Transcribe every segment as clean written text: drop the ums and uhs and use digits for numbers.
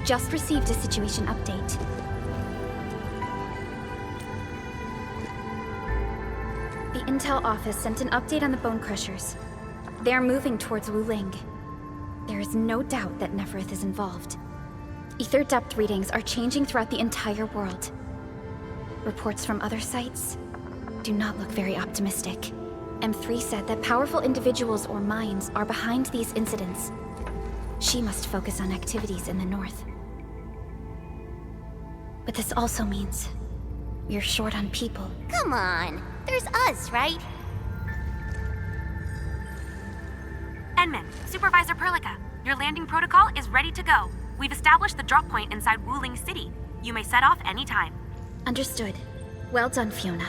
just received a situation update. The Intel office sent an update on the Bone Crushers. They are moving towards Wuling. There is no doubt that Neferth is involved. Ether depth readings are changing throughout the entire world. Reports from other sites do not look very optimistic. M3 said that powerful individuals or minds are behind these incidents. She must focus on activities in the north. But this also means we're short on people. Come on, there's us, right? Enman, Supervisor Perlica, your landing protocol is ready to go. We've established the drop point inside Wuling City. You may set off anytime. Understood. Well done, Fiona.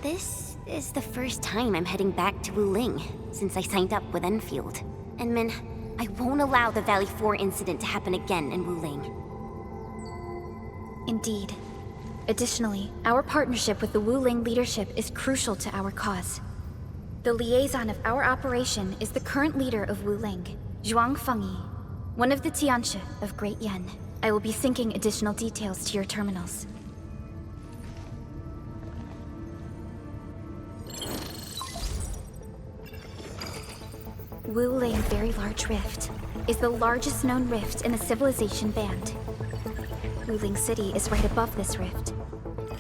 This is the first time I'm heading back to Wuling since I signed up with Enfield. And Min, I won't allow the Valley 4 incident to happen again in Wuling. Indeed. Additionally, our partnership with the Wuling leadership is crucial to our cause. The liaison of our operation is the current leader of Wuling, Zhuang Fengyi, one of the Tianxia of Great Yen. I will be syncing additional details to your terminals. Wuling Very Large Rift is the largest known rift in the Civilization Band. Wuling City is right above this rift.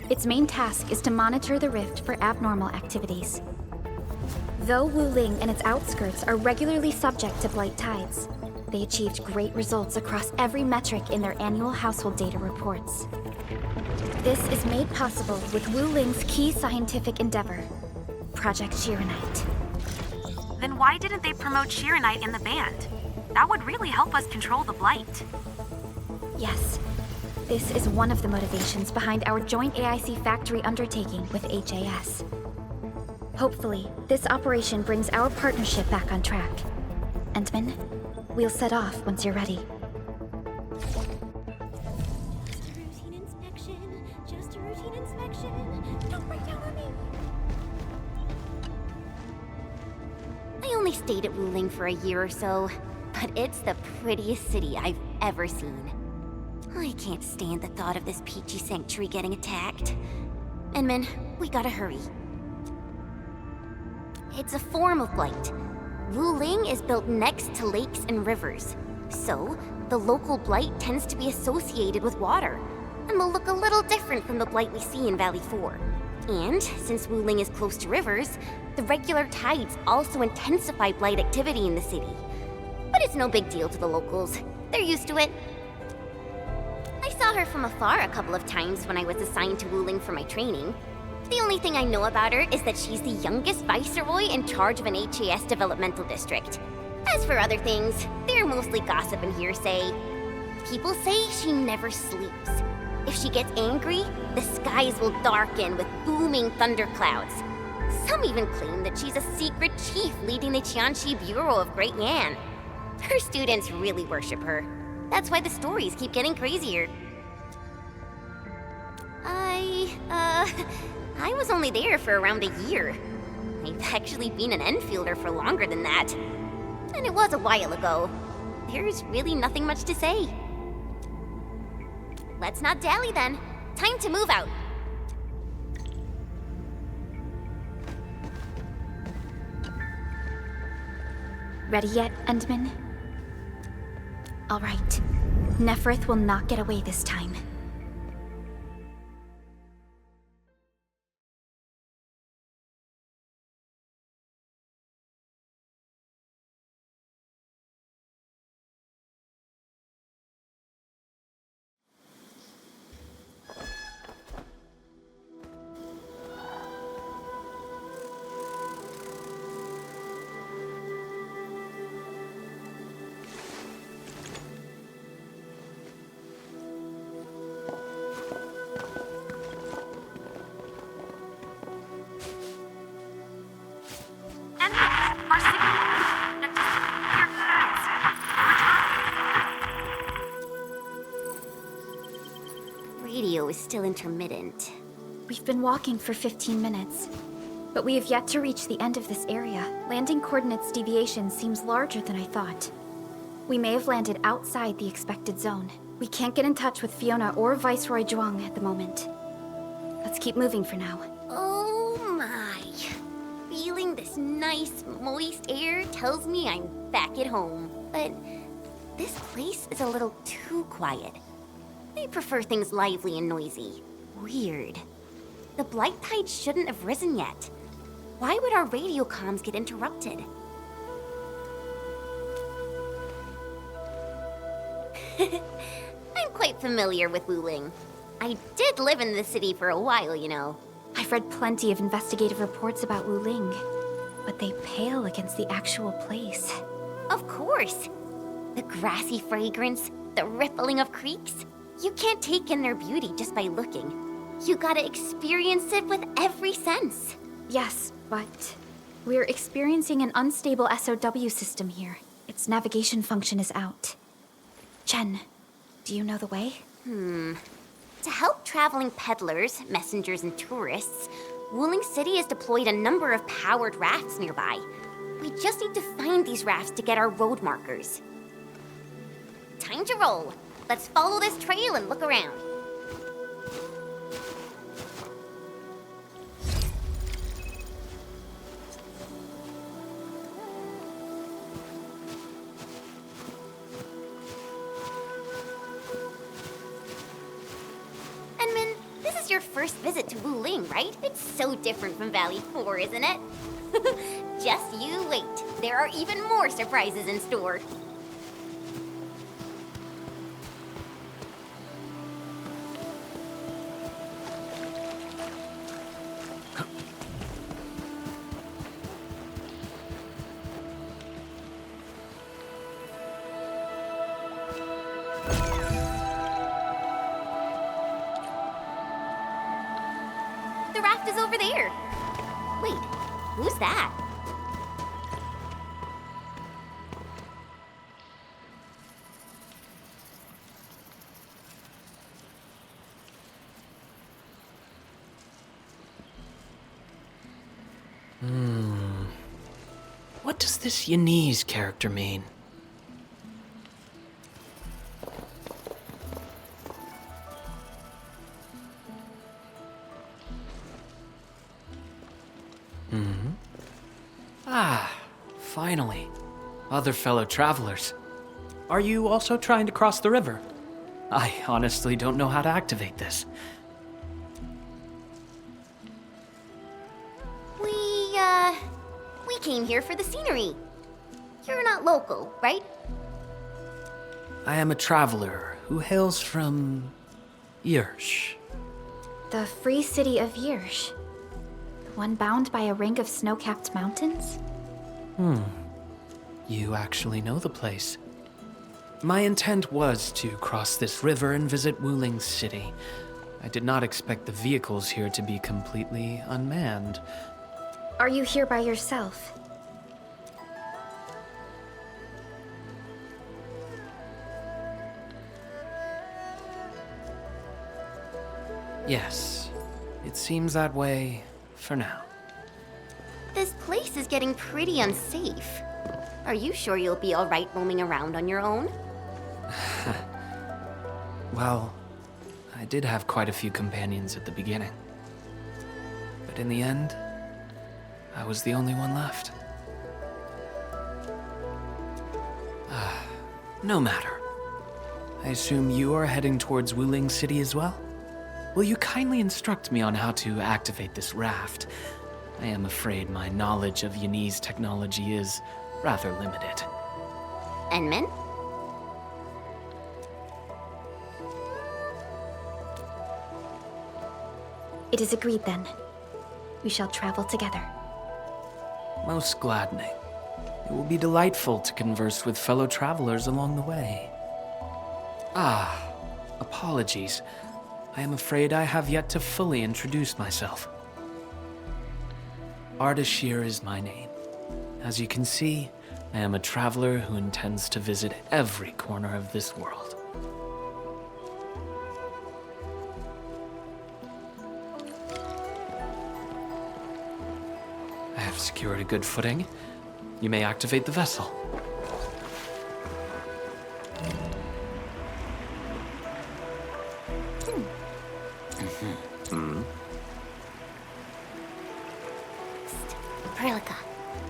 Its main task is to monitor the rift for abnormal activities. Though Wuling and its outskirts are regularly subject to blight tides, they achieved great results across every metric in their annual household data reports. This is made possible with Wuling's key scientific endeavor, Project Shiranite. Then why didn't they promote Shiranite in the band? That would really help us control the blight. Yes. This is one of the motivations behind our joint AIC factory undertaking with HAS. Hopefully, this operation brings our partnership back on track. Entman, we'll set off once you're ready. Just a routine inspection. Don't break down on me. I only stayed at Wuling for a year or so, but it's the prettiest city I've ever seen. I can't stand the thought of this peachy sanctuary getting attacked. Enman, we gotta hurry. It's a form of blight. Wuling is built next to lakes and rivers, so the local blight tends to be associated with water, and will look a little different from the blight we see in Valley 4. And since Wuling is close to rivers, the regular tides also intensify blight activity in the city. But it's no big deal to the locals. They're used to it. I saw her from afar a couple of times when I was assigned to Wuling for my training. The only thing I know about her is that she's the youngest viceroy in charge of an HAS developmental district. As for other things, they're mostly gossip and hearsay. People say she never sleeps. If she gets angry, the skies will darken with booming thunderclouds. Some even claim that she's a secret chief leading the Tianxi Bureau of Great Yan. Her students really worship her. That's why the stories keep getting crazier. I was only there for around a year. I've actually been an Enfielder for longer than that. And it was a while ago. There's really nothing much to say. Let's not dally then. Time to move out. Ready yet, Endman? All right. Neferth will not get away this time. Radio is still intermittent. We've been walking for 15 minutes. But we have yet to reach the end of this area. Landing coordinates deviation seems larger than I thought. We may have landed outside the expected zone. We can't get in touch with Fiona or Viceroy Zhuang at the moment. Let's keep moving for now. Oh my. Feeling this nice, moist air tells me I'm back at home. But this place is a little too quiet. I prefer things lively and noisy. Weird. The blight tide shouldn't have risen yet. Why would our radio comms get interrupted? I'm quite familiar with Wuling. I did live in the city for a while, you know. I've read plenty of investigative reports about Wuling, but they pale against the actual place. Of course. The grassy fragrance, the rippling of creeks. You can't take in their beauty just by looking. You gotta experience it with every sense. Yes, but we're experiencing an unstable SOW system here. Its navigation function is out. Chen, do you know the way? To help traveling peddlers, messengers, and tourists, Wuling City has deployed a number of powered rafts nearby. We just need to find these rafts to get our road markers. Time to roll. Let's follow this trail and look around. Your first visit to Wuling, right? It's so different from Valley 4, isn't it? Just you wait. There are even more surprises in store. The raft is over there. Wait, who's that? What does this Yanese character mean? Finally. Other fellow travelers. Are you also trying to cross the river? I honestly don't know how to activate this. We came here for the scenery. You're not local, right? I am a traveler who hails from Yirsh. The free city of Yirsh. The one bound by a ring of snow-capped mountains? You actually know the place. My intent was to cross this river and visit Wuling City. I did not expect the vehicles here to be completely unmanned. Are you here by yourself? Yes, it seems that way for now. This place is getting pretty unsafe. Are you sure you'll be all right roaming around on your own? Well, I did have quite a few companions at the beginning. But in the end, I was the only one left. No matter. I assume you are heading towards Wuling City as well? Will you kindly instruct me on how to activate this raft? I am afraid my knowledge of Yanese technology is rather limited. Enman? It is agreed then. We shall travel together. Most gladdening. It will be delightful to converse with fellow travelers along the way. Apologies. I am afraid I have yet to fully introduce myself. Ardashir is my name. As you can see, I am a traveler who intends to visit every corner of this world. You're at a good footing. You may activate the vessel. Perlica,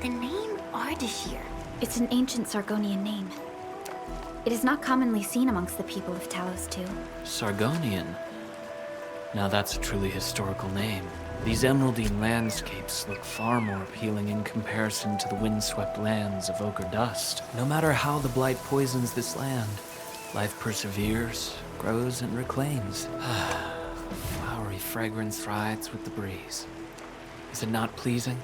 the name Ardashir. It's an ancient Sargonian name. It is not commonly seen amongst the people of Talos, too. Sargonian. Now that's a truly historical name. These emeraldine landscapes look far more appealing in comparison to the windswept lands of ochre dust. No matter how the blight poisons this land, life perseveres, grows, and reclaims. Flowery fragrance rides with the breeze. Is it not pleasing?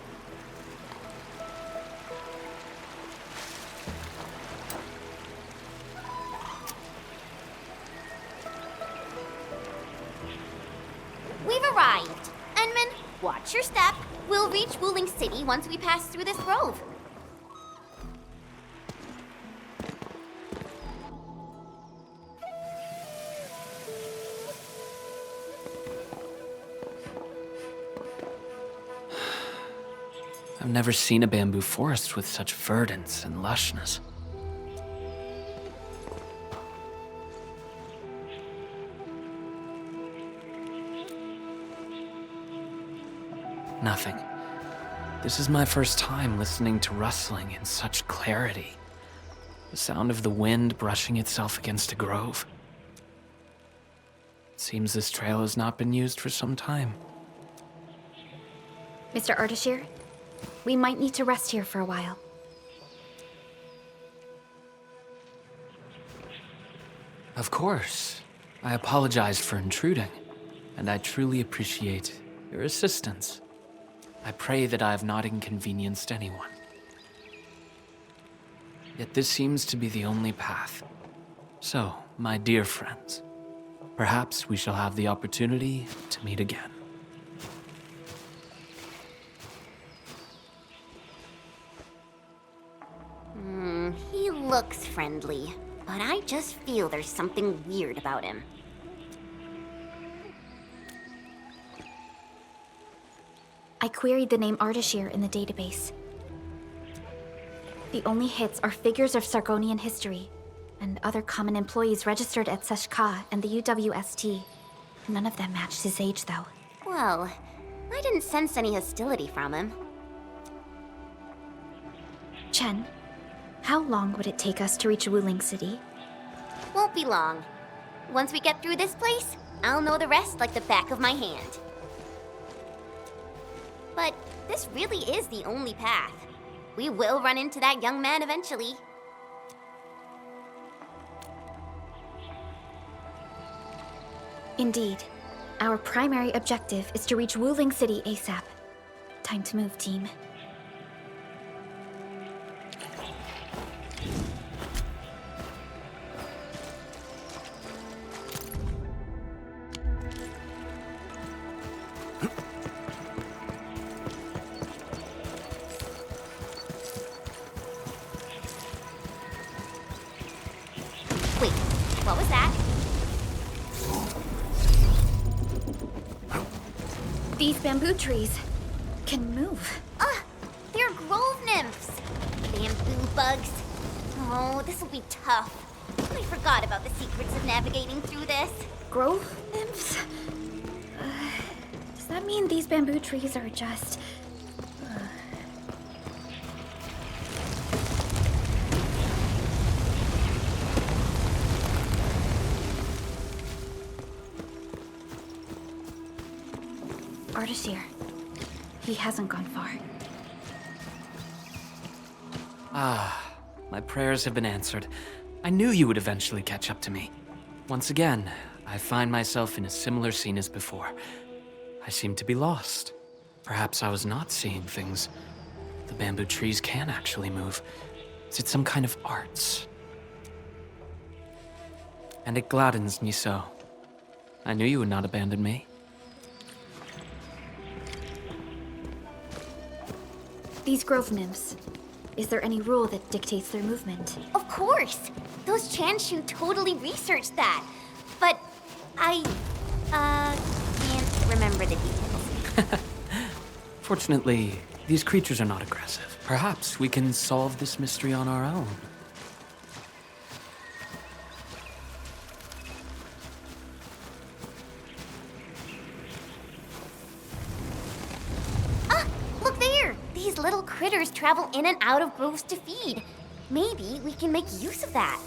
We've arrived. Enman, watch your step. We'll reach Wuling City once we pass through this grove. I've never seen a bamboo forest with such verdance and lushness. Nothing. This is my first time listening to rustling in such clarity. The sound of the wind brushing itself against a grove. It seems this trail has not been used for some time. Mr. Ardashir, we might need to rest here for a while. Of course. I apologize for intruding, and I truly appreciate your assistance. I pray that I have not inconvenienced anyone. Yet this seems to be the only path. So, my dear friends, perhaps we shall have the opportunity to meet again. He looks friendly, but I just feel there's something weird about him. I queried the name Ardashir in the database. The only hits are figures of Sargonian history, and other common employees registered at Seshka and the UWST. None of them matched his age, though. Well, I didn't sense any hostility from him. Chen, how long would it take us to reach Wuling City? Won't be long. Once we get through this place, I'll know the rest like the back of my hand. But this really is the only path. We will run into that young man eventually. Indeed. Our primary objective is to reach Wuling City ASAP. Time to move, team. Wait, what was that? These bamboo trees can move. They're grove nymphs. Bamboo bugs. Oh, this will be tough. I forgot about the secrets of navigating through this. Grove nymphs? Does that mean these bamboo trees are just... Ardashir. He hasn't gone far. My prayers have been answered. I knew you would eventually catch up to me. Once again, I find myself in a similar scene as before. I seem to be lost. Perhaps I was not seeing things. The bamboo trees can actually move. Is it some kind of arts? And it gladdens me so. I knew you would not abandon me. These grove nymphs. Is there any rule that dictates their movement? Of course! Those Chanshu totally researched that. But I, can't remember the details. Fortunately, These creatures are not aggressive. Perhaps we can solve this mystery on our own. Look there! These little critters travel in and out of groves to feed. Maybe we can make use of that.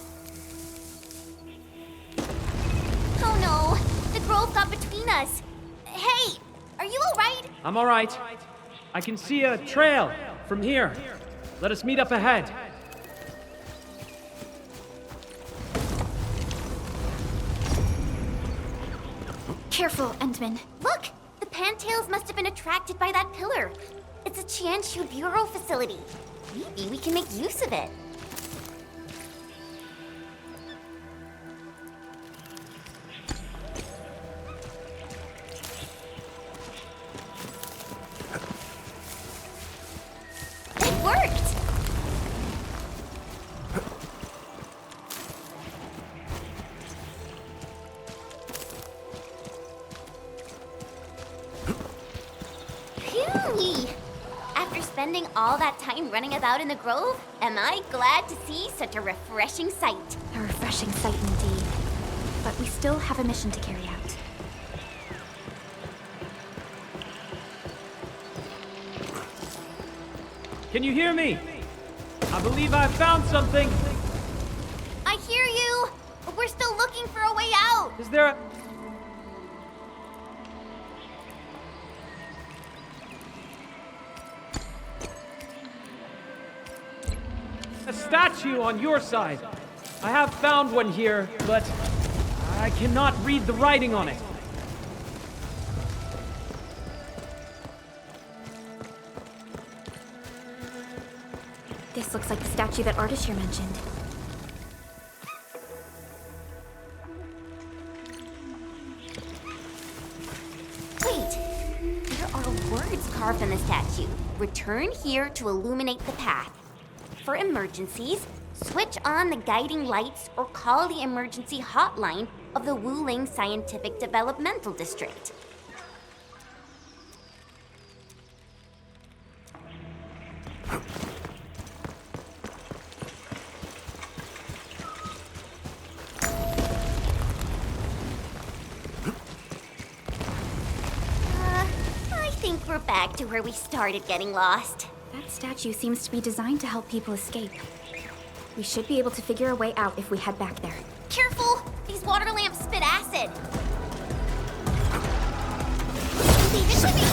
Oh no! The grove got between us. Hey, are you alright? I'm all right. I can see a trail from here. Let us meet up ahead. Careful, Endman. Look! The pantails must have been attracted by that pillar. It's a Qianshu Bureau facility. Maybe we can make use of it. It worked! Phew! After spending all that time running about in the grove, am I glad to see such a refreshing sight. A refreshing sight indeed. But we still have a mission to carry out. Can you hear me? I believe I found something. I hear you, but we're still looking for a way out. Is there a statue on your side? I have found one here, but I cannot read the writing on it. This looks like the statue that Ardashir mentioned. Wait, there are words carved on the statue. Return here to illuminate the path. For emergencies, switch on the guiding lights or call the emergency hotline of the Wuling Scientific Developmental District. I think we're back to where we started getting lost. That statue seems to be designed to help people escape. We should be able to figure a way out if we head back there. Careful! These water lamps spit acid! Leave it to me!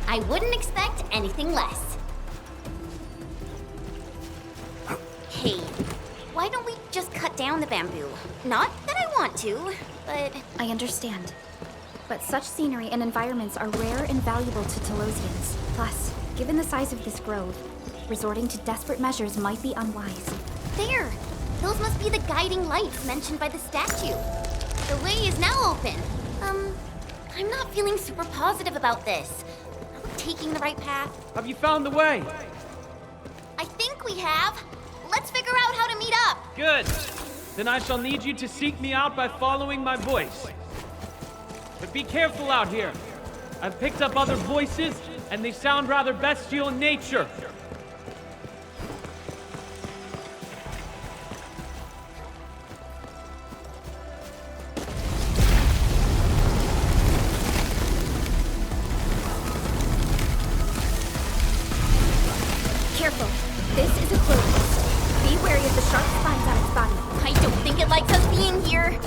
I wouldn't expect anything less. Hey, why don't we just cut down the bamboo? Not that I want to, but... I understand. But such scenery and environments are rare and valuable to Telosians. Plus, given the size of this grove, resorting to desperate measures might be unwise. There! Those must be the guiding lights mentioned by the statue. The way is now open. I'm not feeling super positive about this. Are we taking the right path? Have you found the way? I think we have. Let's figure out how to meet up. Good. Then I shall need you to seek me out by following my voice. But be careful out here. I've picked up other voices, and they sound rather bestial in nature. Careful. This is a clovis. Be wary of the sharp spines on its body. I don't think it likes us being here.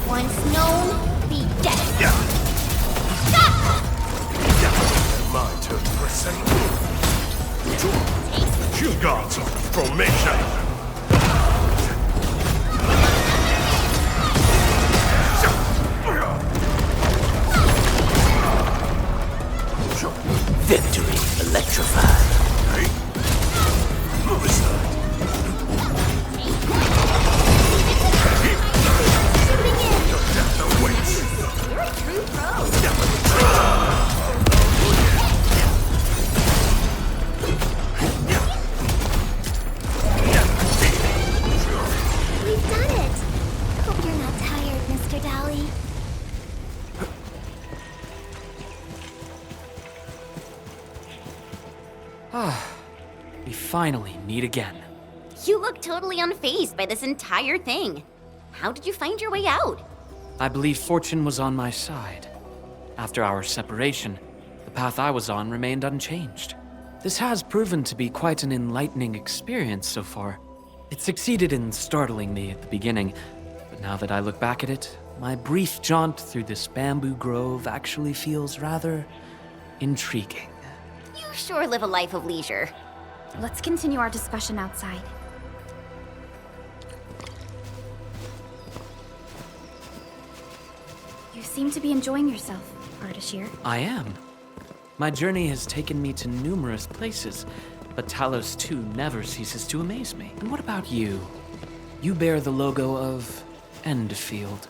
Once known, be dead. My turn for a second. You got some formation. Victory electrified. Hey? Move aside. Your death awaits. You're a true pro. We've done it. Hope you're not tired, Mr. Dolly. We finally meet again. You look totally unfazed by this entire thing. How did you find your way out? I believe fortune was on my side. After our separation, the path I was on remained unchanged. This has proven to be quite an enlightening experience so far. It succeeded in startling me at the beginning, but now that I look back at it, my brief jaunt through this bamboo grove actually feels rather intriguing. You sure live a life of leisure. Let's continue our discussion outside. You seem to be enjoying yourself, Ardashir. I am. My journey has taken me to numerous places, but Talos too never ceases to amaze me. And what about you? You bear the logo of Endfield.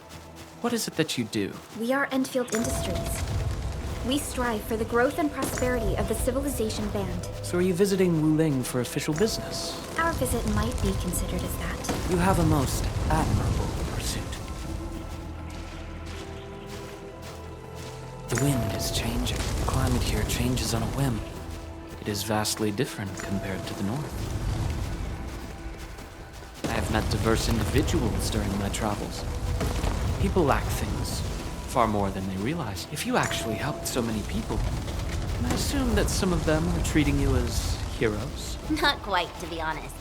What is it that you do? We are Endfield Industries. We strive for the growth and prosperity of the Civilization Band. So are you visiting Wuling for official business? Our visit might be considered as that. You have a most admirable pursuit. The wind is changing. The climate here changes on a whim. It is vastly different compared to the north. I have met diverse individuals during my travels. People lack things far more than they realize. If you actually helped so many people, can I assume that some of them are treating you as heroes? Not quite, to be honest.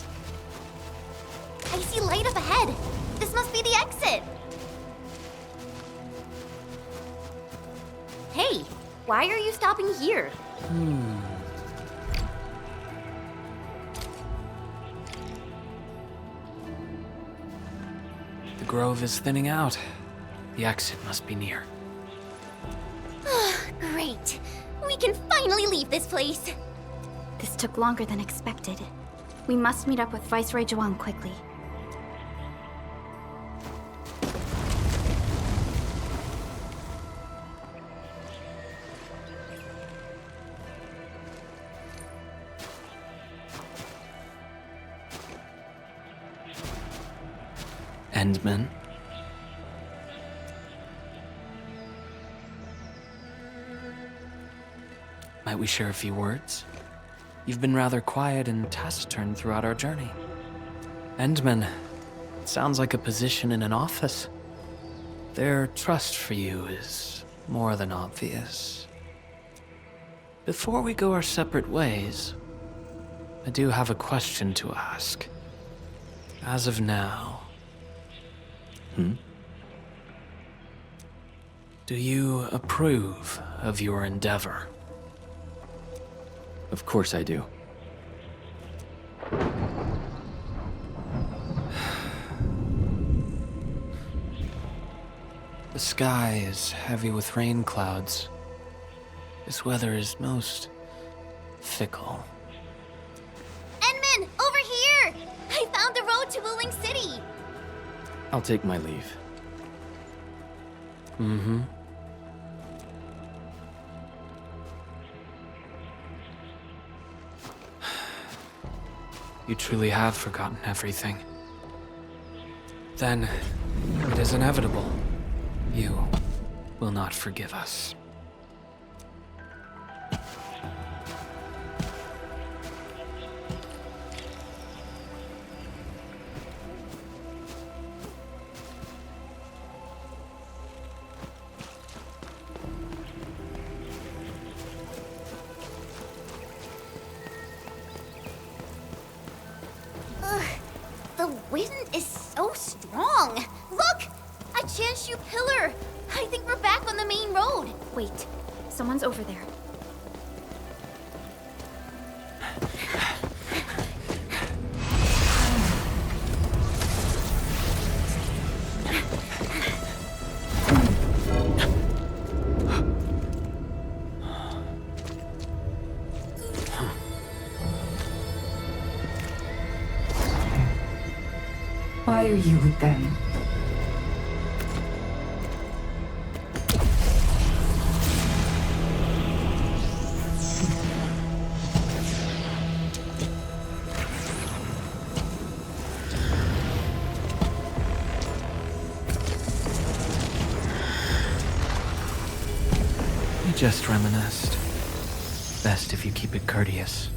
I see light up ahead. This must be the exit. Hey, why are you stopping here? The grove is thinning out. The exit must be near. Great. We can finally leave this place. This took longer than expected. We must meet up with Viceroy Zhuang quickly. Endman? Might we share a few words? You've been rather quiet and taciturn throughout our journey. Endman, it sounds like a position in an office. Their trust for you is more than obvious. Before we go our separate ways, I do have a question to ask. As of now... Do you approve of your endeavor? Of course I do. The sky is heavy with rain clouds. This weather is most fickle. Enman, over here! I found the road to Wuling City! I'll take my leave. You truly have forgotten everything. Then, it is inevitable. You will not forgive us. The wind is so strong. Look! A Chanshu pillar! I think we're back on the main road. Wait, someone's over there. Why are you with them? We just reminisced. Best if you keep it courteous.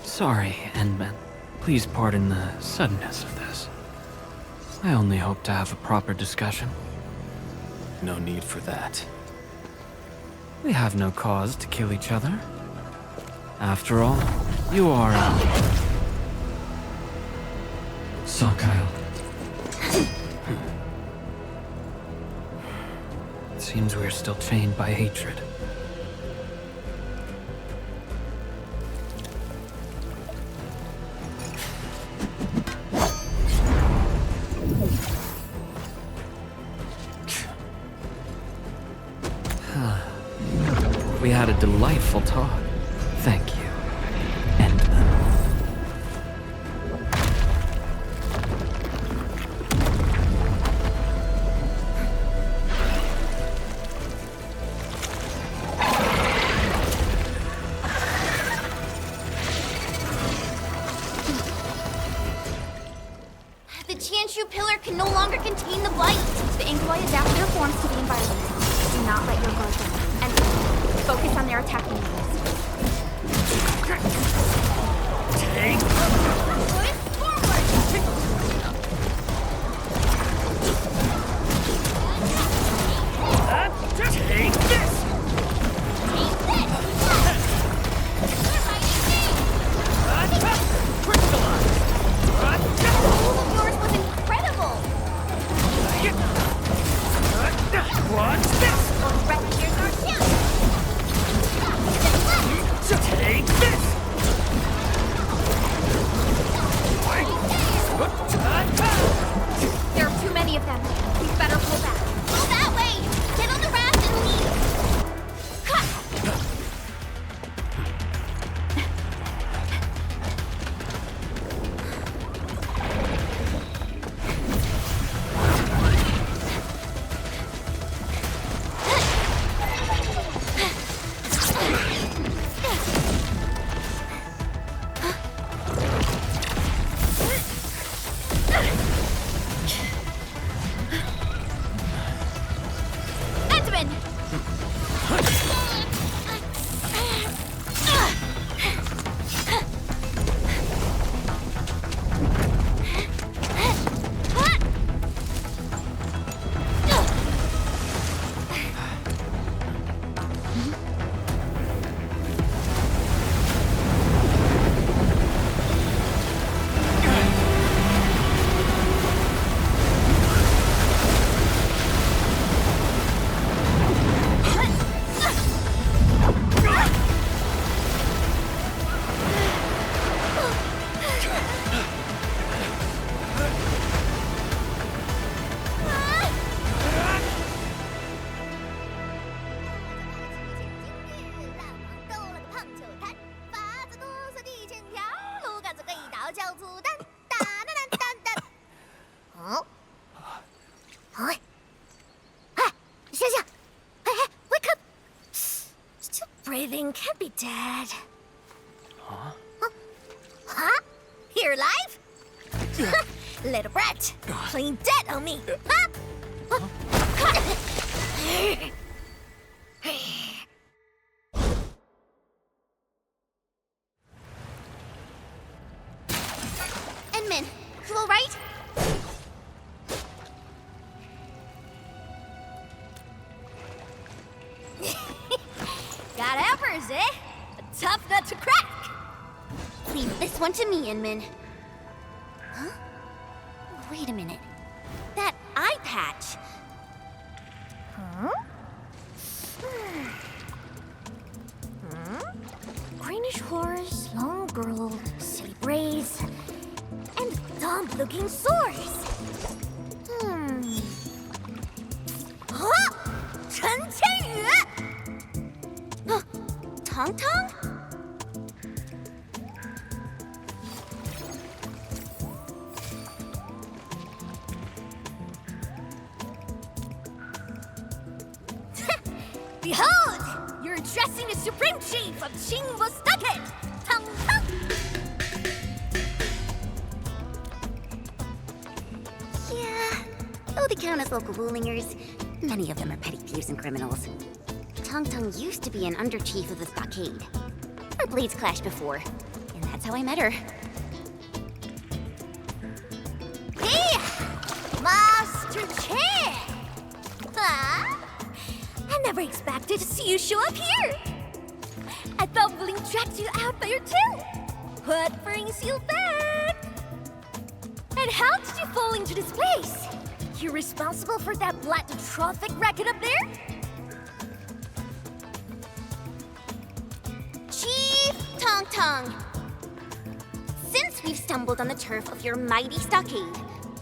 Sorry, Endmen. Please pardon the suddenness of this. I only hope to have a proper discussion. No need for that. We have no cause to kill each other. After all, you are Kyle. It seems we're still chained by hatred. We had a delightful talk. Thank you. Endman. The Chanshu pillar can no longer contain the blight. The Inkwai adapt their forms to the environment. Do not let your guard down. And focus on their attacking units. There are too many of them. We better pull back. Go that way! Get on the raft and leave! Edmund! Wake up! Still breathing, can't be dead. Huh? You're alive? Little brat, playing dead on me, huh? Endman, you alright? Got uppers, eh? A tough nut to crack. Leave this one to me, Inman. Huh? Wait a minute. That eye patch. Huh? Greenish horse, long girl, silly braids, and dumb-looking swords. Huh? Chen Qianyu! Tong Tong? Behold! You're addressing the Supreme Chief of Qingbo Stockade! Tang Tang! Yeah, though they count as local Wulingers, many of them are petty thieves and criminals. Tang Tang used to be an under-chief of the stockade. Our blades clashed before, and that's how I met her. Hey! Master Chen! Huh? I never expected to see you show up here! I thought Wuling tracked you out by your tail! What brings you back? And how did you fall into this place? You're responsible for that black traffic racket up there? Chief Tong Tong! Since we've stumbled on the turf of your mighty stockade,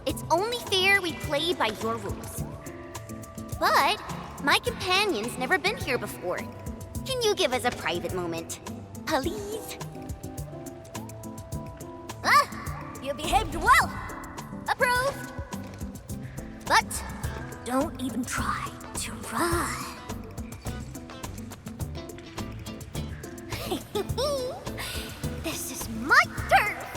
it's only fair we play by your rules. But my companion's never been here before. Can you give us a private moment? Please? Ah! You behaved well! Approved! But don't even try to run. This is my turf!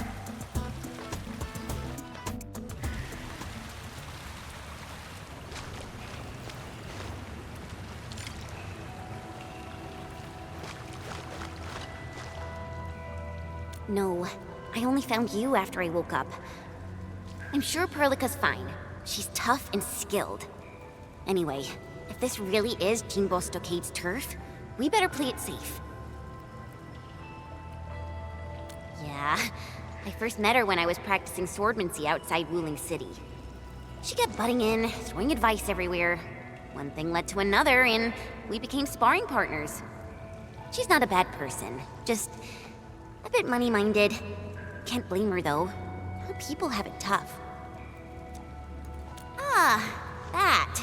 No, I only found you after I woke up. I'm sure Perlica's fine. She's tough and skilled. Anyway, if this really is Qingbo Stockade's turf, we better play it safe. Yeah, I first met her when I was practicing swordmancy outside Wuling City. She kept butting in, throwing advice everywhere. One thing led to another, and we became sparring partners. She's not a bad person, just a bit money-minded. Can't blame her, though. Her people have it tough. Ah, that.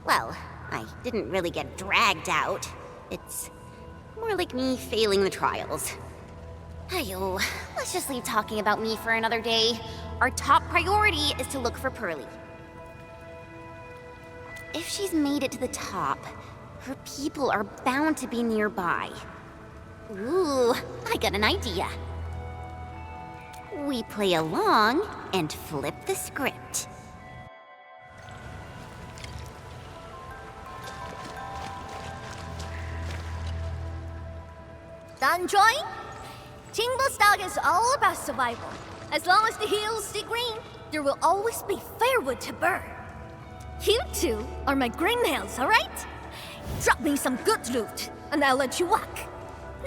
Well, I didn't really get dragged out. It's more like me failing the trials. Ayo, let's just leave talking about me for another day. Our top priority is to look for Pearly. If she's made it to the top, her people are bound to be nearby. Ooh, I got an idea. We play along and flip the script. Done drawing? Qingbo Stock is all about survival. As long as the hills stay green, there will always be firewood to burn. You two are my greenhills, alright? Drop me some good loot, and I'll let you walk.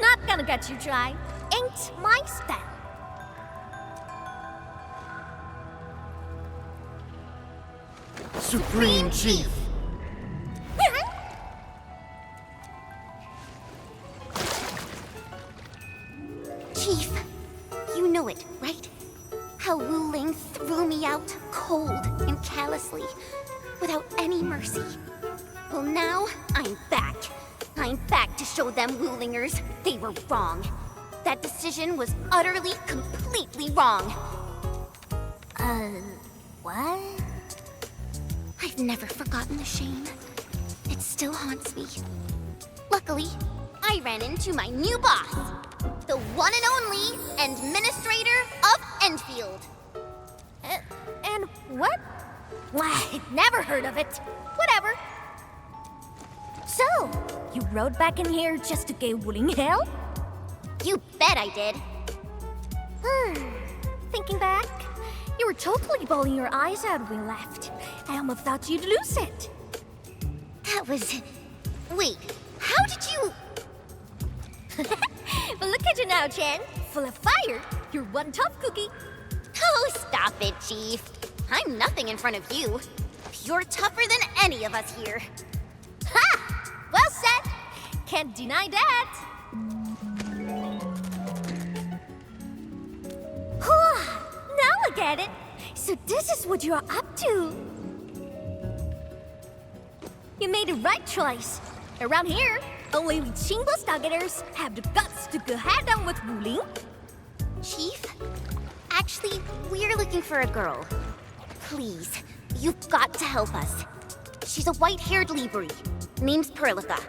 Not gonna get you dry. Ain't my style. Supreme Chief! Chief, you know it, right? How Wuling threw me out cold and callously, without any mercy. Well, now I'm back. I'm back to show them Wulingers they were wrong. That decision was utterly, completely wrong. What? I've never forgotten the shame. It still haunts me. Luckily, I ran into my new boss, the one and only Administrator of Endfield. And what? Why, never heard of it. Whatever. So, you rode back in here just to give Wuling hell? You bet I did. Thinking back, you were totally bawling your eyes out when we left. I almost thought you'd lose it. That was... Wait, how did you... But look at you now, Chen. Full of fire. You're one tough cookie. Oh, stop it, Chief. I'm nothing in front of you. You're tougher than any of us here. Ha! Well said. Can't deny that. Now I get it. So this is what you're up to. You made the right choice. Around here, only we Qingbo Stockaders have the guts to go head-on with Wuling. Chief? Actually, we're looking for a girl. Please, you've got to help us. She's a white-haired Libri. Name's Perlica.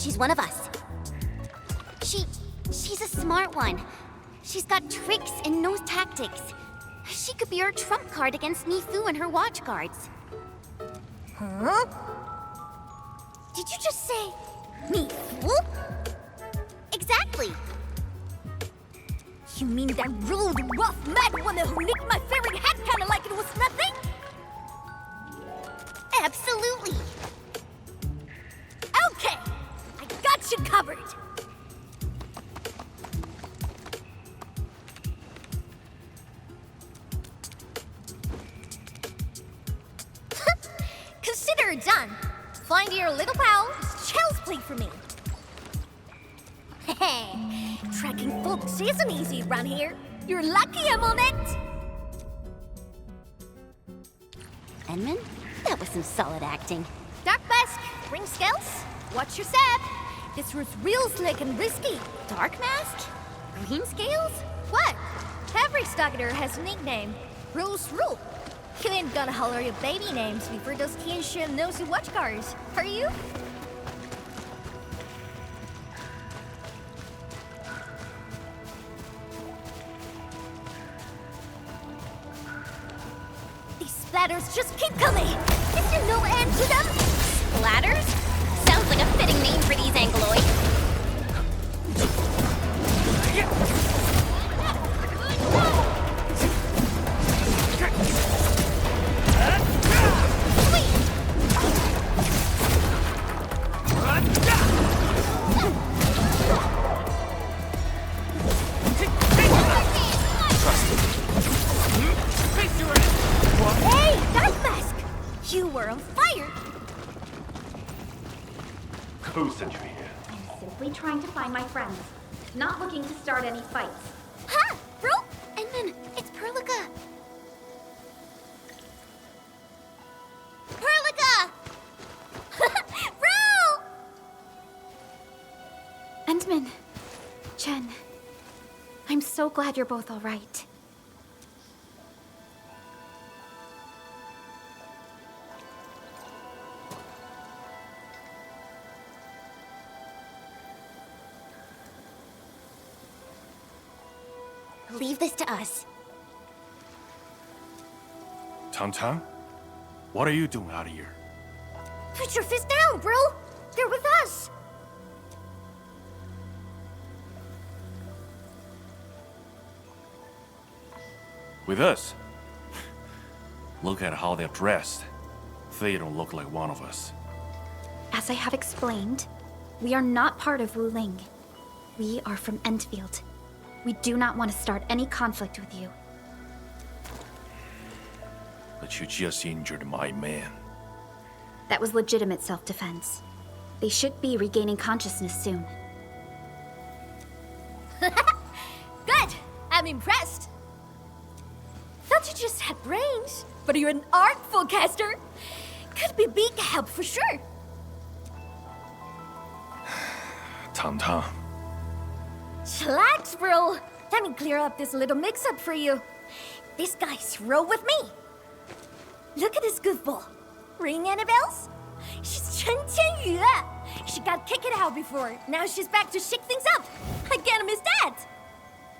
She's one of us. She's a smart one. She's got tricks and knows tactics. She could be our trump card against Nifu and her watch guards. Huh? Did you just say Nifu? Exactly. You mean that rude, rough, mad woman who nicked my favorite hat kinda like it was nothing? Absolutely. Okay, I got you covered. Consider it done. Find your little pal, child's play for me. Hey, tracking folks isn't easy around here. You're lucky I'm on it. Edmund, that was some solid acting. Dark mask, ring scales. Watch your step. This route's real slick and risky. Dark mask? Green scales? What? Every stalker has a nickname. Rules rule. You ain't gonna holler your baby names before those Tianxuan nosy watch cars, are you? These splatters just keep coming. Is there no end to them? Splatters? Sounds like a fitting name for these Angloid. Hey, Dark Mask! You were on fire! Who sent you here? I'm simply trying to find my friends, not looking to start any fights. Ha! Bro! Edmund, it's Perlica. Perlica! Bro! Endman, Chen, I'm so glad you're both all right. Leave this to us. Tom? What are you doing out of here? Put your fist down, bro! They're with us! With us? Look at how they're dressed. They don't look like one of us. As I have explained, we are not part of Wuling. We are from Endfield. We do not want to start any conflict with you. But you just injured my man. That was legitimate self-defense. They should be regaining consciousness soon. Good! I'm impressed! Thought you just had brains, but you're an artful caster. Could be big help for sure. Tom. Chillax, bro. Let me clear up this little mix-up for you. This guy's roll with me. Look at this goofball. Ring any bells? She's Chen Qianyu. She got kicked out before. Now she's back to shake things up. I can't miss that.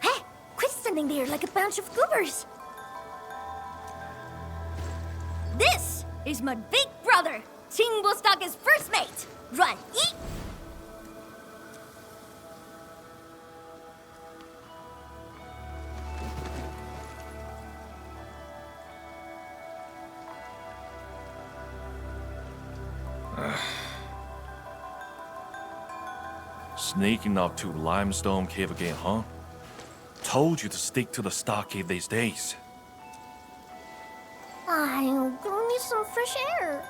Hey, quit standing there like a bunch of goobers. This is my big brother, Qing Bostock's first mate, Ruan Yi. Sneaking up to Limestone Cave again, huh? Told you to stick to the stockade these days. I need some fresh air.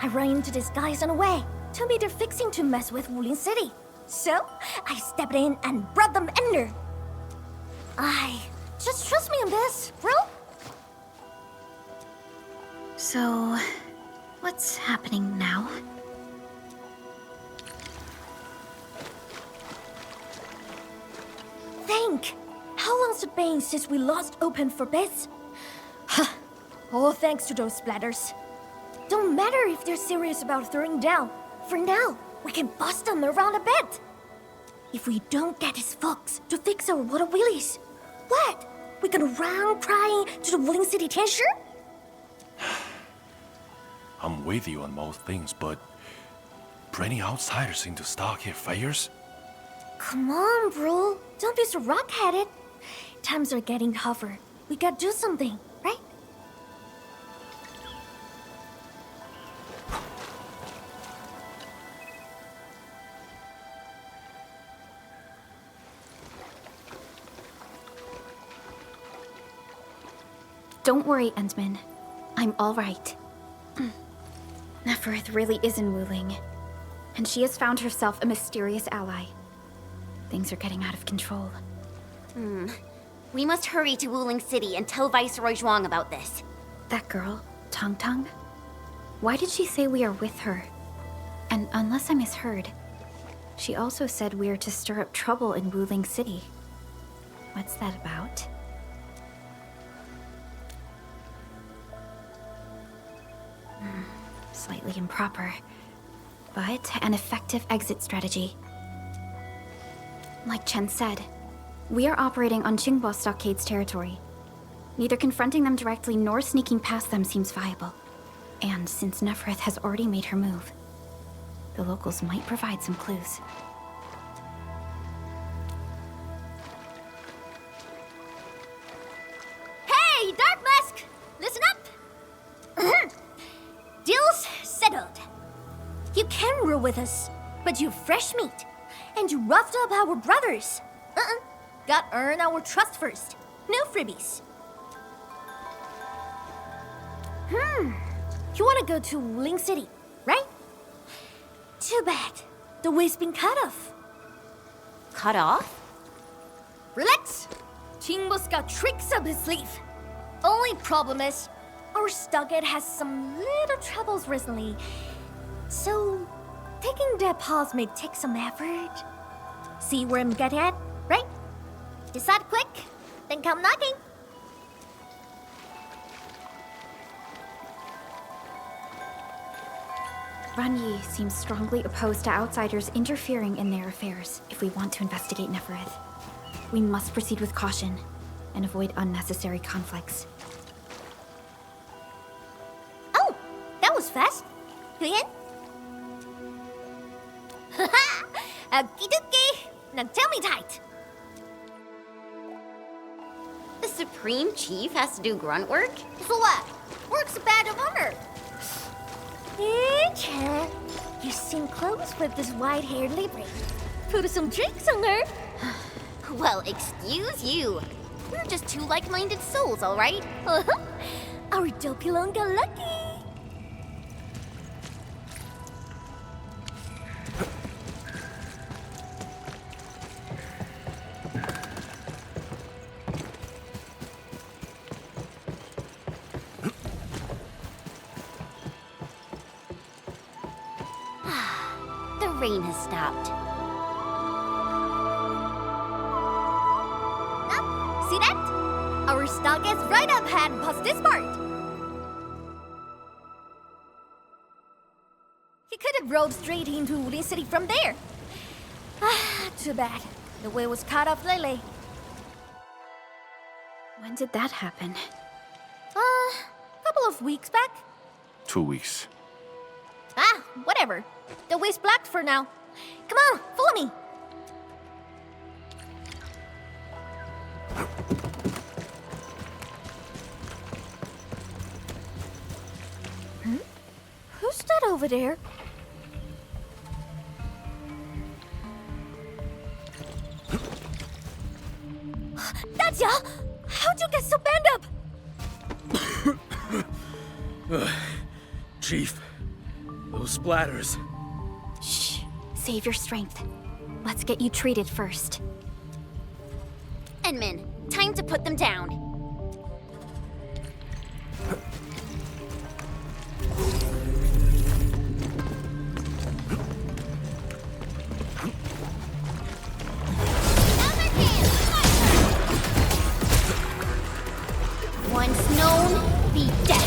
I ran into these guys on the way. Told me they're fixing to mess with Wuling City. So, I stepped in and brought them under. Just trust me on this, bro. So, what's happening now? Think. How long's it been since we lost open for bits? Huh. All thanks to those splatters. Don't matter if they're serious about throwing down. For now, we can bust them around a bit. If we don't get his folks to fix our water wheelies, what? We gonna run crying to the Wooling City Teacher? I'm with you on most things, but bringing outsiders into Stockade fairs? Come on, bro. Don't be so rock-headed. Times are getting tougher. We gotta do something, right? Don't worry, Endman. I'm all right. Neferth really is in Wuling, and she has found herself a mysterious ally. Things are getting out of control. We must hurry to Wuling City and tell Viceroy Zhuang about this. That girl, Tong Tong? Why did she say we are with her? And unless I misheard, she also said we are to stir up trouble in Wuling City. What's that about? Slightly improper, but an effective exit strategy. Like Chen said, we are operating on Qinghua Stockade's territory. Neither confronting them directly nor sneaking past them seems viable. And since Neferth has already made her move, the locals might provide some clues. Hey, Dark Mask! Listen up! Deal's settled. You can rule with us, but you fresh meat. And you roughed up our brothers. Got earn our trust first. No freebies. You wanna go to Wuling City, right? Too bad. The way's been cut off. Cut off? Relax. Qingbo's got tricks up his sleeve. Only problem is, our Stockade has some little troubles recently. So, taking that pause may take some effort. See where I'm getting at, right? Decide quick, then come knocking. Ran Yi seems strongly opposed to outsiders interfering in their affairs if we want to investigate Neferth. We must proceed with caution and avoid unnecessary conflicts. Oh, that was fast. You in? Haha! Okie dokie! Now tell me tight. The Supreme Chief has to do grunt work? So what? Work's a badge of honor. Hey, Chan. You seem close with this white-haired lady. Put some drinks on her. Well, excuse you. We're just two like-minded souls, all right? Our Dopilon got lucky. The rain has stopped. See that? Our stock is right up ahead past this part. He could have rode straight into Wuling City from there. Too bad. The way was cut off lately. When did that happen? Couple of weeks back. 2 weeks. Whatever. The way's blocked for now. Come on, follow me. Who's that over there? That's ya! How'd you get so bent up? Chief, those splatters. Shh. Save your strength. Let's get you treated first. Enmin, time to put them down. Once known, be dead.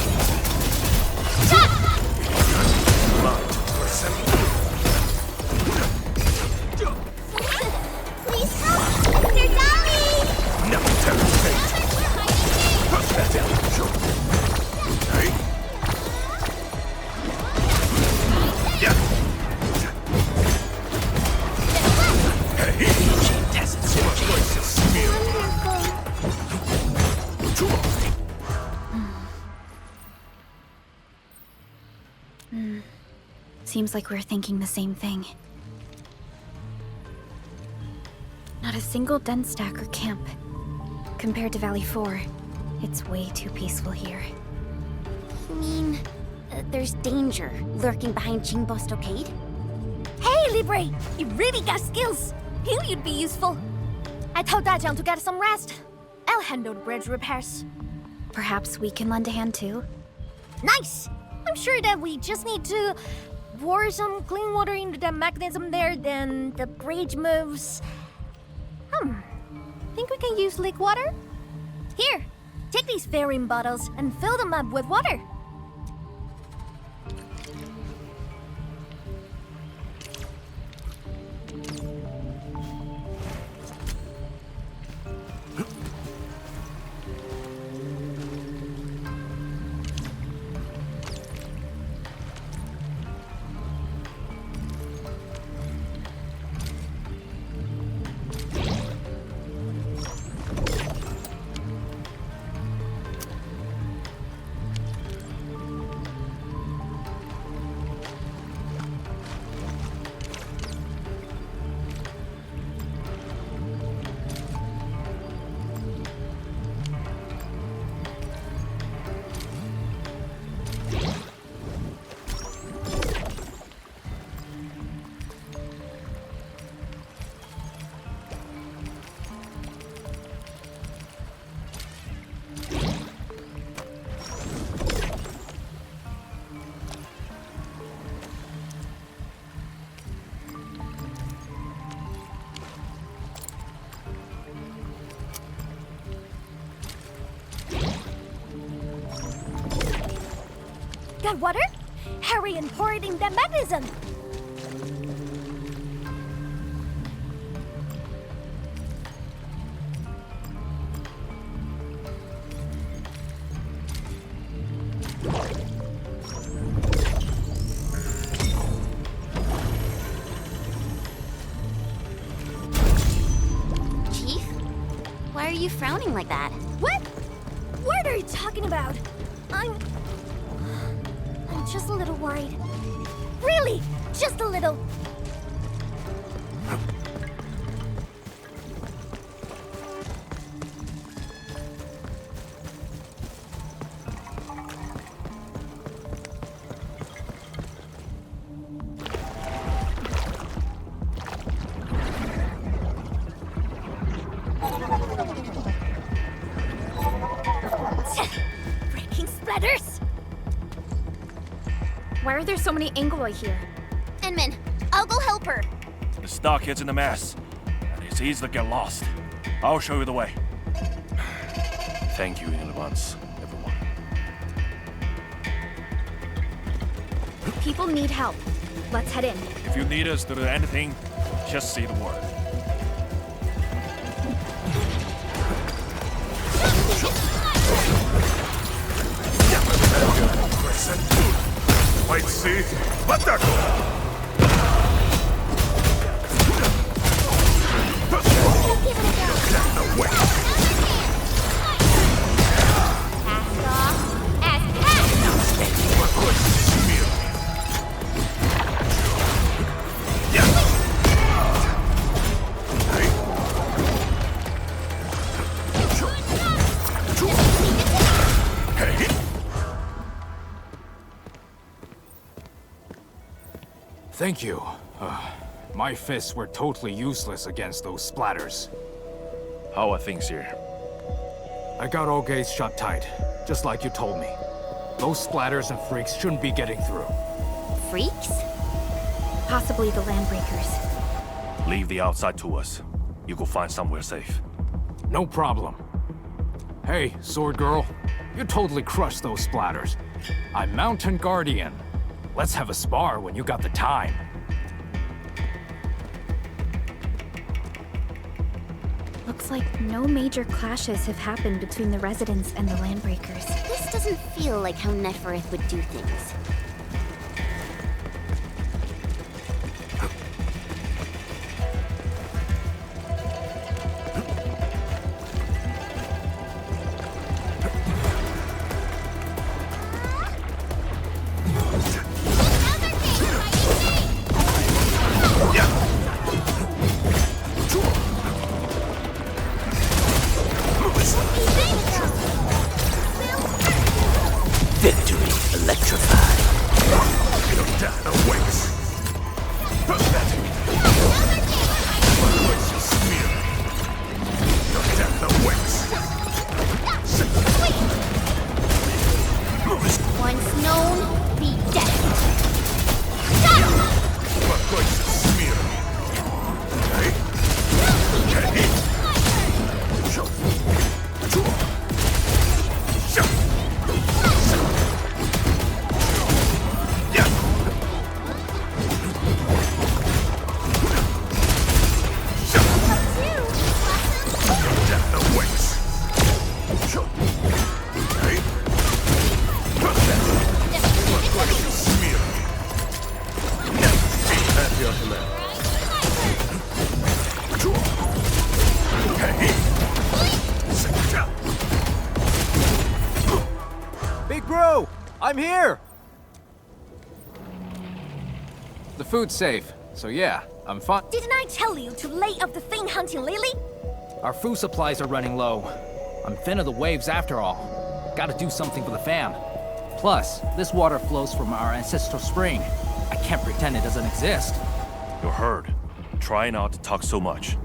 Seems like we're thinking the same thing. Not a single den stack or camp. Compared to Valley 4, it's way too peaceful here. You mean, there's danger lurking behind Jingbo Stockade? Hey, Libre! You really got skills! Knew you'd be useful. I told Dajang to get some rest. I'll handle the bridge repairs. Perhaps we can lend a hand too? Nice! I'm sure that we just need to pour some clean water into the mechanism there, then the bridge moves. Think we can use leak water? Here, take these fairing bottles and fill them up with water. Got water? Hurry and pour it in that mechanism! Chief? Why are you frowning like that? What? What are you talking about? I'm just a little worried. Really, just a little. Freaking splatters! Why are there so many Angloy here? Enman, I'll go help her. The stockhead's in the mess, and it's easy to get lost. I'll show you the way. Thank you in advance, everyone. People need help. Let's head in. If you need us to do anything, just say the word. Wait, see? Let that go! No way! Cast off as cast! We're good. Smear. Yeah. Hey. Thank you. My fists were totally useless against those splatters. How are things here? I got all gates shut tight, just like you told me. Those splatters and freaks shouldn't be getting through. Freaks? Possibly the Landbreakers. Leave the outside to us. You go find somewhere safe. No problem. Hey, Sword Girl. You totally crushed those splatters. I'm Mountain Guardian. Let's have a spar when you got the time. Looks like no major clashes have happened between the residents and the Landbreakers. This doesn't feel like how Nefereth would do things. Big bro, I'm here! The food's safe, so yeah, I'm fine. Didn't I tell you to lay off the thing hunting Lily? Our food supplies are running low. I'm thin of the waves after all. Gotta do something for the fam. Plus, this water flows from our ancestral spring. I can't pretend it doesn't exist. You're heard. Try not to talk so much.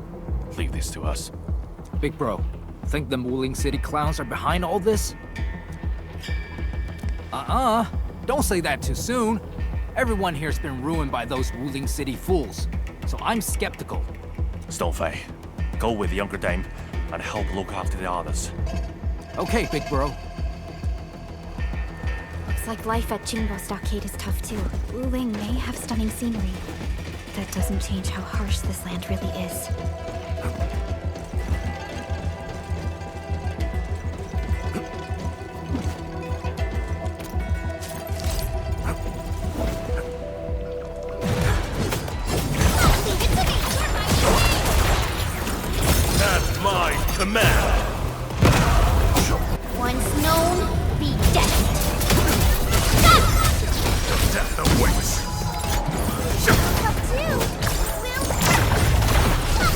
Leave this to us. Big bro, think the Wuling City clowns are behind all this? Don't say that too soon. Everyone here's been ruined by those Wuling City fools, so I'm skeptical. Stonefei, go with the younger dame and help look after the others. Okay, big bro. Looks like life at Jingbo Stockade is tough too. Wuling may have stunning scenery. That doesn't change how harsh this land really is. At my command! Once known, be destined. Death awaits!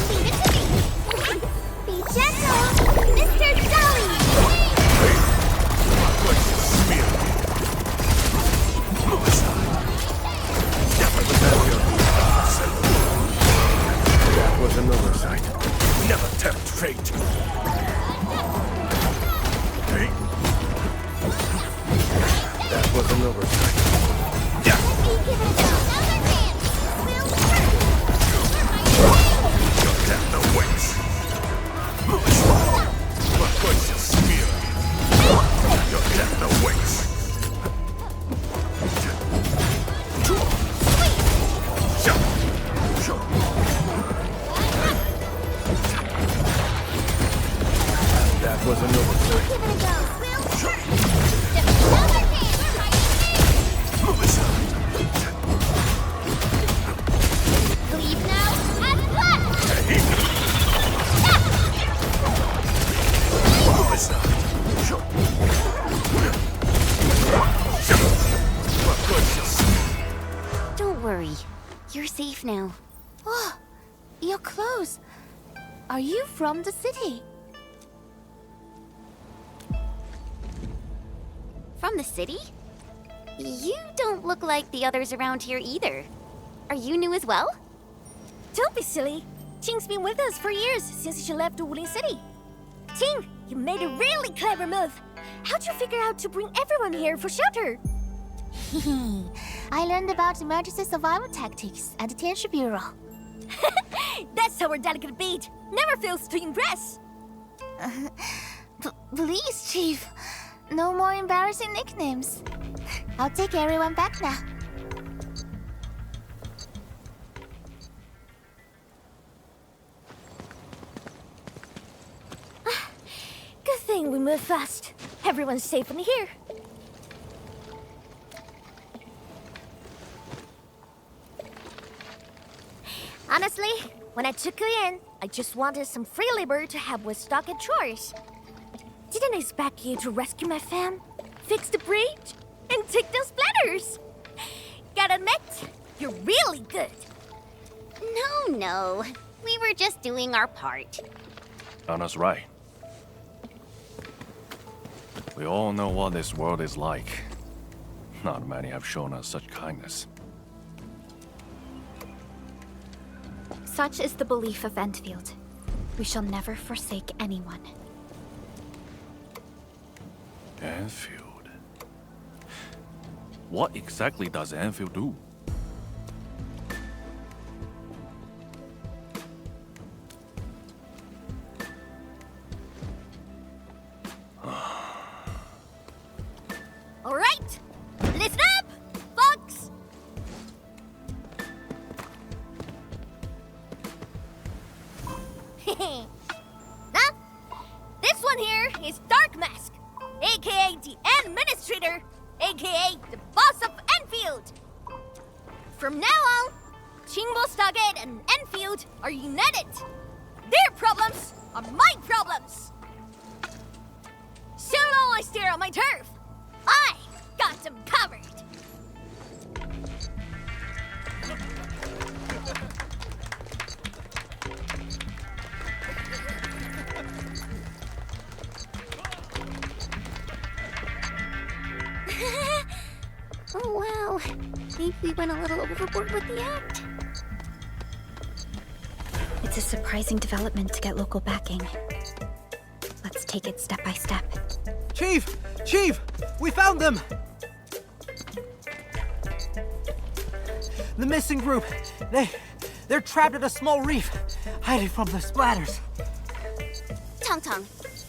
Leave it to me. Be gentle, Mr. Dolly. Smear! That was an oversight. Never tempt fate. Hey. That was an oversight. Your death awaits. But what's your smear? Your death awaits. That was an oversight. Leave now and cut. Don't worry. You're safe now. Oh, your clothes. Are you from the city? From the city? You don't look like the others around here either. Are you new as well? Don't be silly. Ting's been with us for years, since she left Wuling City. Ting, you made a really clever move. How'd you figure out to bring everyone here for shelter? I learned about emergency survival tactics at the Tianshi Bureau. That's our delicate beat. Never fails to impress. Please, Chief. No more embarrassing nicknames. I'll take everyone back now. Good thing we moved fast. Everyone's safe in here. Honestly, when I took you in, I just wanted some free labor to help with stock and chores. Didn't expect you to rescue my fam, fix the bridge, and take those splatters. Gotta admit, you're really good. No. We were just doing our part. Anna's right. We all know what this world is like. Not many have shown us such kindness. Such is the belief of Endfield. We shall never forsake anyone. Enfield. What exactly does Enfield do? All right, listen up, folks. Now, this one here is Dark Mask, aka the Administrator, aka the boss of Enfield. From now on, Chingbo, Stargate, and Enfield are united. Their problems are my problems. So long I stare on my turf, I got them covered. Oh wow, maybe we went a little overboard with the act. It's a surprising development to get local backing. Let's take it step by step. Chief! Chief! We found them! The missing group. They're trapped at a small reef, hiding from the splatters. Tong,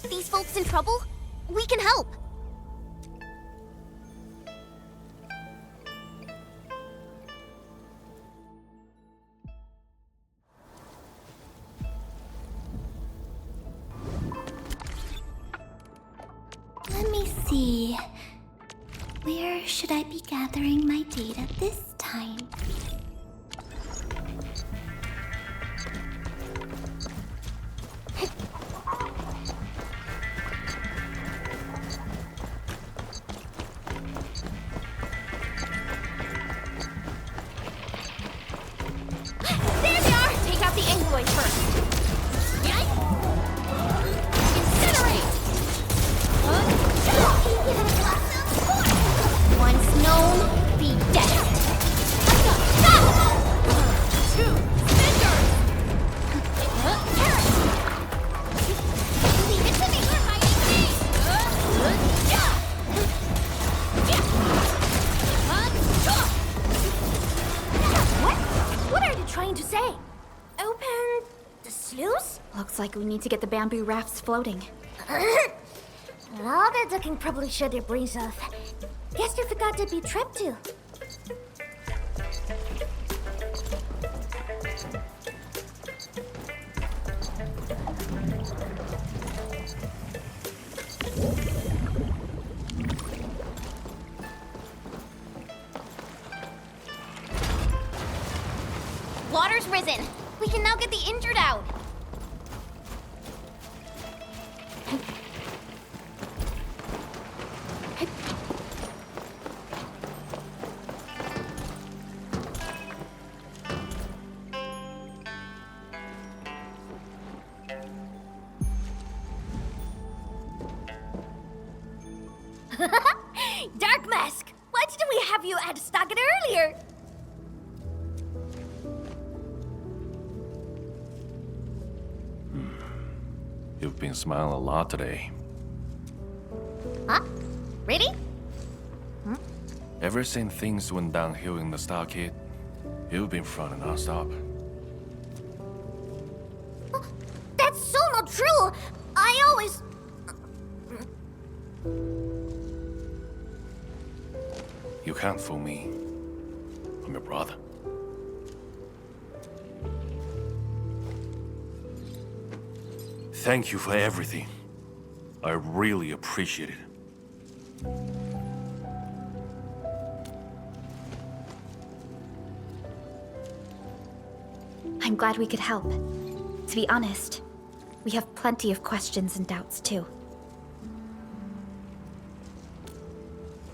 these folks in trouble? We can help. Let me see. Where should I be gathering my data this time? There they are! Take out the envoy first. Incinerate! Once known, be dead. Two fingers! Leave it to me! You're hiding me! What are you trying to say? Open the sluice? Looks like we need to get the bamboo rafts floating. All that ducking probably shut their brains off. Guess they forgot to be trapped too. Water's risen. We can now get the injured out. Dark Mask! Why didn't we have you at Stargate earlier? You've been smiling a lot today. Huh? Really? Ever since things went downhill in the Stargate, you've been frowning non-stop. That's so not true! I always... You can't fool me. I'm your brother. Thank you for everything. I really appreciate it. I'm glad we could help. To be honest, we have plenty of questions and doubts too.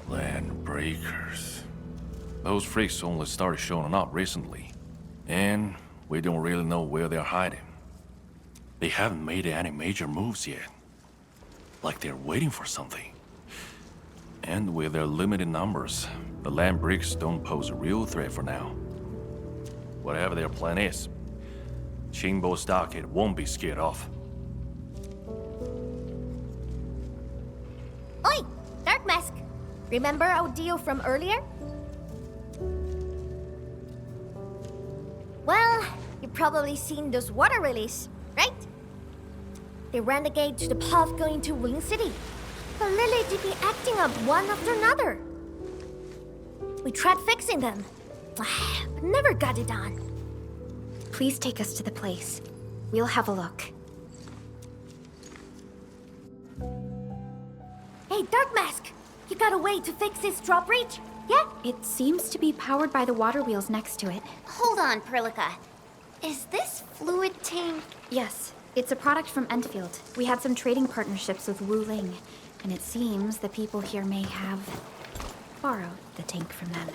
Land breakers. Those freaks only started showing up recently. And we don't really know where they're hiding. They haven't made any major moves yet. Like they're waiting for something. And with their limited numbers, the land breaks don't pose a real threat for now. Whatever their plan is, Chingbo Stockade won't be scared off. Oi! Dark Mask! Remember our deal from earlier? Well, you've probably seen those water lilies, right? They ran the gate to the path going to Wuling City. The lily did be acting up one after another. We tried fixing them, but never got it done. Please take us to the place. We'll have a look. Hey, Dark Mask! You got a way to fix this drawbridge? Yeah, it seems to be powered by the water wheels next to it. Hold on, Perlica. Is this fluid tank? Yes, it's a product from Endfield. We had some trading partnerships with Wu Ling, and it seems the people here may have borrowed the tank from them.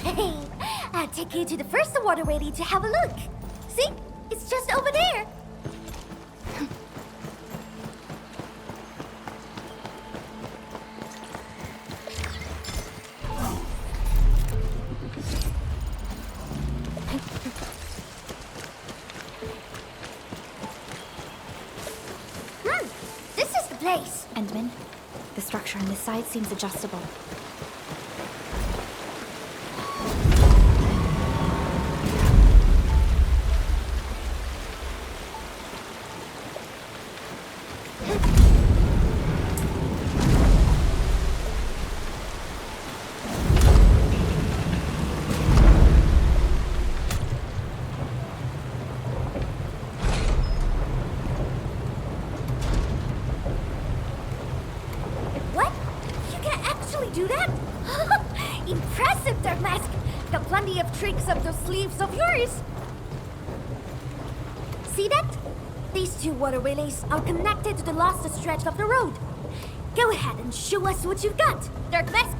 Hey, I'll take you to the first waterway to have a look. See? It's just over there. This is the place. Endman, the structure on this side seems adjustable. What? You can actually do that? Impressive, Dark Mask! Got plenty of tricks up those sleeves of yours! See that? These two water relays are connected to the last stretch of the road. Go ahead and show us what you've got, Dark Mask!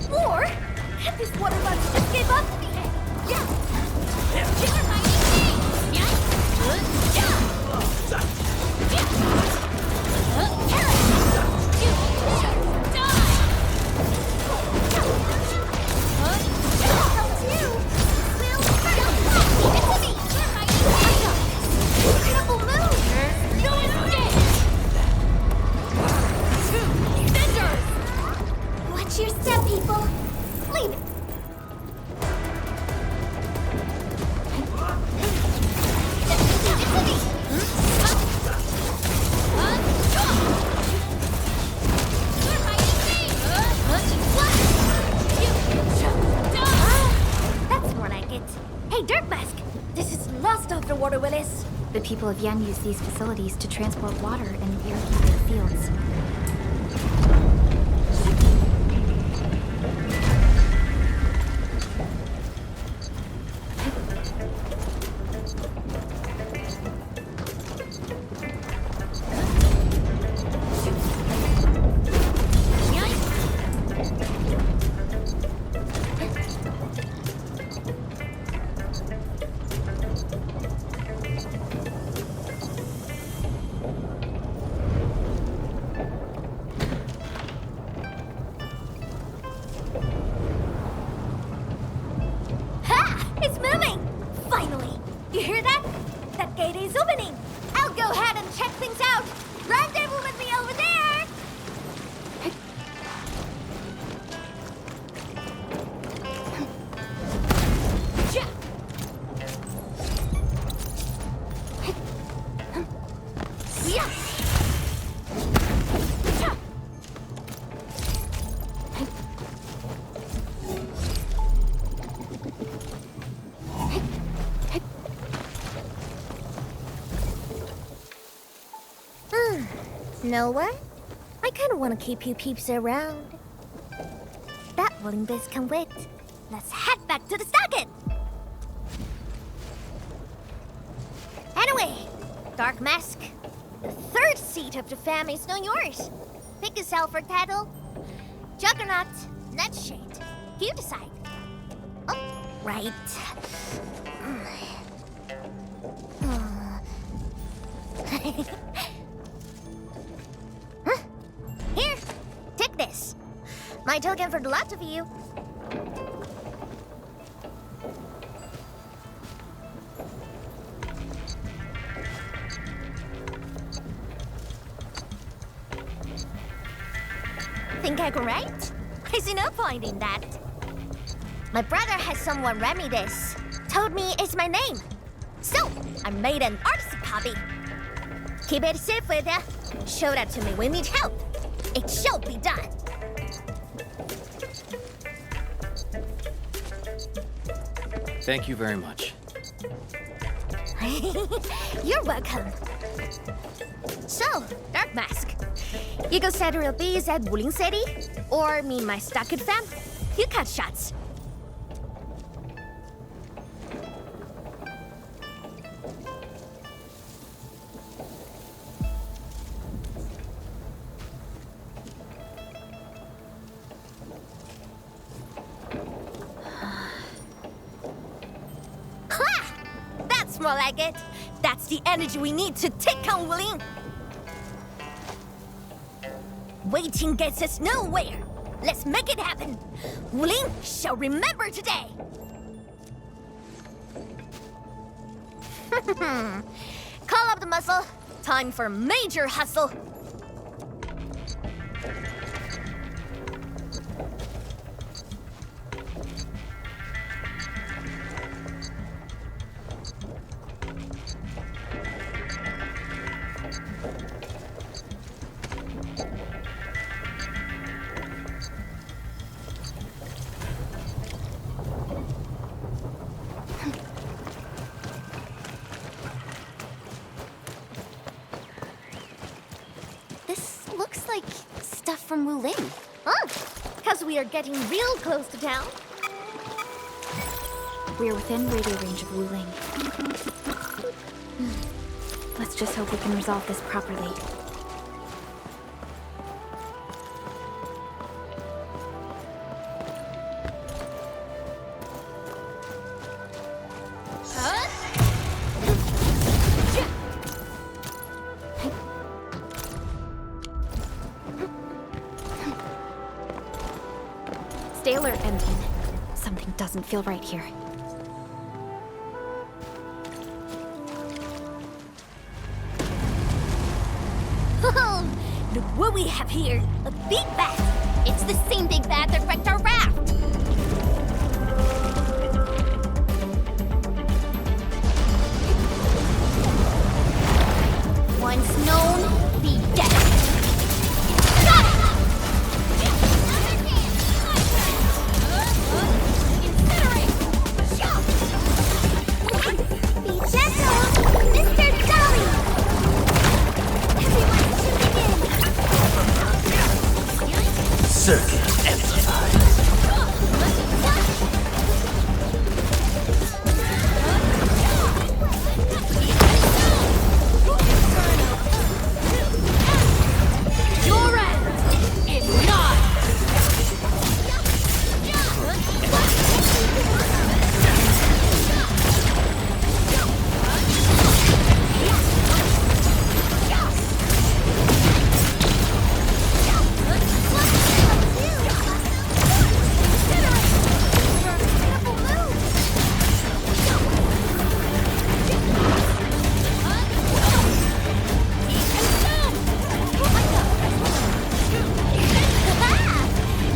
More? This water runs just gave up to me! Yeah! Watch your step, people! Leave it! That's more like it. Hey, Dirt Mask! This is lost off the water, Willis. The people of Yen use these facilities to transport water and irrigate their fields. Know what? I kind of want to keep you peeps around. That willing biz can wait. Let's head back to the socket! Anyway, Dark Mask, the third seat of the fam is now yours. Pick yourself for title. Juggernaut, Nightshade. You decide. Oh, right. Huh? Here, take this. My token for the lot of you. Think I can write? I see no point in that. My brother has someone read me this. Told me it's my name. So, I made an artist copy. Keep it safe with ya. Show that to me when you need help. It shall be done. Thank you very much. You're welcome. So, Dark Mask, you go set real bees at Wuling City? Or me and my Stockade fam? You cut shots. Ha! That's more like it. That's the energy we need to take on Wuling. Waiting gets us nowhere. Let's make it happen. Wuling shall remember today. Call up the muscle. Time for major hustle. This looks like stuff from Wuling. Oh, because we are getting real close to town. We're within radio range of Wuling. Let's just hope we can resolve this properly. Stay alert, Endfield. Something doesn't feel right here. Oh, look what we have here. A big bat. It's the same big bat that wrecked our raft. Once known, be dead. Got it! Be gentle, Mr. Dolly. Everyone's tuning in. Circuit amplified. Your end is nigh.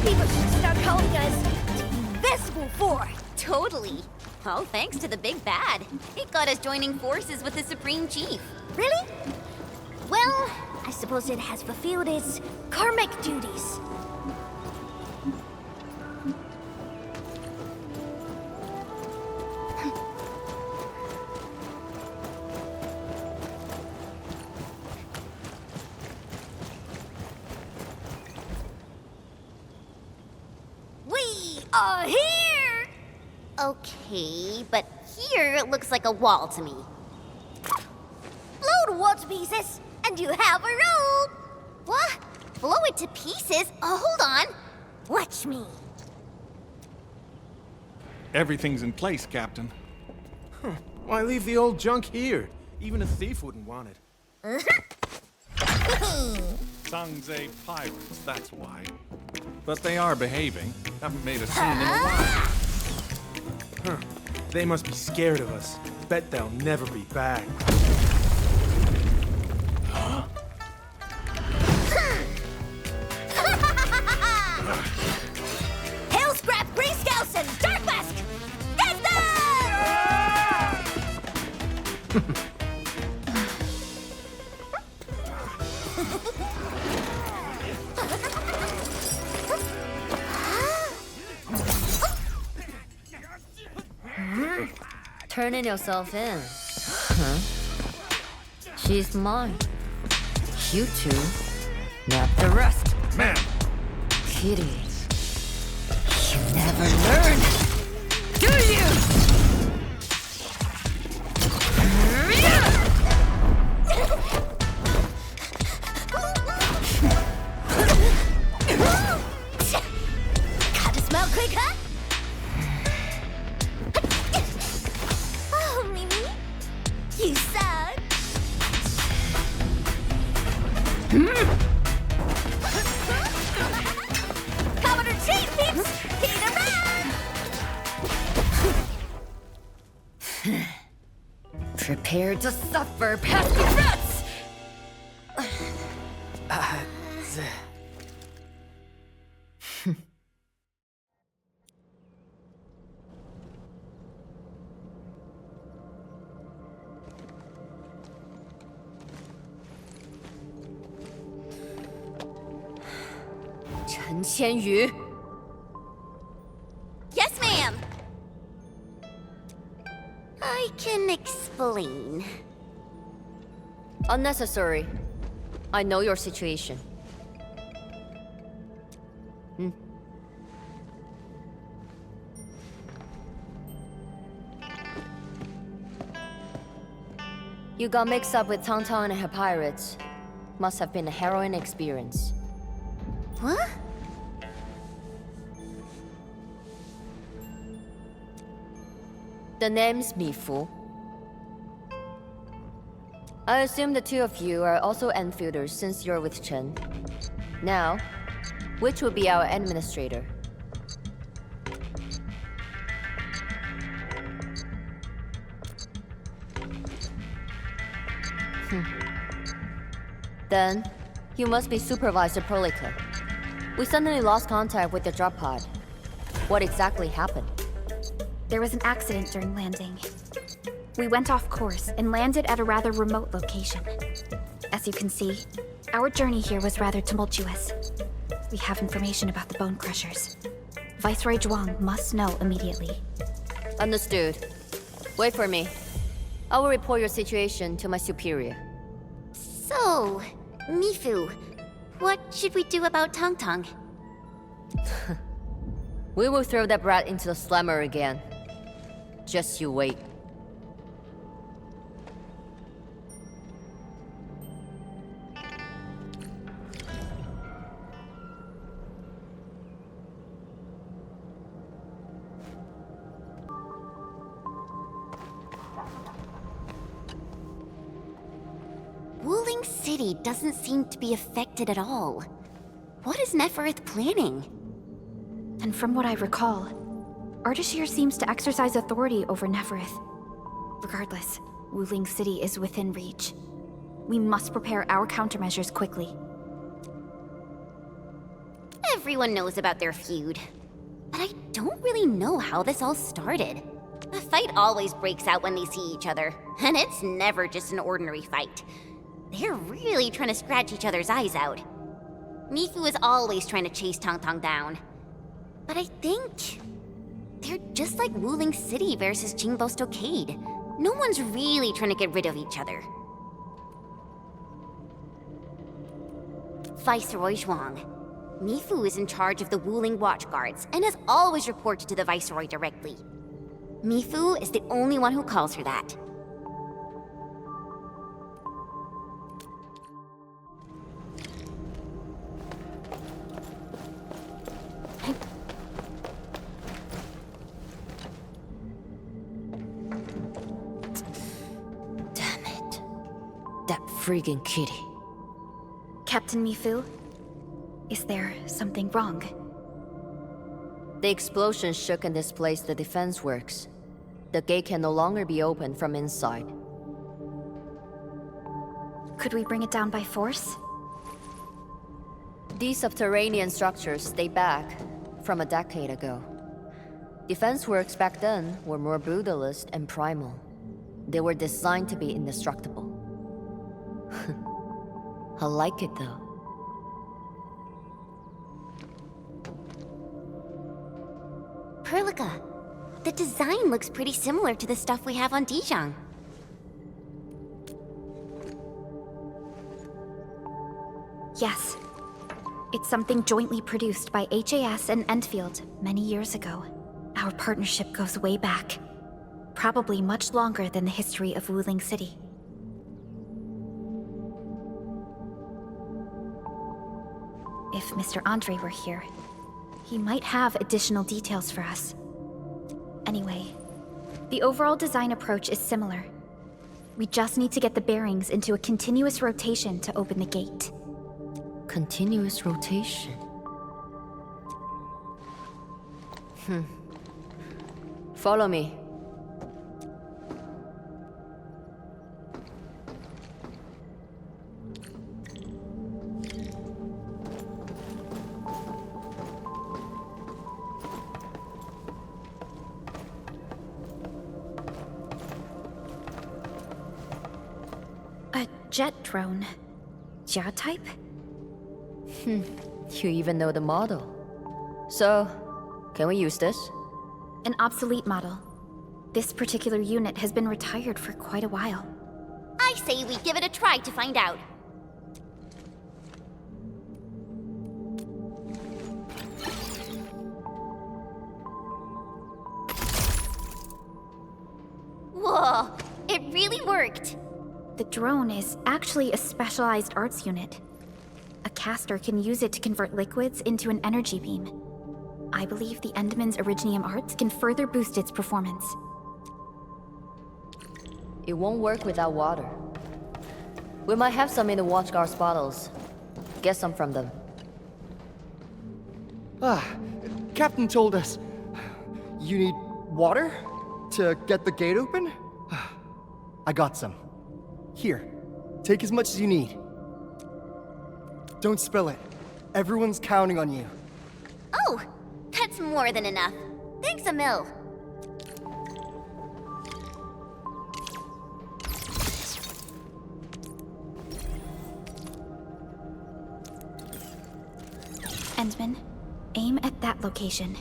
People should start calling us the Invisible Four. Totally. All thanks to the big bad. It got us joining forces with the Supreme Chief. Really? Well, I suppose it has fulfilled its karmic duties. Oh, here! Okay, but here it looks like a wall to me. Blow the wall to pieces, and you have a road! What? Blow it to pieces? Hold on. Watch me. Everything's in place, Captain. Why leave the old junk here? Even a thief wouldn't want it. Sangze pirates, that's why. But they are behaving. Haven't made a scene in a while. Huh. They must be scared of us. Bet they'll never be back. Hail Scrap, Grey Scouts, and Dark Mask! Get them! Turning yourself in. Huh? She's mine. You two, not the rest. Man! Kitty, you never learn, do you? Gotta smell quick, huh? Oh, Mimi, you suck. Cover the chain, peeps! Hit around! Prepare to suffer, pesky rats! Chen Qianyu. Yes, ma'am. I can explain. Unnecessary. I know your situation. You got mixed up with Tang and her pirates. Must have been a harrowing experience. What? The name's Mifu. I assume the two of you are also Enfielders since you're with Chen. Now, which will be our administrator? Then, you must be Supervisor Perlica. We suddenly lost contact with the drop pod. What exactly happened? There was an accident during landing. We went off course and landed at a rather remote location. As you can see, our journey here was rather tumultuous. We have information about the Bone Crushers. Viceroy Zhuang must know immediately. Understood. Wait for me. I will report your situation to my superior. So, Mifu, what should we do about Tang? We will throw that brat into the slammer again. Just you wait. Wuling City doesn't seem to be affected at all. What is Nefereth planning? And from what I recall, Ardashir seems to exercise authority over Nefereth. Regardless, Wuling City is within reach. We must prepare our countermeasures quickly. Everyone knows about their feud. But I don't really know how this all started. A fight always breaks out when they see each other, and it's never just an ordinary fight. They're really trying to scratch each other's eyes out. Mifu is always trying to chase Tang down. But I think they're just like Wuling City versus Jingbo Stockade. No one's really trying to get rid of each other. Viceroy Zhuang, Mifu is in charge of the Wuling Watchguards and has always reported to the Viceroy directly. Mifu is the only one who calls her that. Damn it. That friggin' kitty. Captain Mifu, is there something wrong? The explosion shook and displaced the defense works. The gate can no longer be opened from inside. Could we bring it down by force? These subterranean structures date back from a decade ago. Defense works back then were more brutalist and primal. They were designed to be indestructible. I like it though. Perlica, the design looks pretty similar to the stuff we have on Dijon. Yes. It's something jointly produced by HAS and Endfield many years ago. Our partnership goes way back. Probably much longer than the history of Wuling City. If Mr. Andre were here, he might have additional details for us. Anyway, the overall design approach is similar. We just need to get the bearings into a continuous rotation to open the gate. Continuous rotation. Follow me. A jet drone. Jia type? You even know the model. So, can we use this? An obsolete model. This particular unit has been retired for quite a while. I say we give it a try to find out. Whoa, it really worked. The drone is actually a specialized arts unit. A caster can use it to convert liquids into an energy beam. I believe the Endman's Originium arts can further boost its performance. It won't work without water. We might have some in the Watchguard's bottles. Get some from them. Captain told us you need water to get the gate open? I got some. Here, take as much as you need. Don't spill it. Everyone's counting on you. Oh, that's more than enough. Thanks, Emil. Endman, aim at that location.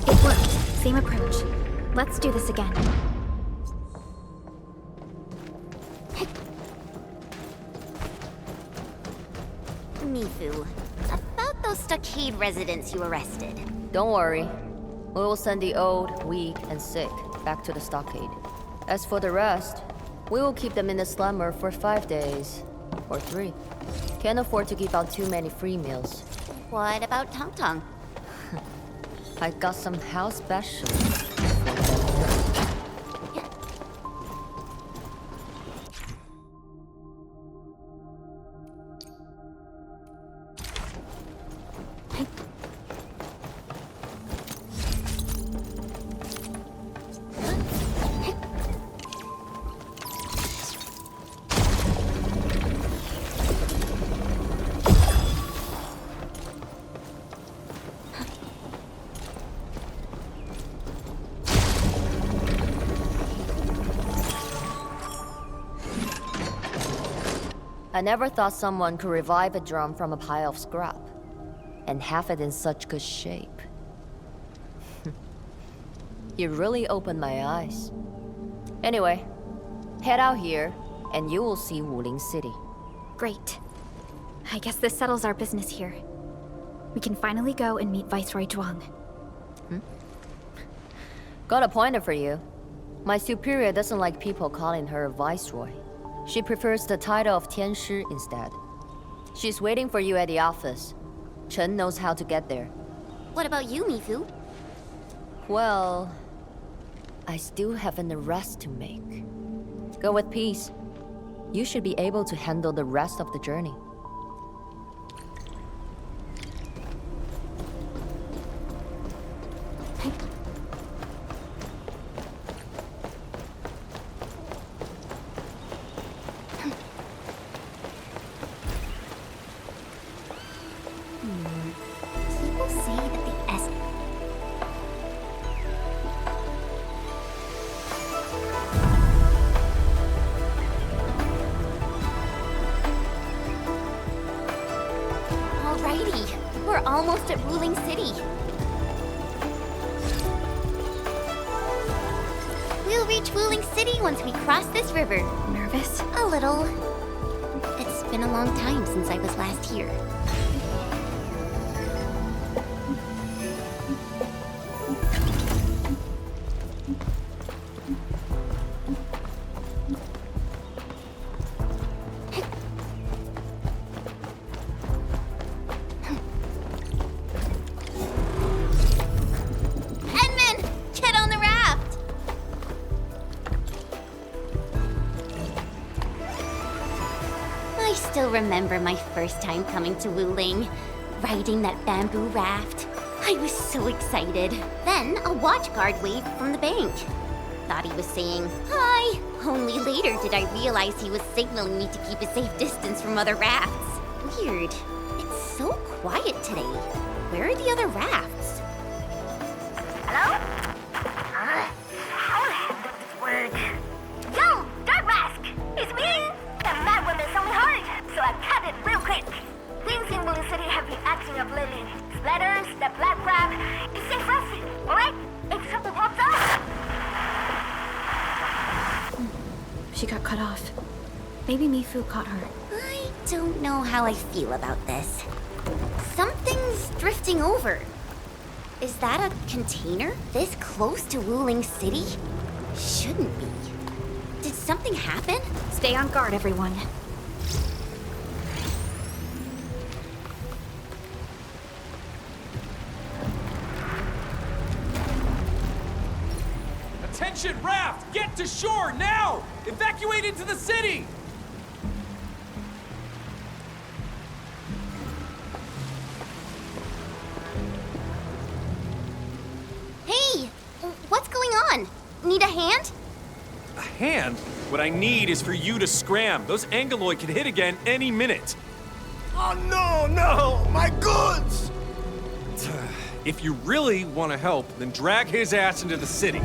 It worked. Same approach. Let's do this again. Mifu, about those stockade residents you arrested. Don't worry. We will send the old, weak, and sick back to the stockade. As for the rest, we will keep them in the slumber for 5 days. Or 3. Can't afford to give out too many free meals. What about Tong Tong? I got some house specials. I never thought someone could revive a drum from a pile of scrap. And have it in such good shape. You really opened my eyes. Anyway, head out here, and you will see Wuling City. Great. I guess this settles our business here. We can finally go and meet Viceroy Zhuang. Got a pointer for you. My superior doesn't like people calling her Viceroy. She prefers the title of Tianshi instead. She's waiting for you at the office. Chen knows how to get there. What about you, Mifu? Well, I still have an arrest to make. Go with peace. You should be able to handle the rest of the journey. People say that the S... Alrighty, we're almost at Wuling City. We'll reach Wuling City once we cross this river. Nervous? A little. It's been a long time since I was last here. I still remember my first time coming to Wuling, riding that bamboo raft. I was so excited. Then a watch guard waved from the bank. Thought he was saying, "Hi!" Only later did I realize he was signaling me to keep a safe distance from other rafts. Weird. It's so quiet today. Where are the other rafts? Hello? How the heck does this work? Yo, Dark Mask! It's me! The mad woman saw me hard, so I cut it real quick. Things in Wuling City have been acting up lately. Splatters, the black crab. It's safe for us, alright? If something pops up... She got cut off. Maybe Mifu caught her. I don't know how I feel about this. Something's drifting over. Is that a container this close to Wuling City? Shouldn't be. Did something happen? Stay on guard, everyone. Attention, raft! Get to shore, now! Evacuate into the city! Hey! What's going on? Need a hand? A hand? What I need is for you to scram. Those Angeloid can hit again any minute. Oh no! My goods! If you really want to help, then drag his ass into the city.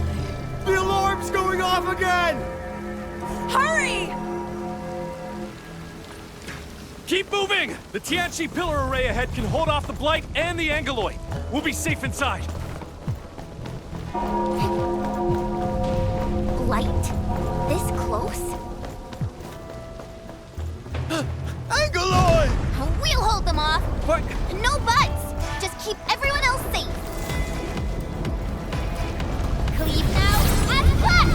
The alarm's going off again! Hurry! Keep moving! The Tianchi pillar array ahead can hold off the Blight and the Angeloid. We'll be safe inside. Light? This close? Angeloid! We'll hold them off. What? No buts! Just keep everyone else safe. Cleave now and flat!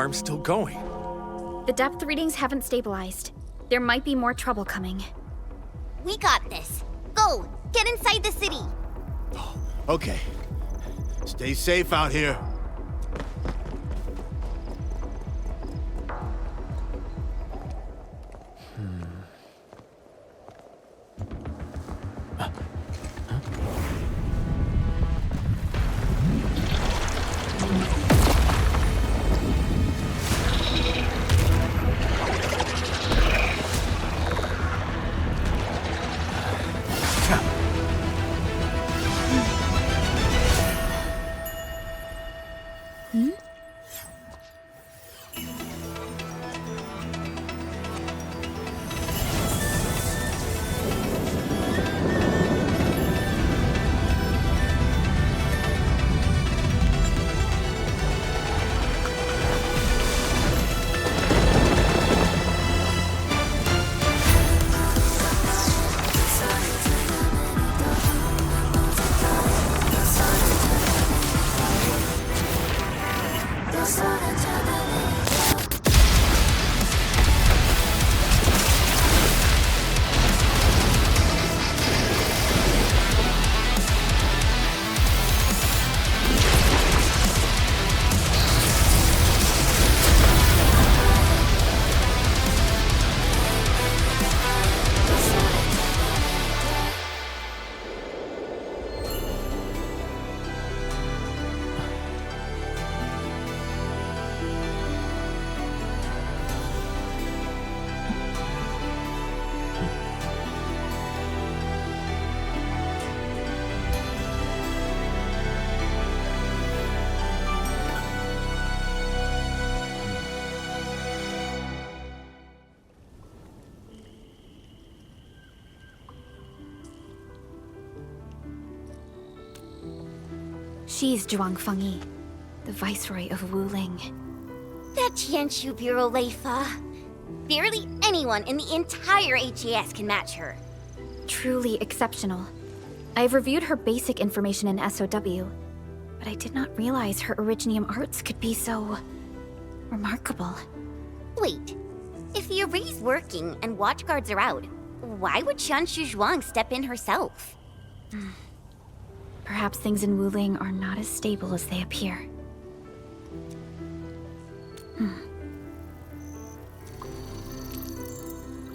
alarm's still going. The depth readings haven't stabilized. There might be more trouble coming. We got this. Go! Get inside the city! Okay. Stay safe out here. She's Zhuang Fengyi, the Viceroy of Wuling. That Tianshu Bureau Leifa. Barely anyone in the entire HAS can match her. Truly exceptional. I've reviewed her basic information in SOW, but I did not realize her Originium arts could be so... remarkable. Wait, if the array's working and watchguards are out, why would Tianshu Zhuang step in herself? Perhaps things in Wuling are not as stable as they appear.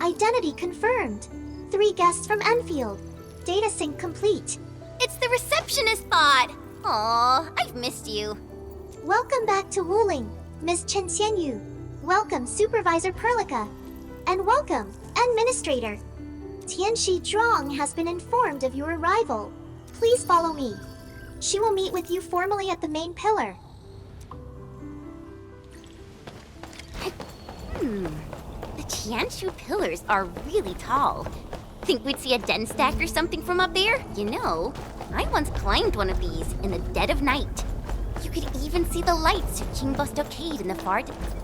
Identity confirmed. 3 guests from Enfield. Data sync complete. It's the receptionist bot! Aw, I've missed you. Welcome back to Wuling, Miss Chen Xianyu. Welcome, Supervisor Perlica. And welcome, Administrator. Tianshi Zhuang has been informed of your arrival. Please follow me. She will meet with you formally at the main pillar. The Tianshu pillars are really tall. Think we'd see a den stack or something from up there? You know, I once climbed one of these in the dead of night. You could even see the lights of Qingbo Stockade in the far distance.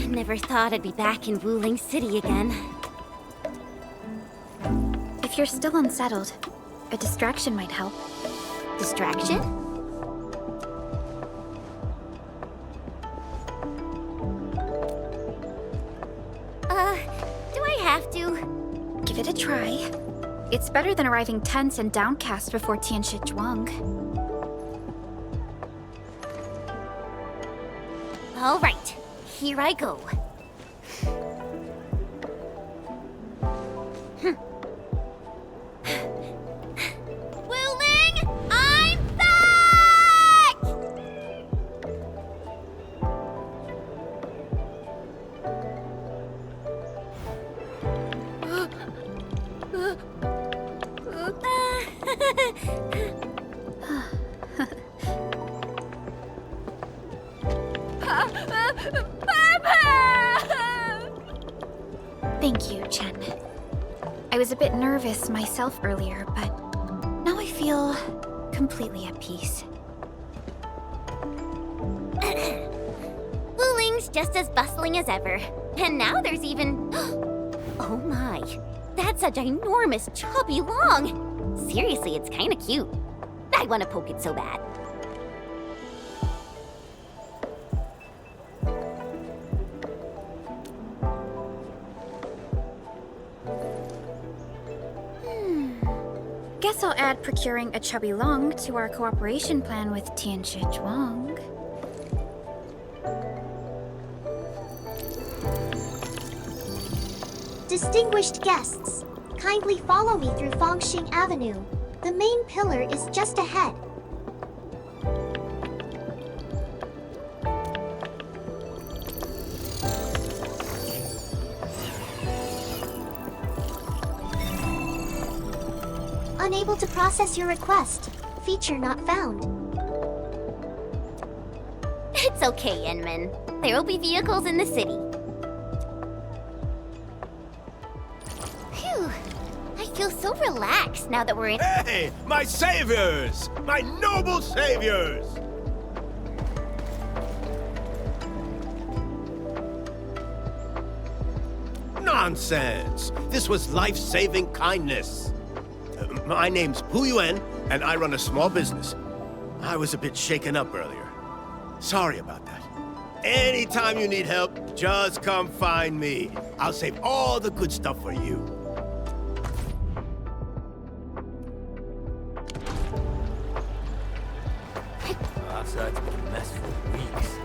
Never thought I'd be back in Wuling City again. If you're still unsettled, a distraction might help. Distraction? Do I have to? Give it a try. It's better than arriving tense and downcast before Tianshi Zhuang. All right. Here I go. Wuling, I'm back! Thank you, Chen. I was a bit nervous myself earlier, but now I feel completely at peace. Wuling's just as bustling as ever. And now there's even... Oh my, that's a ginormous chubby long. Seriously, it's kinda cute. I wanna poke it so bad. Guess I'll add procuring a chubby long to our cooperation plan with Tianshi Zhuang. Distinguished guests, kindly follow me through Fangxing Avenue. The main pillar is just ahead. Unable to process your request. Feature not found. It's okay, Enman. There will be vehicles in the city. Phew. I feel so relaxed now that we're in— Hey, my saviors! My noble saviors! Nonsense! This was life-saving kindness. My name's Pu Yuan, and I run a small business. I was a bit shaken up earlier. Sorry about that. Anytime you need help, just come find me. I'll save all the good stuff for you. Outside's been a mess for weeks.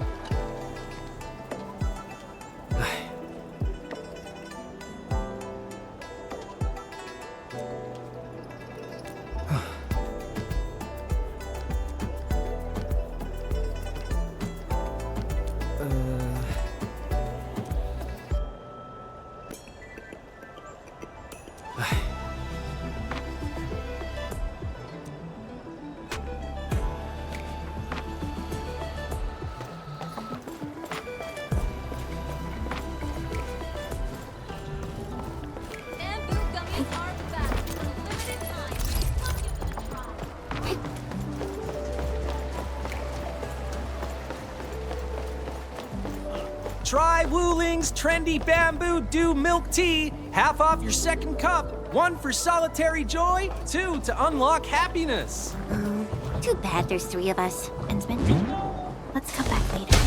Try Wuling's trendy bamboo dew milk tea. Half off your second cup. 1 for solitary joy, 2 to unlock happiness. Too bad there's 3 of us. Ensman, let's come back later.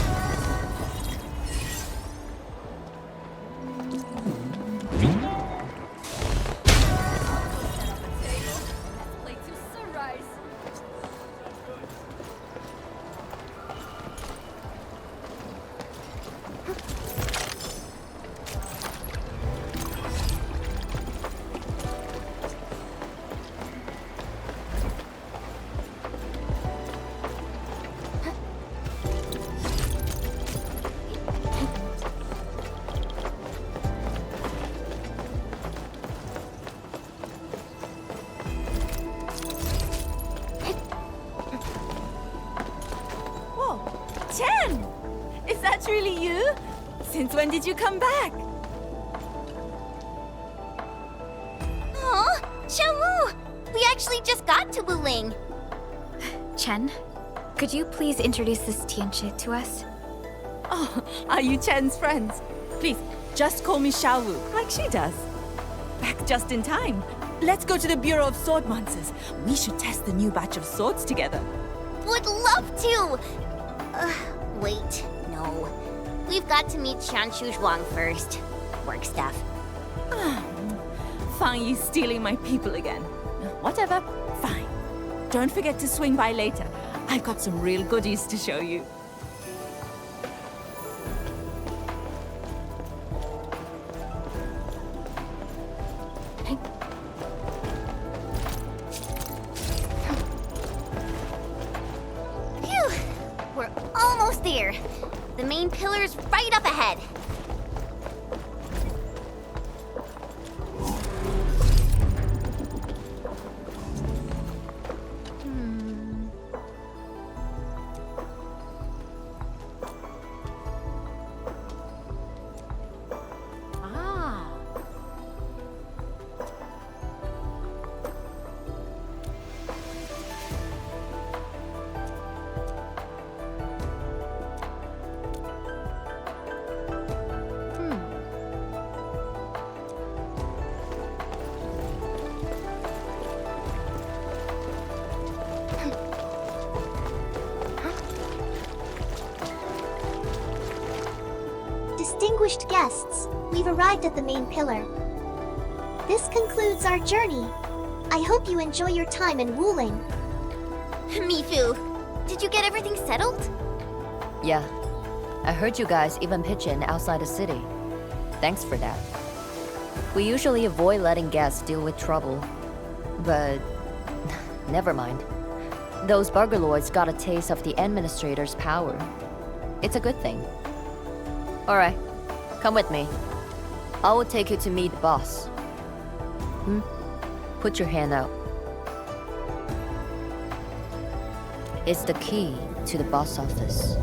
Chen! Is that really you? Since when did you come back? Aw, Xiaowu! We actually just got to Wuling. Chen, could you please introduce this Tianshi to us? Oh, are you Chen's friends? Please, just call me Xiaowu, like she does. Back just in time. Let's go to the Bureau of Sword Monsters. We should test the new batch of swords together. Would love to! Wait, no. We've got to meet Tianshi Zhuang first. Work stuff. Fang Yi stealing my people again. Whatever, fine. Don't forget to swing by later. I've got some real goodies to show you. Phew! We're almost there. The main pillar's right up ahead. Distinguished guests, we've arrived at the main pillar. This concludes our journey. I hope you enjoy your time in Wuling. Mifu, did you get everything settled? Yeah. I heard you guys even pitch in outside the city. Thanks for that. We usually avoid letting guests deal with trouble. But... never mind. Those burgerlords got a taste of the administrator's power. It's a good thing. Alright, come with me. I will take you to meet the boss. Put your hand out. It's the key to the boss office.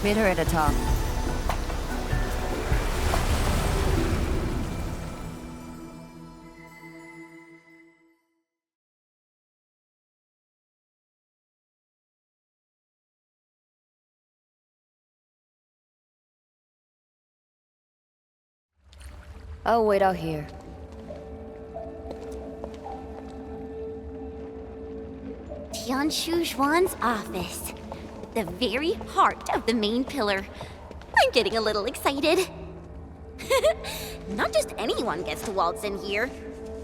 Meet her at the top. I'll wait out here. Tianshu Zhuan's office. The very heart of the main pillar. I'm getting a little excited. Not just anyone gets to waltz in here.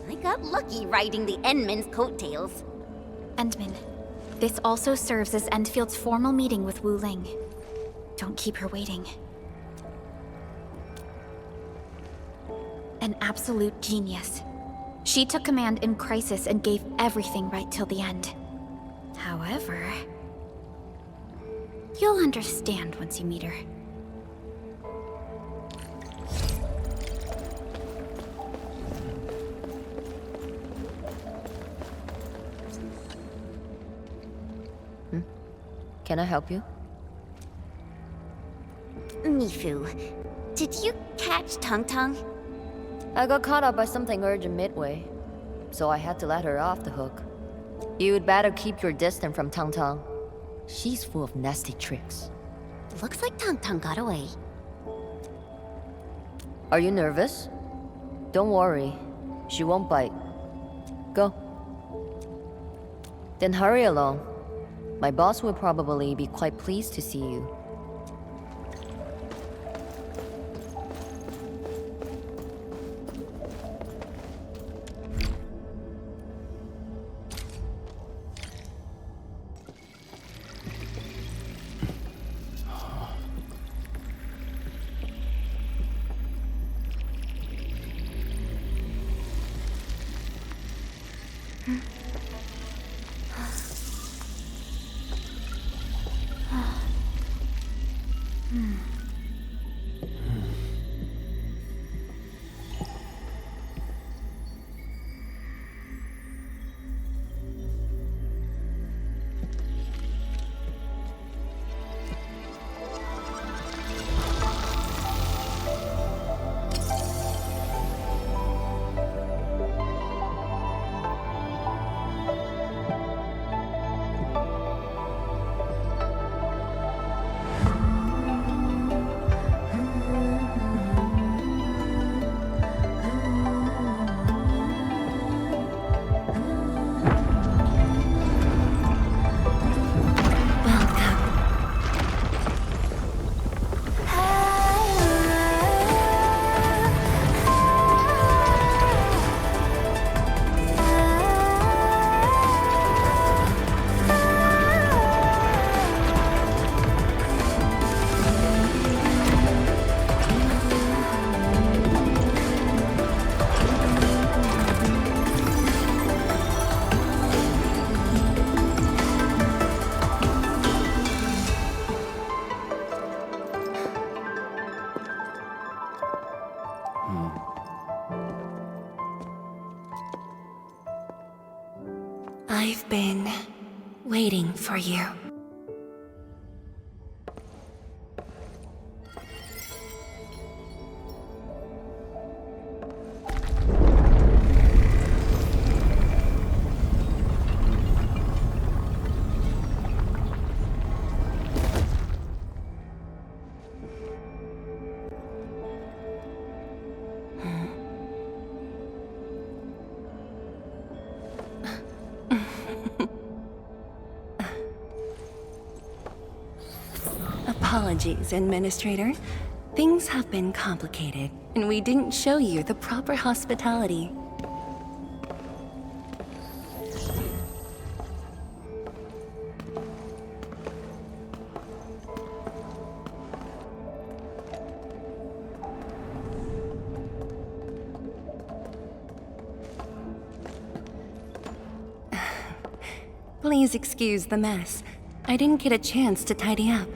I got lucky riding the Endman's coattails. Endman, this also serves as Endfield's formal meeting with Wu Ling. Don't keep her waiting. An absolute genius. She took command in crisis and gave everything right till the end. However... you'll understand once you meet her. Can I help you? Mifu, did you catch Tang Tang? I got caught up by something urgent midway, so I had to let her off the hook. You'd better keep your distance from Tang Tang. She's full of nasty tricks. Looks like Tang Tang got away. Are you nervous? Don't worry. She won't bite. Go. Then hurry along. My boss will probably be quite pleased to see you. I've been waiting for you. Apologies, Administrator. Things have been complicated, and we didn't show you the proper hospitality. Please excuse the mess. I didn't get a chance to tidy up.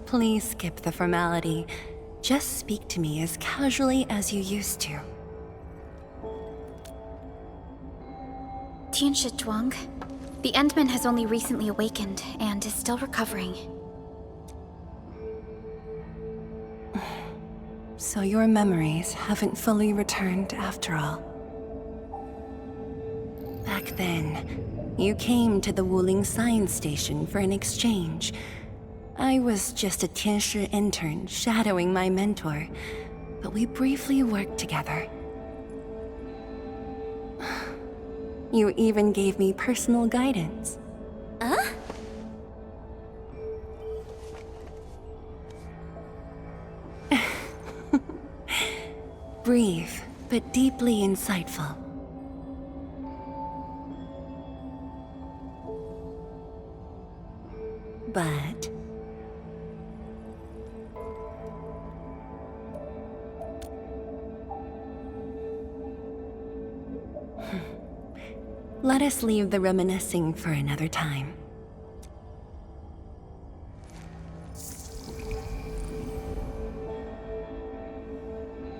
Please skip the formality. Just speak to me as casually as you used to. Tianshi Zhuang, the Endman has only recently awakened and is still recovering. So your memories haven't fully returned after all. Back then, you came to the Wuling Science Station for an exchange. I was just a Tianshi intern shadowing my mentor, but we briefly worked together. You even gave me personal guidance. Huh? Brief, but deeply insightful. But let us leave the reminiscing for another time.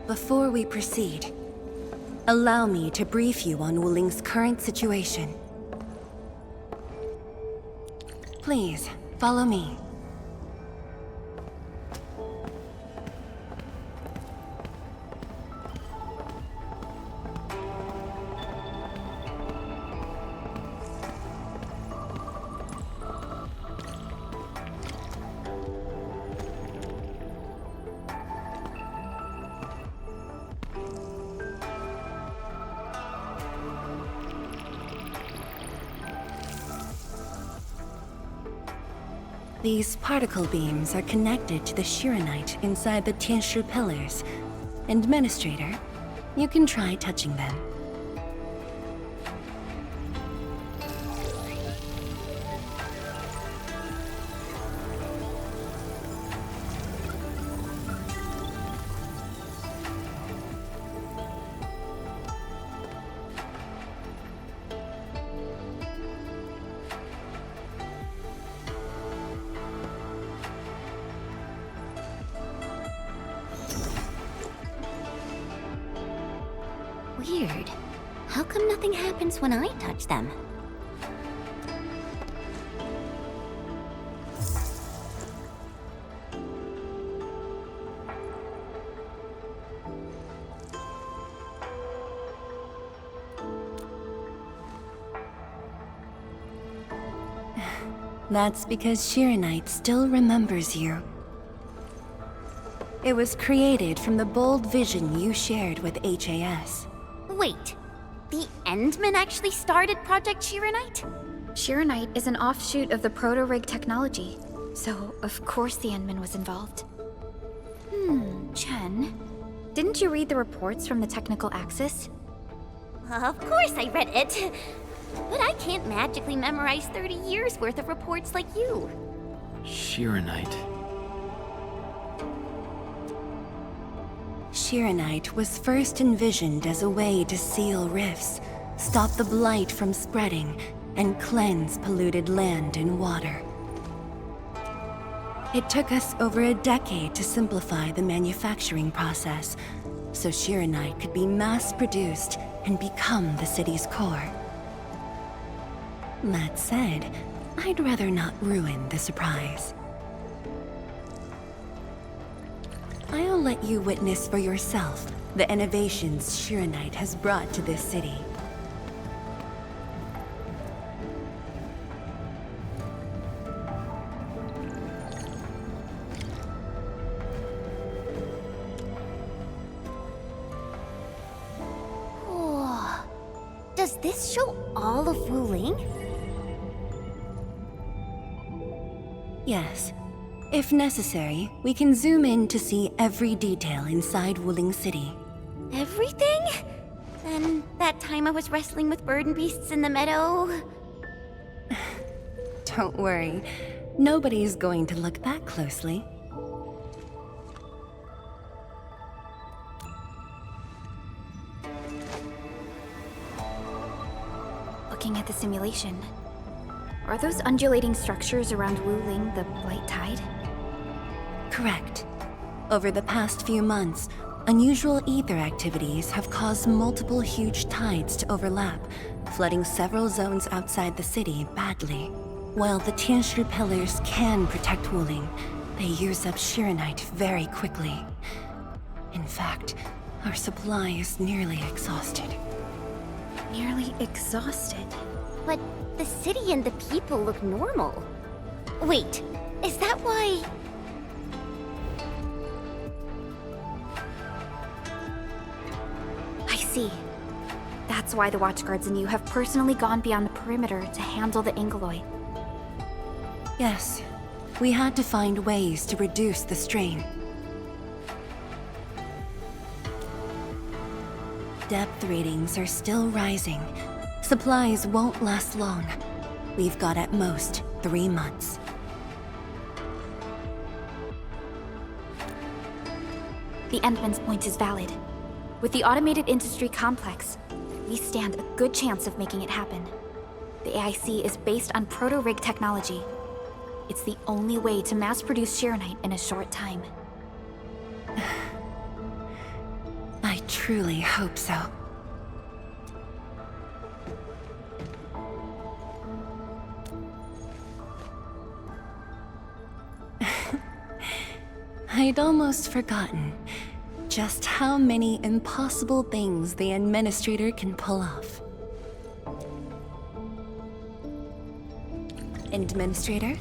Before we proceed, allow me to brief you on Wuling's current situation. Please, follow me. These particle beams are connected to the Shirenite inside the Tianshi pillars. Administrator, you can try touching them. Weird. How come nothing happens when I touch them? That's because Shirenite still remembers you. It was created from the bold vision you shared with HAS. Wait, the Endman actually started Project Shirenite? Shirenite is an offshoot of the proto-rig technology, so of course the Endman was involved. Chen, didn't you read the reports from the Technical Axis? Of course I read it. But I can't magically memorize 30 years worth of reports like you. Shirenite. Shirenite was first envisioned as a way to seal rifts, stop the blight from spreading, and cleanse polluted land and water. It took us over a decade to simplify the manufacturing process, so Shiranite could be mass-produced and become the city's core. That said, I'd rather not ruin the surprise. I'll let you witness for yourself the innovations Shiranite has brought to this city. Does this show all of Wuling? Yes. If necessary, we can zoom in to see every detail inside Wuling City. Everything? Then that time I was wrestling with bird and beasts in the meadow? Don't worry. Nobody's going to look that closely. Looking at the simulation, are those undulating structures around Wuling the Blight Tide? Correct. Over the past few months, unusual ether activities have caused multiple huge tides to overlap, flooding several zones outside the city badly. While the Tianshi pillars can protect Wuling, they use up Shiranite very quickly. In fact, our supply is nearly exhausted. Nearly exhausted? But the city and the people look normal. Wait, is that why... I see. That's why the Watchguards and you have personally gone beyond the perimeter to handle the Angoloi. Yes, we had to find ways to reduce the strain. Depth readings are still rising. Supplies won't last long. We've got at most 3 months. The Endman's point is valid. With the automated industry complex, we stand a good chance of making it happen. The AIC is based on proto-rig technology. It's the only way to mass-produce Shiranite in a short time. I truly hope so. I'd almost forgotten just how many impossible things the Administrator can pull off. Administrator,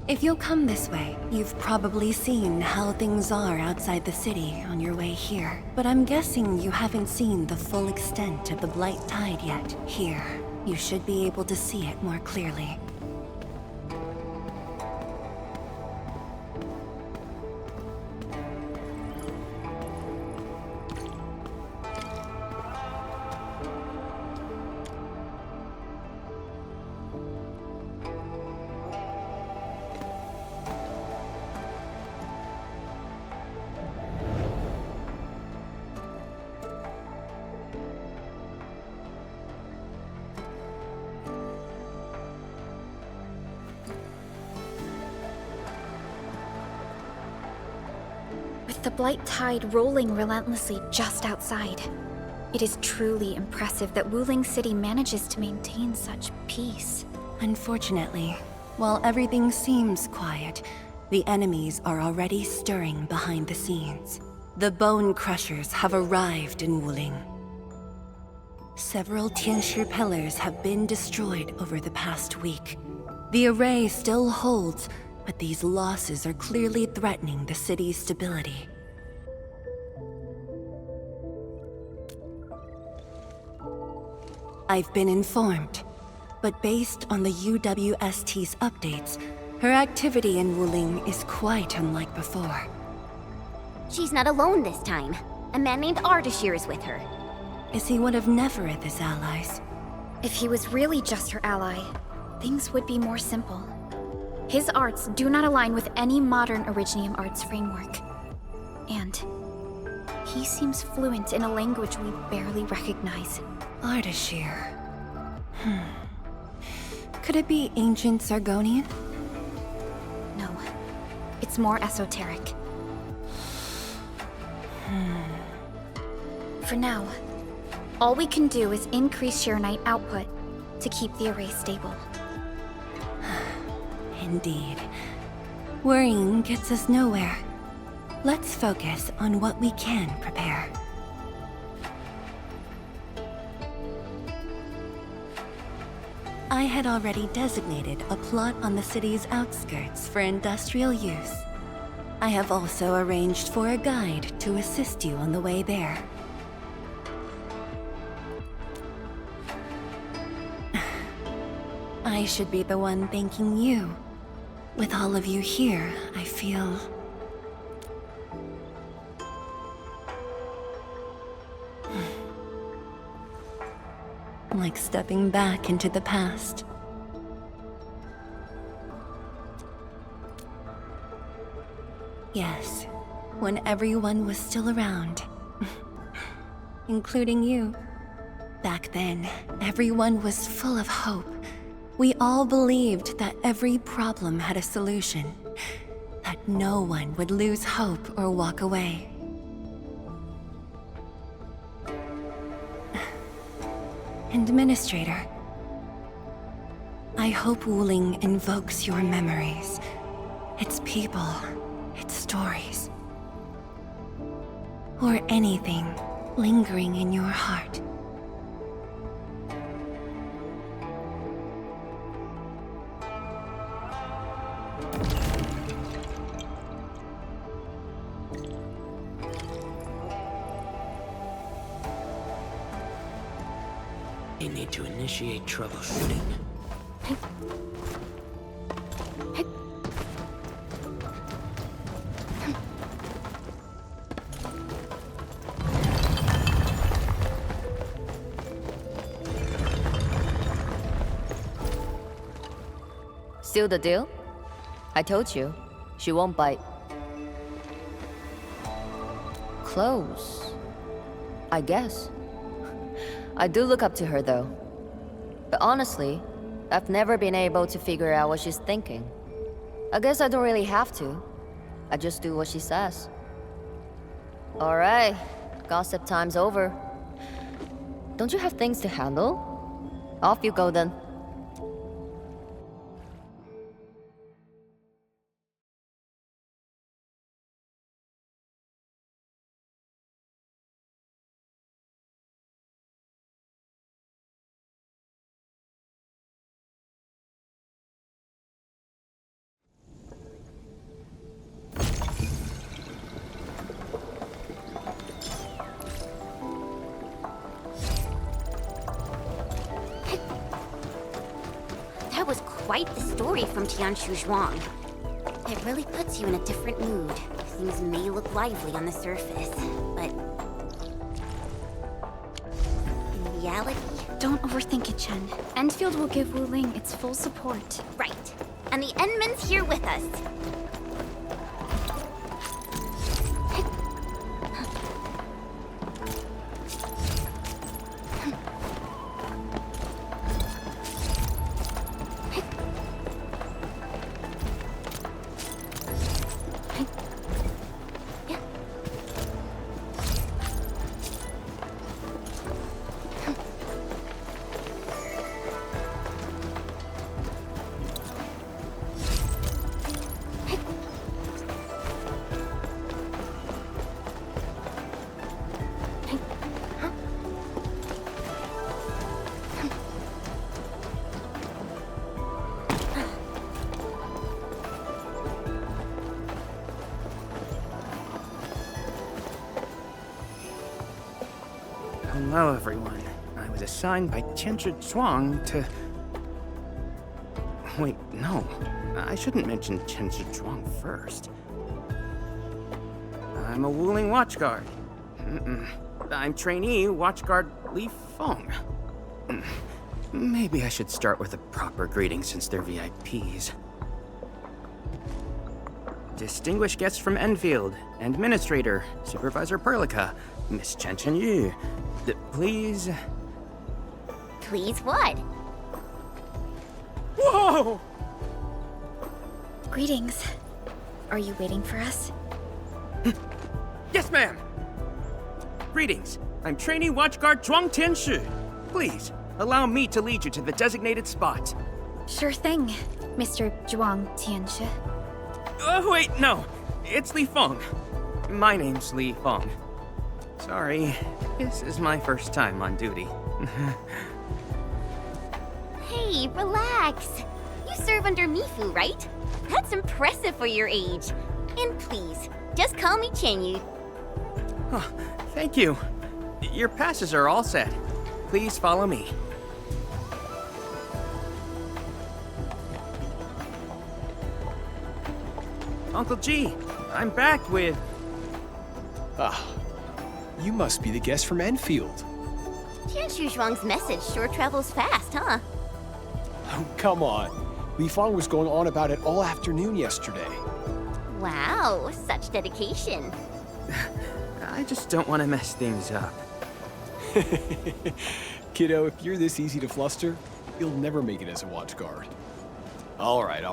if you'll come this way, you've probably seen how things are outside the city on your way here. But I'm guessing you haven't seen the full extent of the Blight Tide yet. Here, you should be able to see it more clearly. With the Blight Tide rolling relentlessly just outside, it is truly impressive that Wuling City manages to maintain such peace. Unfortunately, while everything seems quiet, the enemies are already stirring behind the scenes. The Bone Crushers have arrived in Wuling. Several Tianshi pillars have been destroyed over the past week. The array still holds, but these losses are clearly threatening the city's stability. I've been informed, but based on the UWST's updates, her activity in Wuling is quite unlike before. She's not alone this time. A man named Ardashir is with her. Is he one of Nefereth's allies? If he was really just her ally, things would be more simple. His arts do not align with any modern Originium arts framework. And he seems fluent in a language we barely recognize. Ardashir. Could it be ancient Sargonian? No. It's more esoteric. For now, all we can do is increase Sheernite output to keep the array stable. Indeed. Worrying gets us nowhere. Let's focus on what we can prepare. I had already designated a plot on the city's outskirts for industrial use. I have also arranged for a guide to assist you on the way there. I should be the one thanking you. With all of you here, I feel... like stepping back into the past. Yes, when everyone was still around. Including you. Back then, everyone was full of hope. We all believed that every problem had a solution. That no one would lose hope or walk away. Administrator, I hope Wuling invokes your memories, its people, its stories, or anything lingering in your heart. You need to initiate troubleshooting. Seal the deal? I told you, she won't bite. Close, I guess. I do look up to her, though. But honestly, I've never been able to figure out what she's thinking. I guess I don't really have to. I just do what she says. Alright, gossip time's over. Don't you have things to handle? Off you go then. That was quite the story from Tianshu Zhuang. It really puts you in a different mood. Things may look lively on the surface, but... in reality... Don't overthink it, Chen. Endfield will give Wuling its full support. Right. And the Endman's here with us. Hello, everyone. I was assigned by Tianzhi Zhuang to... Wait, no. I shouldn't mention Tianzhi Zhuang first. I'm a Wuling Watchguard. I'm trainee Watchguard Li Feng. Maybe I should start with a proper greeting since they're VIPs. Distinguished guests from Endfield, Administrator, Supervisor Perlica, Miss Chen Yu. Please... Please what? Whoa! Greetings. Are you waiting for us? Yes, ma'am! Greetings. I'm trainee watchguard Zhuang Tianshi. Please, allow me to lead you to the designated spot. Sure thing, Mr. Zhuang Tianshi. Oh, wait, no. It's Li Feng. My name's Li Feng. Sorry, this is my first time on duty. Hey, relax. You serve under Mifu, right? That's impressive for your age. And please, just call me Chenyu. Oh, thank you. Your passes are all set. Please follow me. Uncle G, I'm back with... Ah, you must be the guest from Enfield. Tianshu Zhuang's message sure travels fast, huh? Oh, come on. Li Feng was going on about it all afternoon yesterday. Wow, such dedication. I just don't want to mess things up. Kiddo, if you're this easy to fluster, you'll never make it as a watch guard. All right.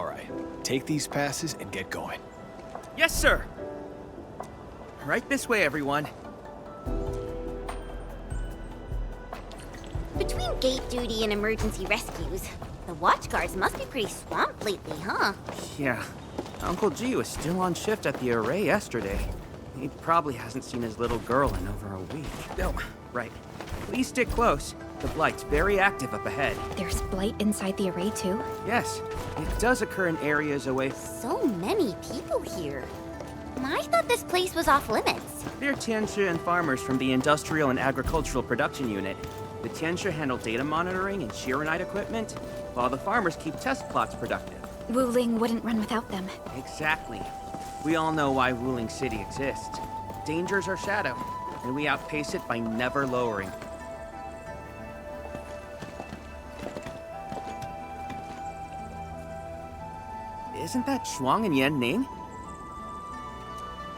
Take these passes and get going. Yes, sir! Right this way, everyone. Between gate duty and emergency rescues, the watch guards must be pretty swamped lately, huh? Yeah. Uncle G was still on shift at the array yesterday. He probably hasn't seen his little girl in over a week. Oh, right. Please stick close. The Blight's very active up ahead. There's blight inside the array, too? Yes. It does occur in areas away... So many people here. I thought this place was off limits. They're Tianshi and farmers from the Industrial and Agricultural Production Unit. The Tianshi handle data monitoring and Shiranite equipment, while the farmers keep test plots productive. Wuling wouldn't run without them. Exactly. We all know why Wuling City exists. Dangers our shadow, and we outpace it by never lowering. Isn't that Shuang and Yan Ning?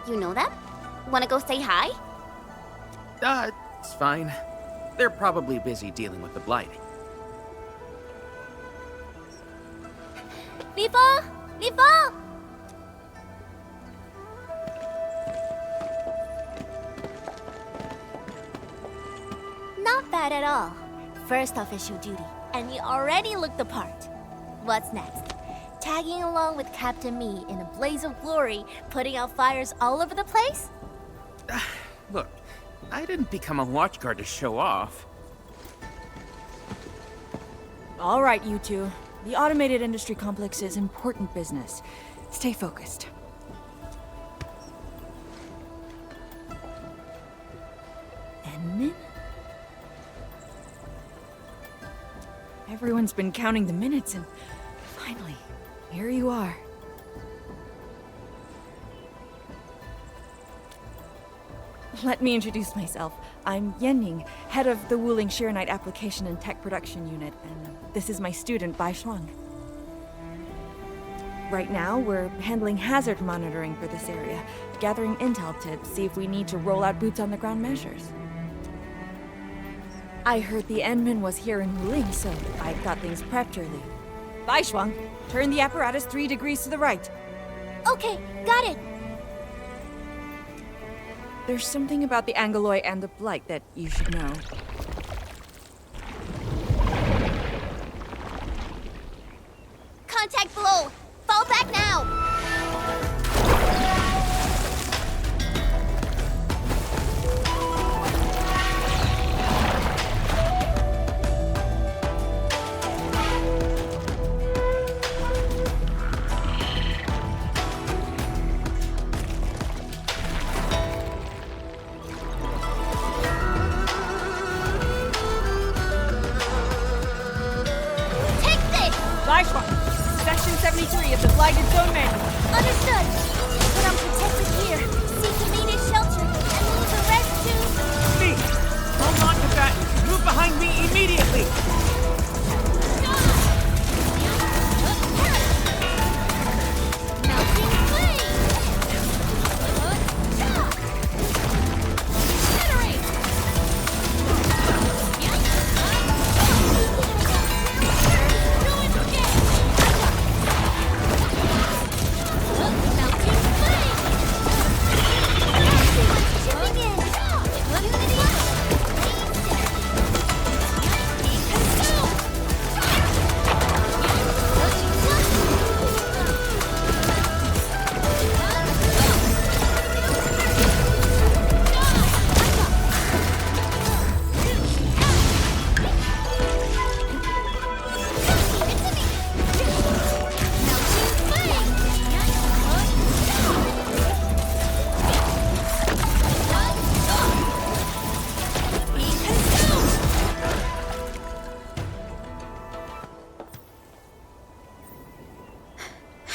You know them? Wanna go say hi? It's fine. They're probably busy dealing with the Blight. Lifa! Lifa! Not bad at all. First official duty, and you already look the part. What's next? Tagging along with Captain Me in a blaze of glory, putting out fires all over the place? Look, I didn't become a watchguard to show off. All right, you two. The automated industry complex is important business. Stay focused. Enmin? Everyone's been counting the minutes, and finally, here you are. Let me introduce myself. I'm Yenning, head of the Wuling Shiranite Application and Tech Production Unit, and this is my student, Bai Shuang. Right now, we're handling hazard monitoring for this area, gathering intel to see if we need to roll out boots-on-the-ground measures. I heard the Enmin was here in Wuling, so I got things prepped early. Bai Shuang, turn the apparatus 3 degrees to the right. Okay, got it. There's something about the Angoloi and the Blight that you should know. Contact below. Fall back now. Section 73 of the Blighted Zone Manual. Understood. But I'm protected here. Seek immediate shelter and move the rest to... Me! Hold on, combatants! Move behind me immediately! Melting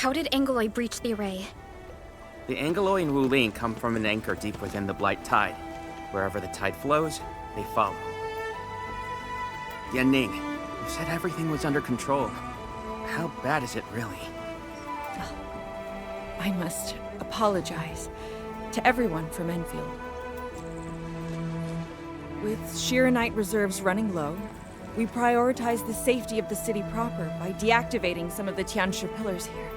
How did Angeloi breach the array? The Angeloi and Wuling come from an anchor deep within the Blight Tide. Wherever the tide flows, they follow. Yanning, you said everything was under control. How bad is it really? I must apologize to everyone from Enfield. With Shiranite reserves running low, we prioritize the safety of the city proper by deactivating some of the Tianshi pillars here.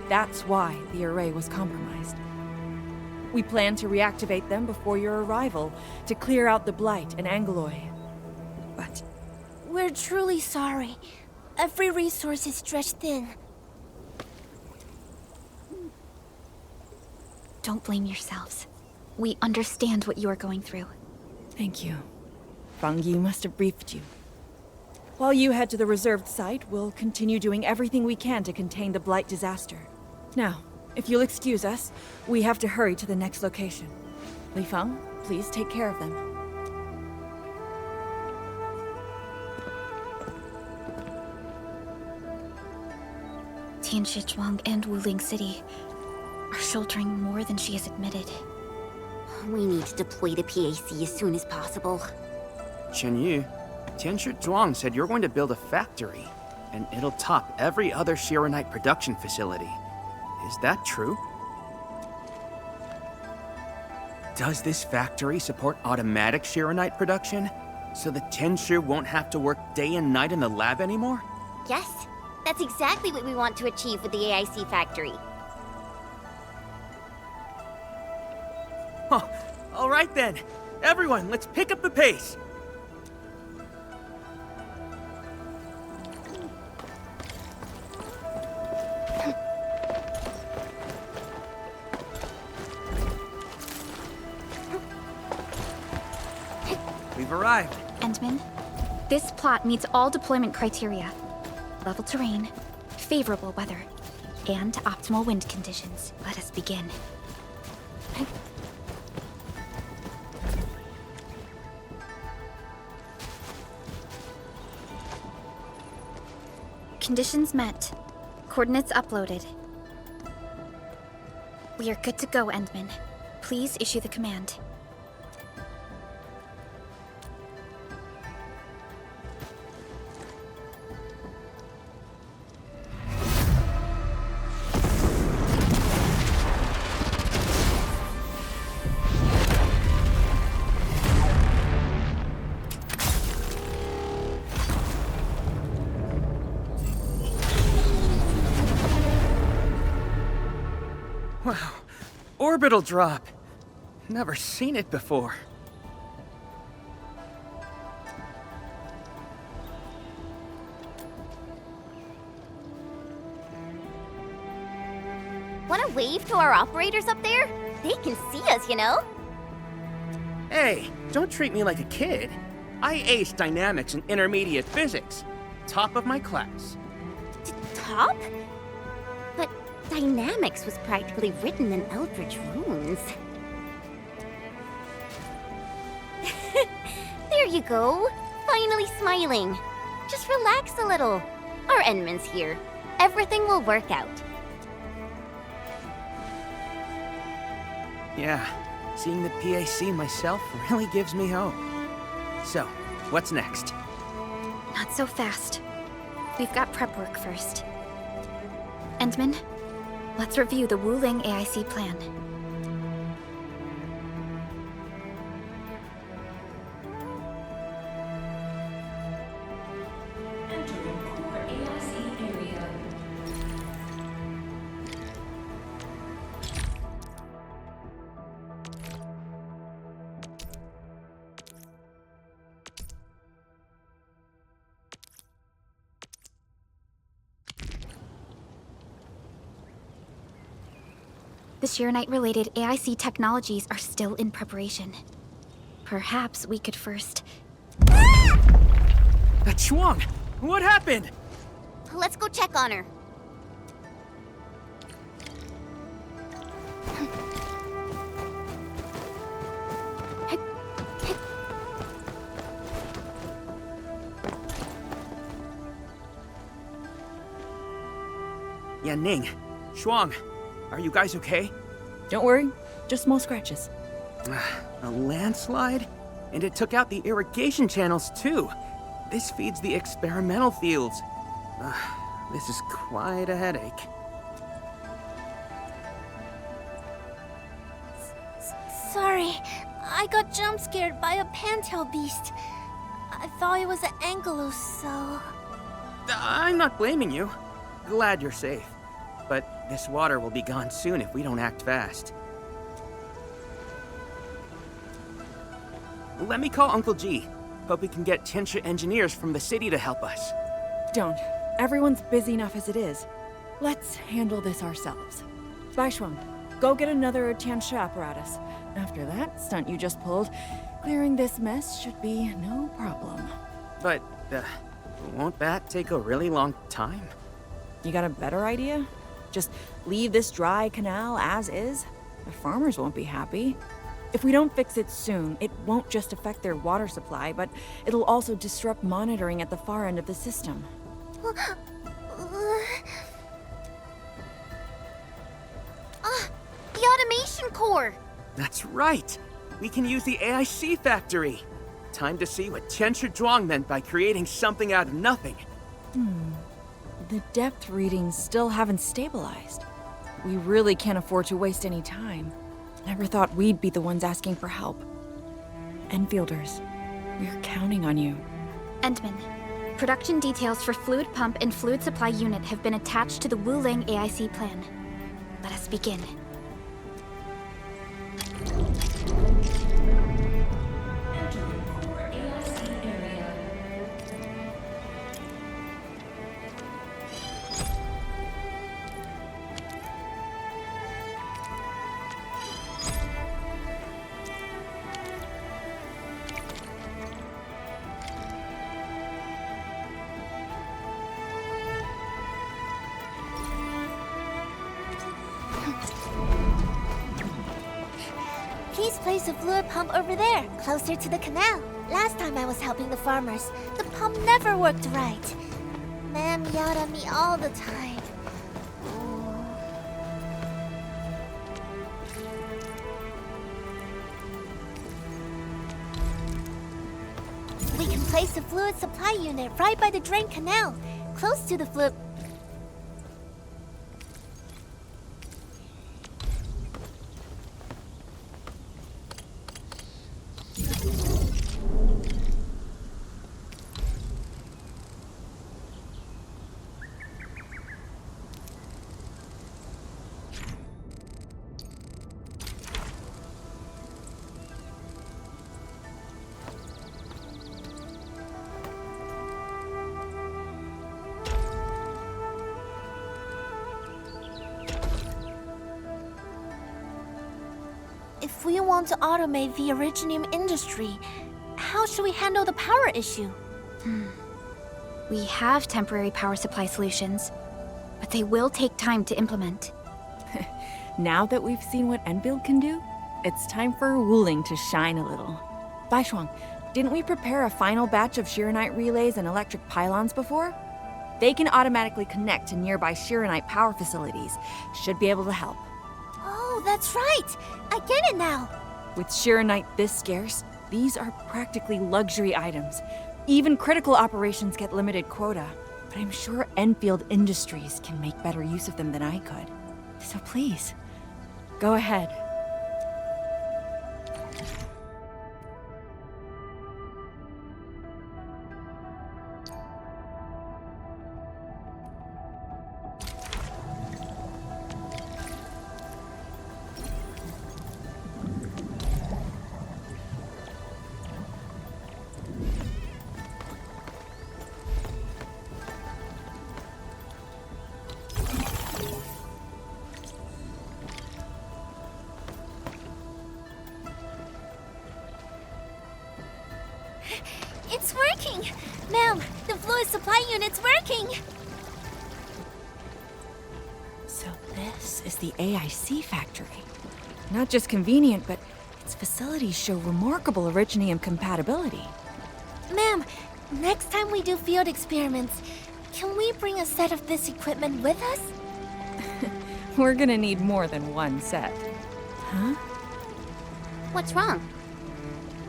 That's why the array was compromised. We plan to reactivate them before your arrival to clear out the Blight and Angeloi. But We're truly sorry. Every resource is stretched thin. Don't blame yourselves. We understand what you are going through. thank you. Fang Yi must have briefed you. While you head to the reserved site, we'll continue doing everything we can to contain the Blight disaster. Now, if you'll excuse us, we have to hurry to the next location. Li Feng, please take care of them. Tianshi Zhuang and Wuling City are sheltering more than she has admitted. We need to deploy the PAC as soon as possible. Chen Yu, Tianshi Zhuang said you're going to build a factory, and it'll top every other Shiranite production facility. Is that true? Does this factory support automatic Shiranite production? So the Tianshi won't have to work day and night in the lab anymore? Yes, that's exactly what we want to achieve with the AIC factory. Huh. All right then. Everyone, let's pick up the pace. We've arrived. Endman, this plot meets all deployment criteria. Level terrain, favorable weather, and optimal wind conditions. Let us begin. Conditions met. Coordinates uploaded. We are good to go, Endman. Please issue the command. Wow. Orbital drop. Never seen it before. Want to wave to our operators up there? They can see us, you know? Hey, don't treat me like a kid. I aced dynamics and intermediate physics. Top of my class. Top? But dynamics was practically written in Eldritch runes. There you go. Finally smiling. Just relax a little. Our Endman's here. Everything will work out. Yeah, seeing the PAC myself really gives me hope. So, what's next? Not so fast. We've got prep work first. Endman, let's review the Wuling AIC plan. The Shiranite-related AIC technologies are still in preparation. Perhaps we could first... Chuang! What happened? Let's go check on her. Yanning, Shuang, are you guys okay? Don't worry, just small scratches. A landslide? And it took out the irrigation channels, too. This feeds the experimental fields. This is quite a headache. Sorry, I got jump scared by a pantail beast. I thought it was an angelos, so... I'm not blaming you. Glad you're safe. But this water will be gone soon if we don't act fast. Let me call Uncle G. Hope we can get Tianshi engineers from the city to help us. Don't. Everyone's busy enough as it is. Let's handle this ourselves. Baishuang, go get another Tianshi apparatus. After that stunt you just pulled, clearing this mess should be no problem. But, won't that take a really long time? You got a better idea? Just leave this dry canal as is? The farmers won't be happy. If we don't fix it soon, it won't just affect their water supply, but it'll also disrupt monitoring at the far end of the system. The automation core! That's right! We can use the AIC factory! Time to see what Tianshi Zhuang meant by creating something out of nothing. The depth readings still haven't stabilized. We really can't afford to waste any time. Never thought we'd be the ones asking for help. Enfielders, we're counting on you. Endman, production details for fluid pump and fluid supply unit have been attached to the Wuling AIC plan. Let us begin. Please place a fluid pump over there, closer to the canal. Last time I was helping the farmers, the pump never worked right. Ma'am yelled at me all the time. We can place a fluid supply unit right by the drain canal, close to the fluid... If we want to automate the Originium industry, how should we handle the power issue? We have temporary power supply solutions, but they will take time to implement. Now that we've seen what Enfield can do, it's time for Wuling to shine a little. Baishuang, didn't we prepare a final batch of Shiranite relays and electric pylons before? They can automatically connect to nearby Shiranite power facilities. Should be able to help. Oh, that's right! I get it now! With Shiranite this scarce, these are practically luxury items. Even critical operations get limited quota. But I'm sure Enfield Industries can make better use of them than I could. So please, go ahead. It's working! Ma'am, the fluid supply unit's working! So this is the AIC factory. Not just convenient, but its facilities show remarkable Originium compatibility. Ma'am, next time we do field experiments, can we bring a set of this equipment with us? We're gonna need more than one set. Huh? What's wrong?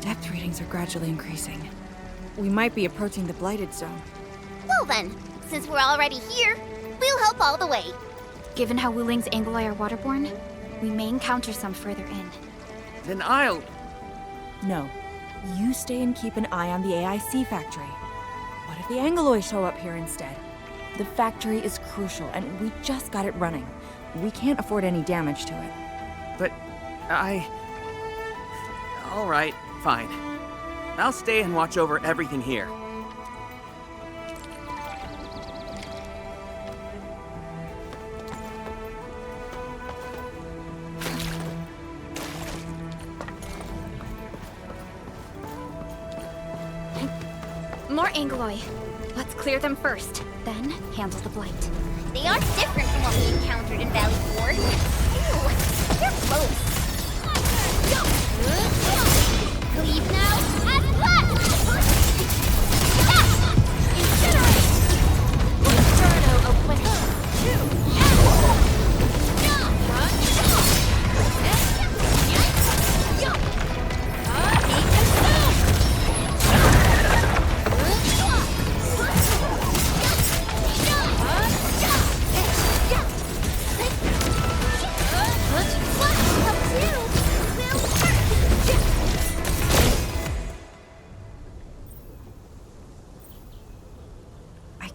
Depth readings are gradually increasing. We might be approaching the blighted zone. Well then, since we're already here, we'll help all the way. Given how Wuling's Angolai are waterborne, we may encounter some further in. Then I'll... No. You stay and keep an eye on the AIC factory. What if the Angoloi show up here instead? The factory is crucial, and we just got it running. We can't afford any damage to it. But all right, fine. I'll stay and watch over everything here. More Angoloi. Let's clear them first, then handle the blight. They are different from what we encountered in Valley 4. Ew, they're close. Leave now, and blast! Incinerate! Inferno Oblivion.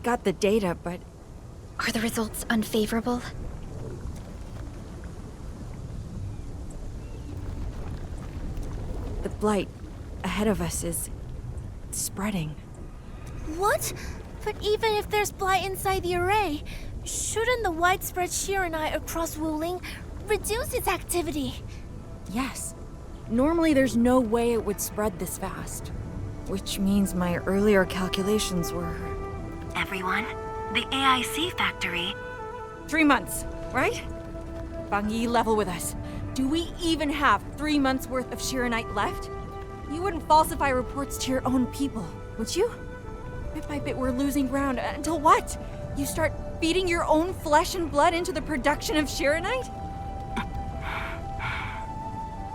Got the data, but... Are the results unfavorable? The blight ahead of us is... spreading. What? But even if there's blight inside the array, shouldn't the widespread Shiranite across Wuling reduce its activity? Yes. Normally there's no way it would spread this fast. Which means my earlier calculations were... Everyone, the AIC factory... 3 months, right? Bang Yi, level with us. Do we even have 3 months worth of Shiranite left? You wouldn't falsify reports to your own people, would you? Bit by bit we're losing ground, until what? You start feeding your own flesh and blood into the production of Shiranite?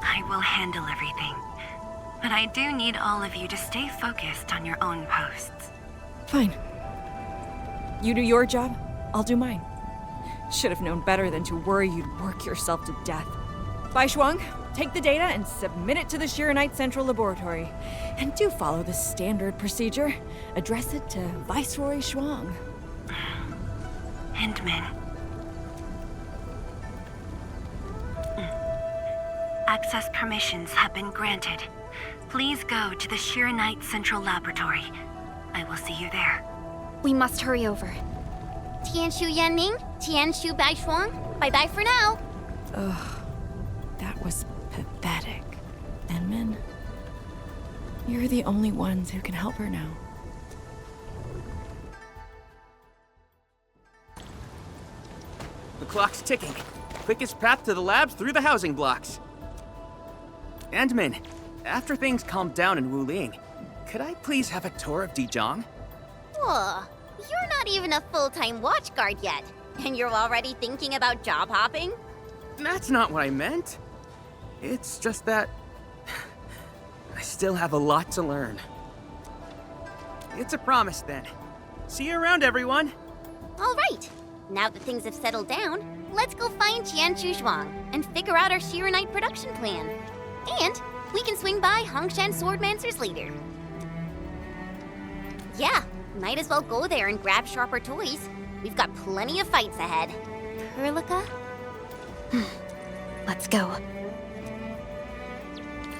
I will handle everything. But I do need all of you to stay focused on your own posts. Fine. You do your job, I'll do mine. Should have known better than to worry you'd work yourself to death. Bai Shuang, take the data and submit it to the Shiranite Central Laboratory. And do follow the standard procedure. Address it to Viceroy Shuang. Hindman. Access permissions have been granted. Please go to the Shiranite Central Laboratory. I will see you there. We must hurry over. Tianshu Yanning, Tianshu Bai Shuang, bye-bye for now. Ugh, that was pathetic. Enman, you're the only ones who can help her now. The clock's ticking. Quickest path to the labs through the housing blocks. Endman, after things calm down in Wuling, could I please have a tour of Dijiang? Whoa, you're not even a full-time watch guard yet, and you're already thinking about job hopping? That's not what I meant. It's just that... I still have a lot to learn. It's a promise, then. See you around, everyone! All right. Now that things have settled down, let's go find Tianshu Zhuang and figure out our Shiranite production plan. And we can swing by Hongshan Swordmancers later. Yeah, might as well go there and grab sharper toys. We've got plenty of fights ahead. Perlica? Let's go.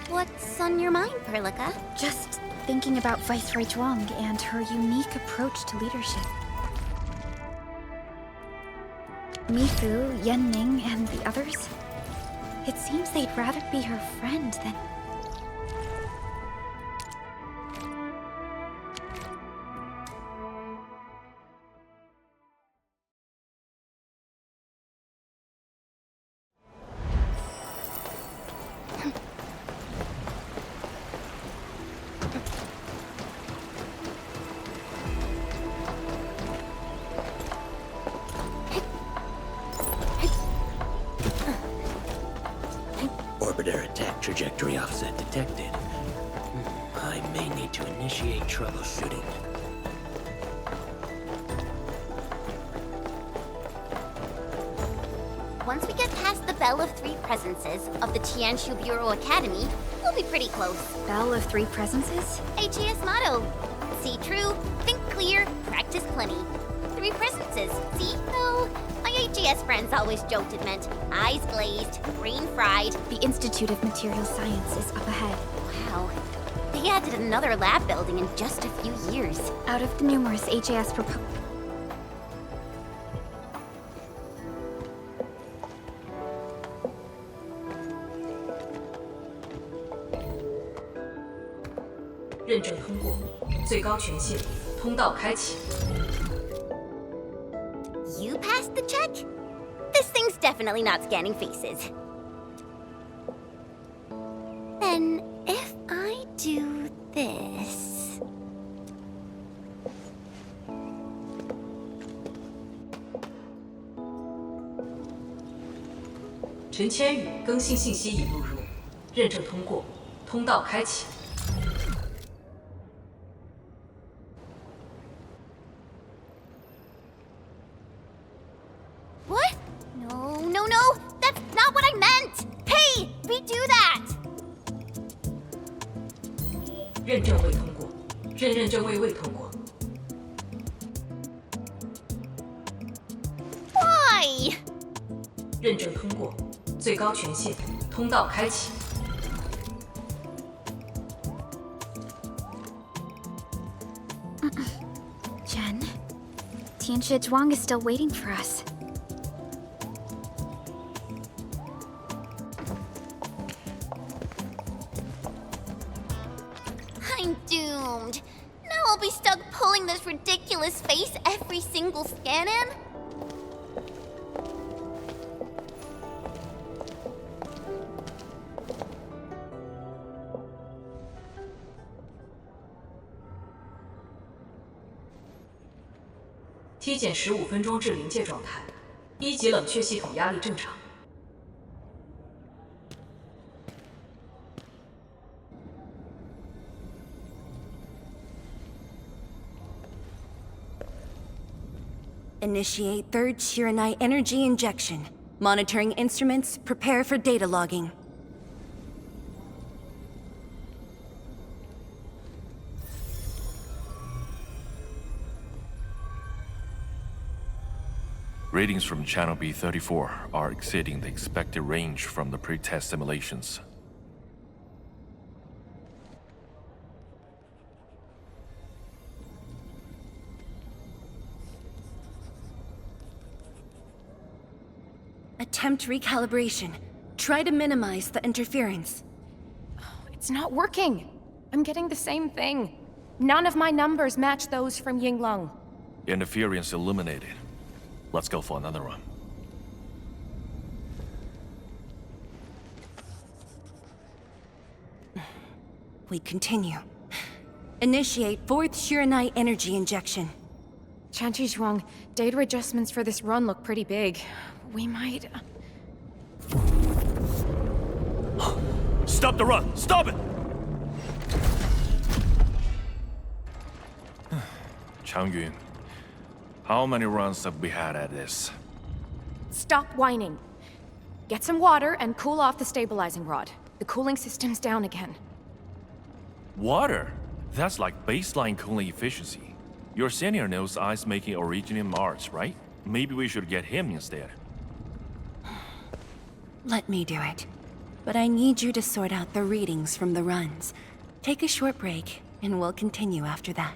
What's on your mind, Perlica? Just thinking about Viceroy Zhuang and her unique approach to leadership. Mifu, Yanning, and the others. It seems they'd rather be her friend than... Trajectory offset detected. I may need to initiate troubleshooting. Once we get past the Bell of Three Presences of the Tianshu Bureau Academy, we'll be pretty close. Bell of Three Presences? HAS motto. See true, think clear, practice plenty. Three presences, see? No, my HAS friends always joked it meant eyes glazed, brain fried. The Institute of Material Science is up ahead. Wow. They added another lab building in just a few years. Out of the numerous HAS proposals. 认证通过，最高权限，通道开启。 You passed the check? This thing's definitely not scanning faces. Then, if I do this... 陈千羽更新信息已录入，认证通过，通道开启。 What? No, no, no! That's not what I meant! Hey! Redo that! 认证未通过，认证未通过。 Why? 认证通过，最高权限，通道开启。 Jen, Tianxia Zhuang is still waiting for us. I'm doomed. Now I'll be stuck pulling this ridiculous face every single scan-in? T 减15分钟至临界状态，1级冷却系统压力正常。 Initiate third Shiranite energy injection. Monitoring instruments, prepare for data logging. Readings from Channel B34 are exceeding the expected range from the pre-test simulations. Attempt recalibration. Try to minimize the interference. It's not working. I'm getting the same thing. None of my numbers match those from Yinglong. Interference eliminated. Let's go for another run. We continue. Initiate fourth Shiranite energy injection. Chanchi Zhuang, data adjustments for this run look pretty big. We might... Stop the run! Stop it! Changyun, how many runs have we had at this? Stop whining. Get some water and cool off the stabilizing rod. The cooling system's down again. Water? That's like baseline cooling efficiency. Your senior knows ice-making origin in Marsh, right? Maybe we should get him instead. Let me do it. But I need you to sort out the readings from the runs. Take a short break, and we'll continue after that.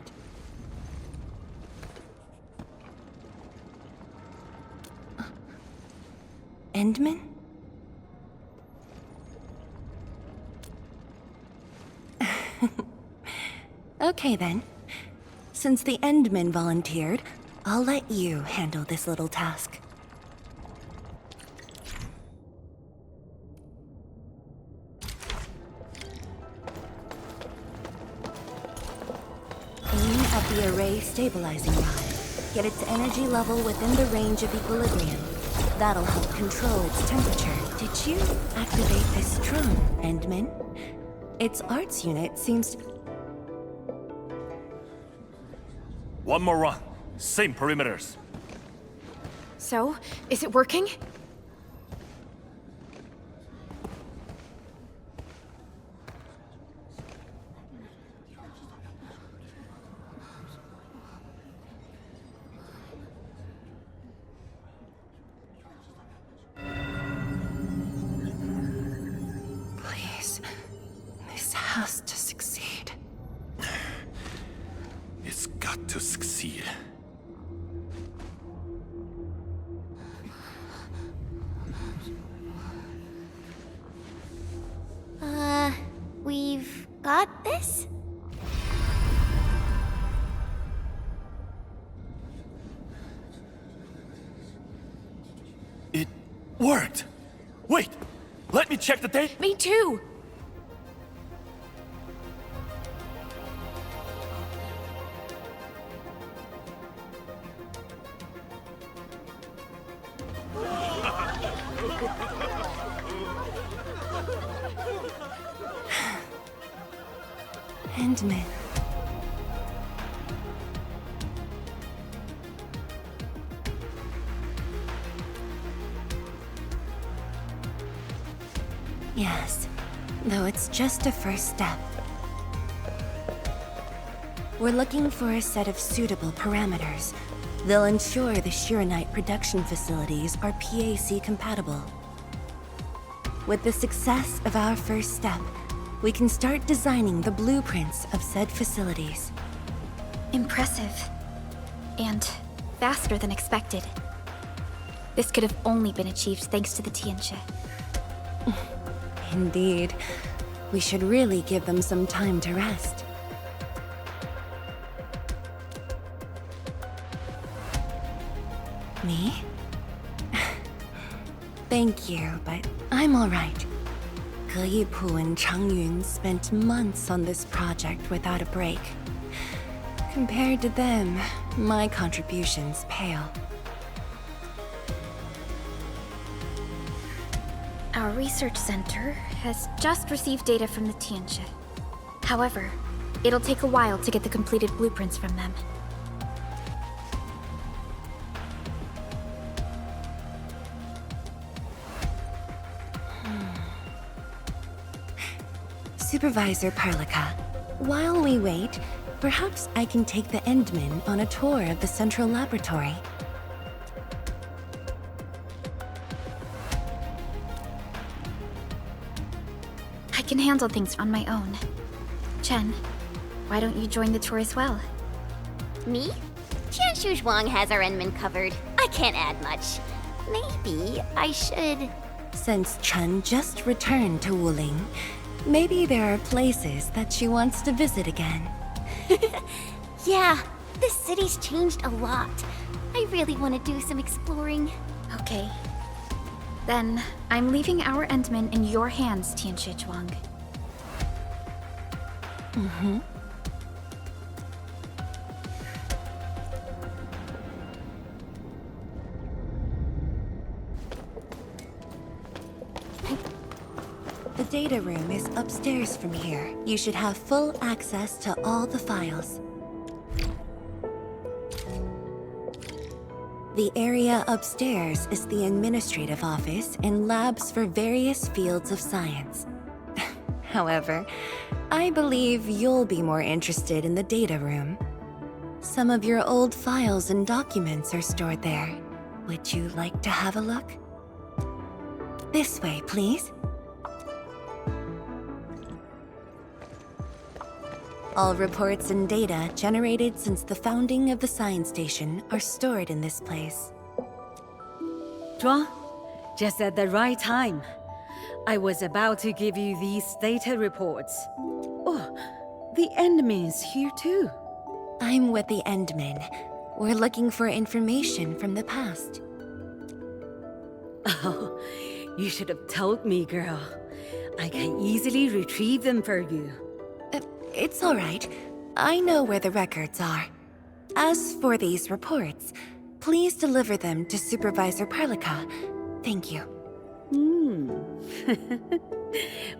Endman? Okay then. Since the Endman volunteered, I'll let you handle this little task. Aim at the array stabilizing rod. Get its energy level within the range of equilibrium. That'll help control its temperature. Did you activate this drone, Endman? Its arts unit seems... One more run. Same perimeters. So, is it working? Please, this has to succeed. It's got to succeed. We've got this? It worked! Wait! Let me check the date! Me too! Endman. Yes, though it's just a first step. We're looking for a set of suitable parameters. They'll ensure the Shironite production facilities are PAC compatible. With the success of our first step, we can start designing the blueprints of said facilities. Impressive. And faster than expected. This could have only been achieved thanks to the Tianxia. Indeed. We should really give them some time to rest. Me? Thank you, but I'm all right. Ge Yipu and Changyun spent months on this project without a break. Compared to them, my contributions pale. Our research center has just received data from the Tianxia. However, it'll take a while to get the completed blueprints from them. Supervisor Perlica, while we wait, perhaps I can take the Endman on a tour of the central laboratory. I can handle things on my own. Chen, why don't you join the tour as well? Me? Tianshu Zhuang has our Endman covered. I can't add much. Maybe I should... Since Chen just returned to Wuling, maybe there are places that she wants to visit again. Yeah, this city's changed a lot. I really want to do some exploring. Okay. Then, I'm leaving our Endman in your hands, Tianxia Zhuang. Mm-hmm. The data room is upstairs from here. You should have full access to all the files. The area upstairs is the administrative office and labs for various fields of science. However, I believe you'll be more interested in the data room. Some of your old files and documents are stored there. Would you like to have a look? This way, please. All reports and data generated since the founding of the science station are stored in this place. Zhuang, just at the right time. I was about to give you these data reports. Oh, the Endman's here too. I'm with the Endman. We're looking for information from the past. Oh, you should have told me, girl. I can easily retrieve them for you. It's all right. I know where the records are. As for these reports, please deliver them to Supervisor Perlica. Thank you.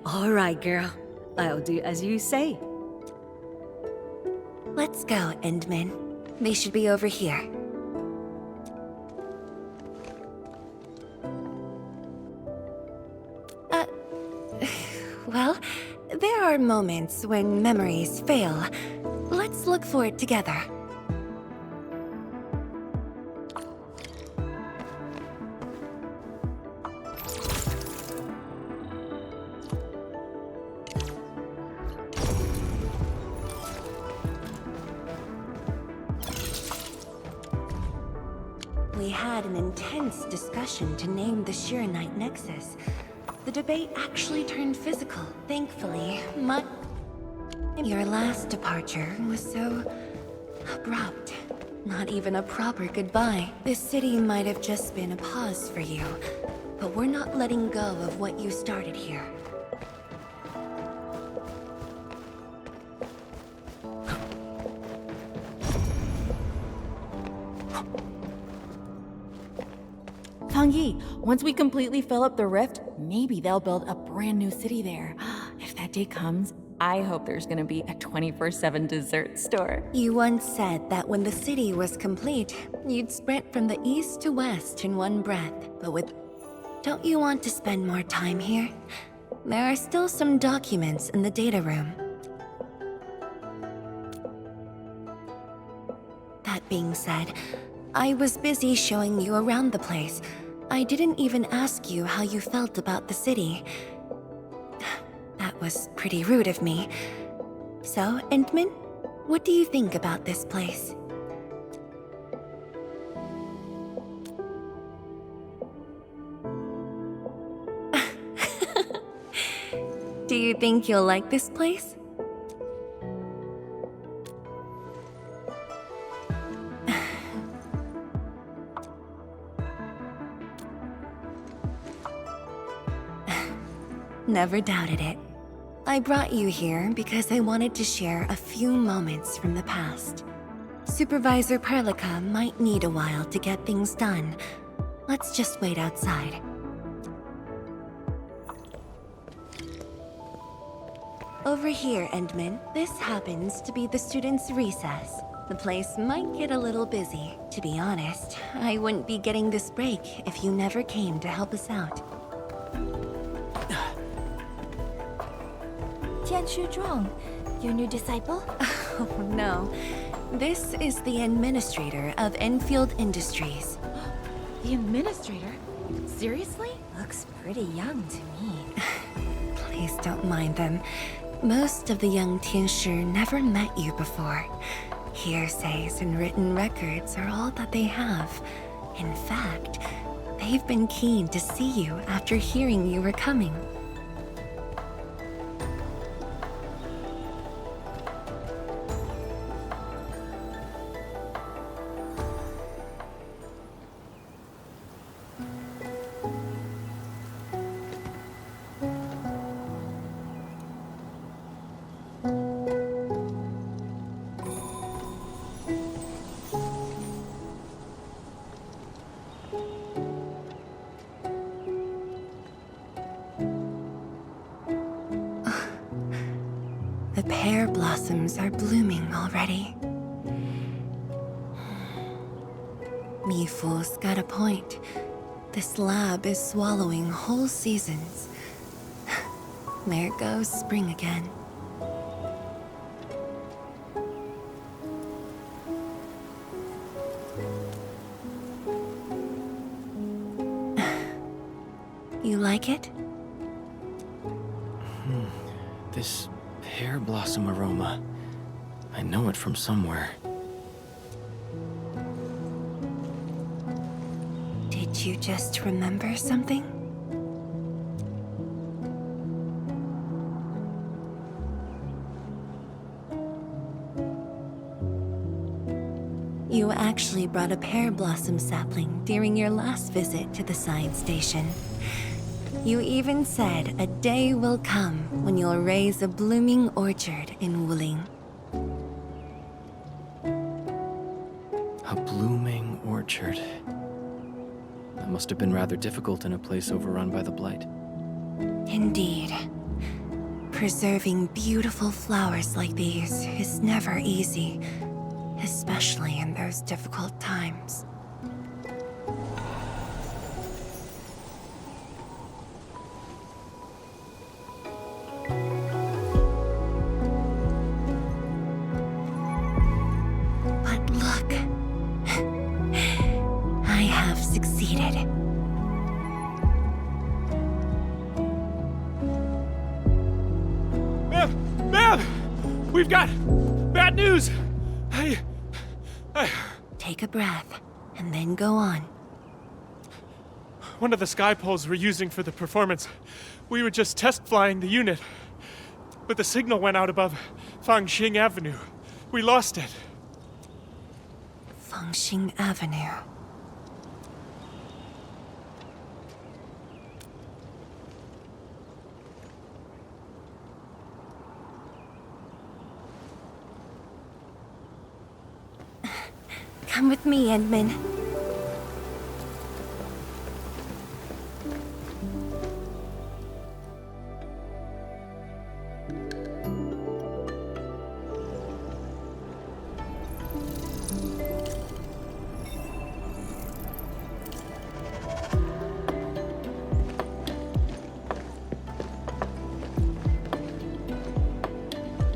All right, girl. I'll do as you say. Let's go, Endman. They should be over here. Well, there are moments when memories fail. Let's look for it together. We had an intense discussion to name the Shiranite Nexus. The debate actually turned physical, thankfully. Your last departure was so abrupt. Not even a proper goodbye. This city might have just been a pause for you, but we're not letting go of what you started here. Yi, once we completely fill up the rift, maybe they'll build a brand new city there. If that day comes, I hope there's gonna be a 24/7 dessert store. You once said that when the city was complete, you'd sprint from the east to west in one breath. But don't you want to spend more time here? There are still some documents in the data room. That being said, I was busy showing you around the place. I didn't even ask you how you felt about the city. That was pretty rude of me. So, Endman, what do you think about this place? Do you think you'll like this place? Never doubted it. I brought you here because I wanted to share a few moments from the past. Supervisor Perlica might need a while to get things done. Let's just wait outside. Over here, Endman. This happens to be the students' recess. The place might get a little busy. To be honest, I wouldn't be getting this break if you never came to help us out. Tianshu Zhuang, your new disciple? Oh no. This is the administrator of Enfield Industries. The administrator? Seriously? Looks pretty young to me. Please don't mind them. Most of the young Tianshu never met you before. Hearsays and written records are all that they have. In fact, they've been keen to see you after hearing you were coming. The pear blossoms are blooming already. Mifu's got a point. This lab is swallowing whole seasons. There goes spring again. You like it? This pear blossom aroma. I know it from somewhere. Did you just remember something? You actually brought a pear blossom sapling during your last visit to the science station. You even said a day will come when you'll raise a blooming orchard in Wuling. A blooming orchard. That must have been rather difficult in a place overrun by the Blight. Indeed. Preserving beautiful flowers like these is never easy, especially in those difficult times. But look, I have succeeded. Ma'am! We've got bad news! Take a breath, and then go on. One of the sky poles we're using for the performance, we were just test flying the unit. But the signal went out above Fangxing Avenue. We lost it. Fangxing Avenue. Come with me, Edmund.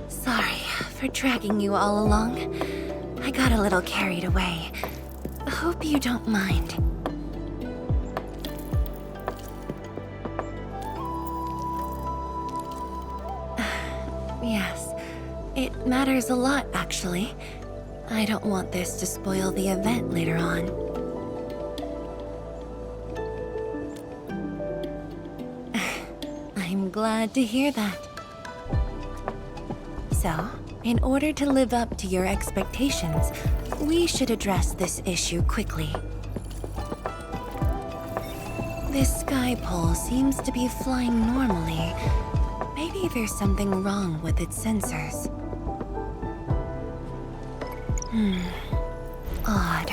Sorry for dragging you all along. I got a little carried away. Hope you don't mind. Yes, it matters a lot, actually. I don't want this to spoil the event later on. I'm glad to hear that. So, in order to live up to your expectations, we should address this issue quickly. This sky pole seems to be flying normally. Maybe there's something wrong with its sensors. Odd.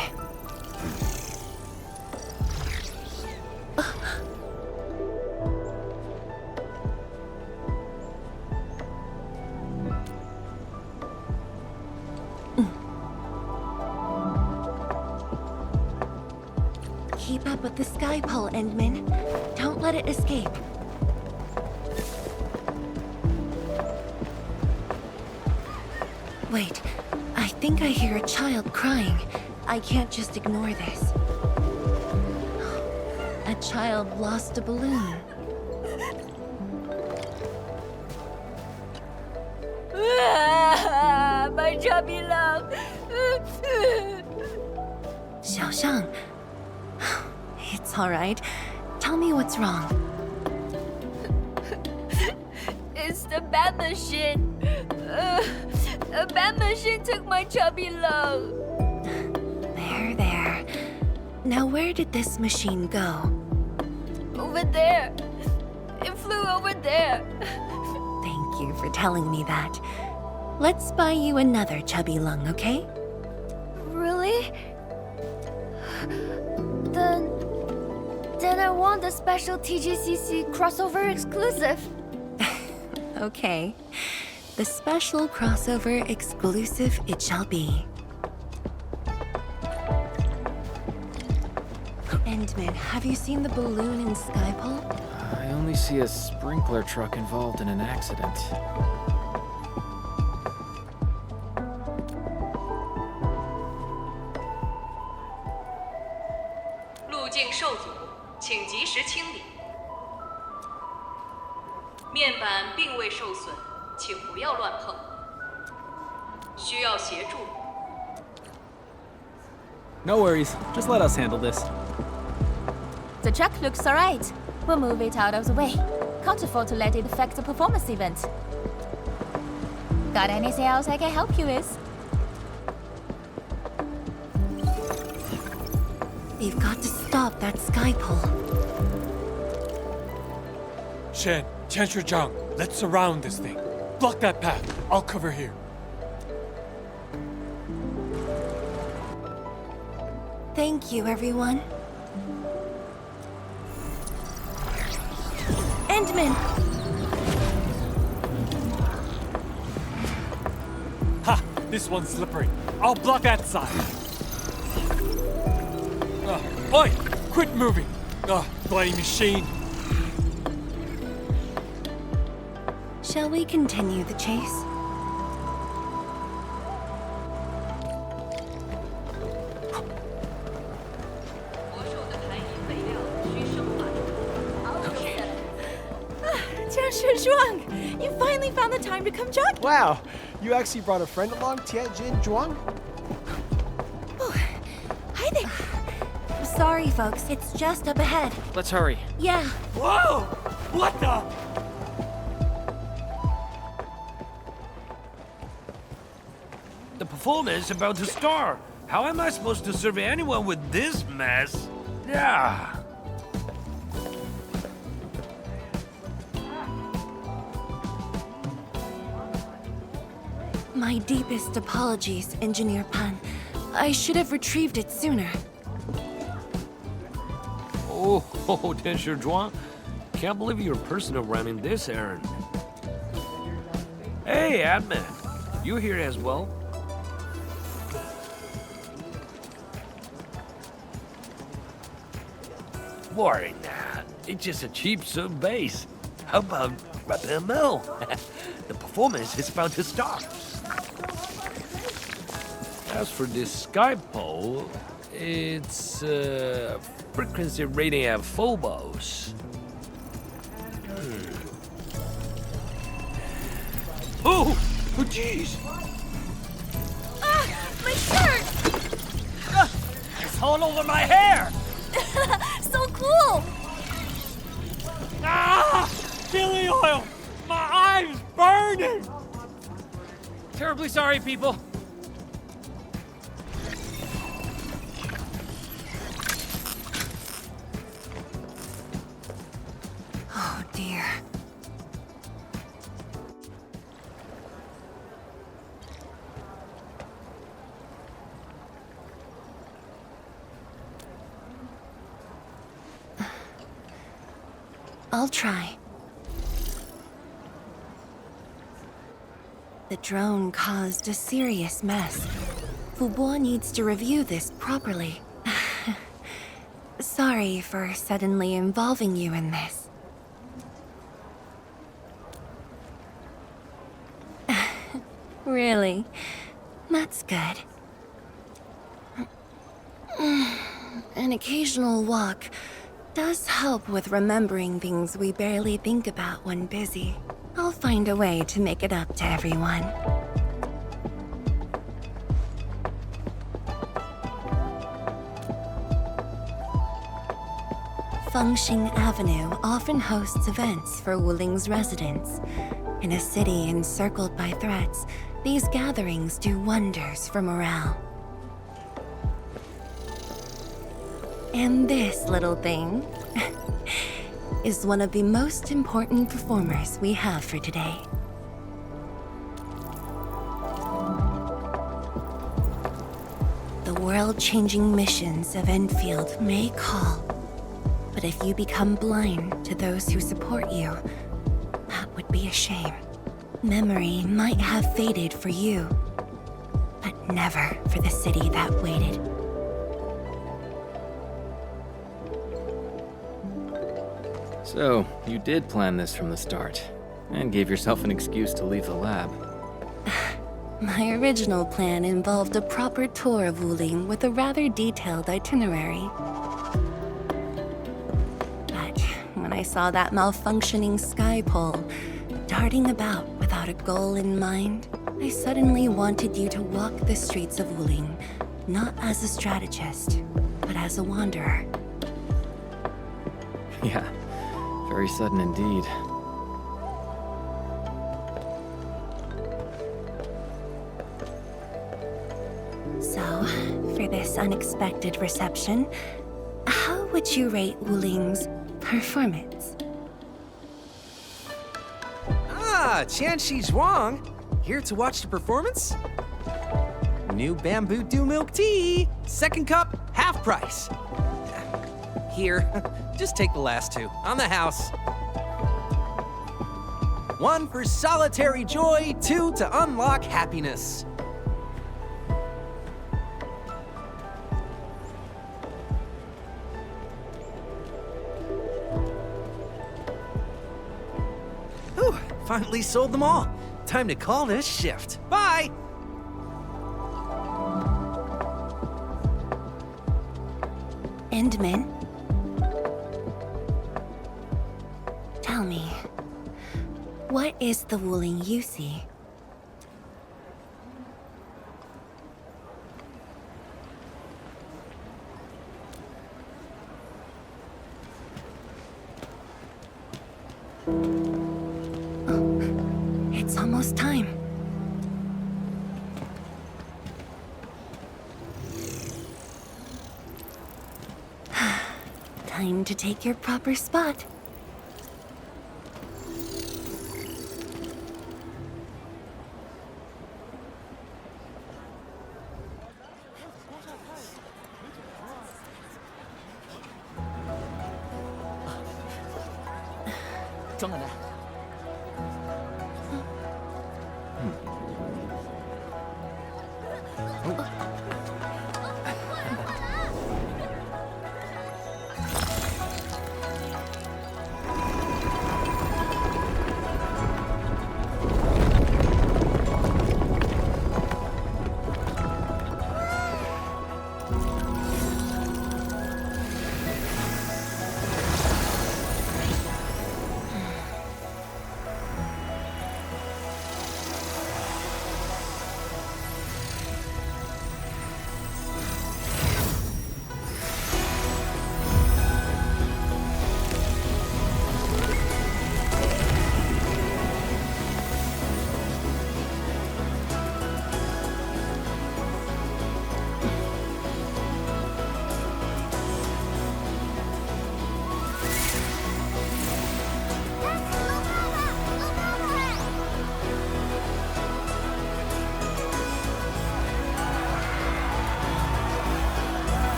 Keep up with the sky pole, Endman. Don't let it escape. Wait, I think I hear a child crying. I can't just ignore this. A child lost a balloon. My chubby love. Xiaoxiang. It's all right. Tell me what's wrong. It's the bat machine. A bat machine took my chubby love. There. Now where did this machine go? Over there. It flew over there. Thank you for telling me that. Let's buy you another chubby lung, okay? Really? Then I want the special TGCC crossover exclusive. Okay. The special crossover exclusive it shall be. Endman, have you seen the balloon in Skypole? I only see a sprinkler truck involved in an accident. No worries. Just let us handle this. The truck looks alright. We'll move it out of the way. Can't afford to let it affect the performance event. Got anything else I can help you with? We've got to stop that sky pole. Shen, Chancellor Zhang, let's surround this thing. Block that path. I'll cover here. Thank you, everyone. Endman! Ha! This one's slippery. I'll block that side. Oi! Quit moving! Bloody machine! Shall we continue the chase? Zhuang, you finally found the time to come jogging. Wow, you actually brought a friend along, Tianjin Zhuang? Hi there. I'm sorry, folks. It's just up ahead. Let's hurry. Yeah. Whoa! What the? The performance is about to start. How am I supposed to serve anyone with this mess? Yeah. My deepest apologies, Engineer Pan. I should have retrieved it sooner. Oh, Densher Zhuang. Can't believe you're personal running this errand. Hey, Admin. You here as well? Worry not. It's just a cheap sub base. How about rappel mill? The performance is about to start. As for this sky pole, it's frequency rating at phobos. Oh, jeez! My shirt! It's all over my hair! So cool! Ah! Chili oil! My eye's burning! Terribly sorry, people. Oh, dear. I'll try. The drone caused a serious mess. Fubo needs to review this properly. Sorry for suddenly involving you in this. Really? That's good. An occasional walk does help with remembering things we barely think about when busy. I'll find a way to make it up to everyone. Fengxing Avenue often hosts events for Wuling's residents. In a city encircled by threats, these gatherings do wonders for morale. And this little thing is one of the most important performers we have for today. The world-changing missions of Enfield may call, but if you become blind to those who support you, that would be a shame. Memory might have faded for you, but never for the city that waited. So, you did plan this from the start, and gave yourself an excuse to leave the lab. My original plan involved a proper tour of Wuling with a rather detailed itinerary. But when I saw that malfunctioning sky pole, darting about without a goal in mind, I suddenly wanted you to walk the streets of Wuling, not as a strategist, but as a wanderer. Yeah, very sudden indeed. So, for this unexpected reception, how would you rate Wuling's performance? Ah, Qianxi Zhuang. Here to watch the performance? New bamboo dew milk tea! Second cup, half price. Here, just take the last two. On the house. 1 for solitary joy, 2 to unlock happiness. Whew, finally sold them all. Time to call this shift. Bye! Endman? Tell me, what is the Wuling you see? It's almost time. Time to take your proper spot.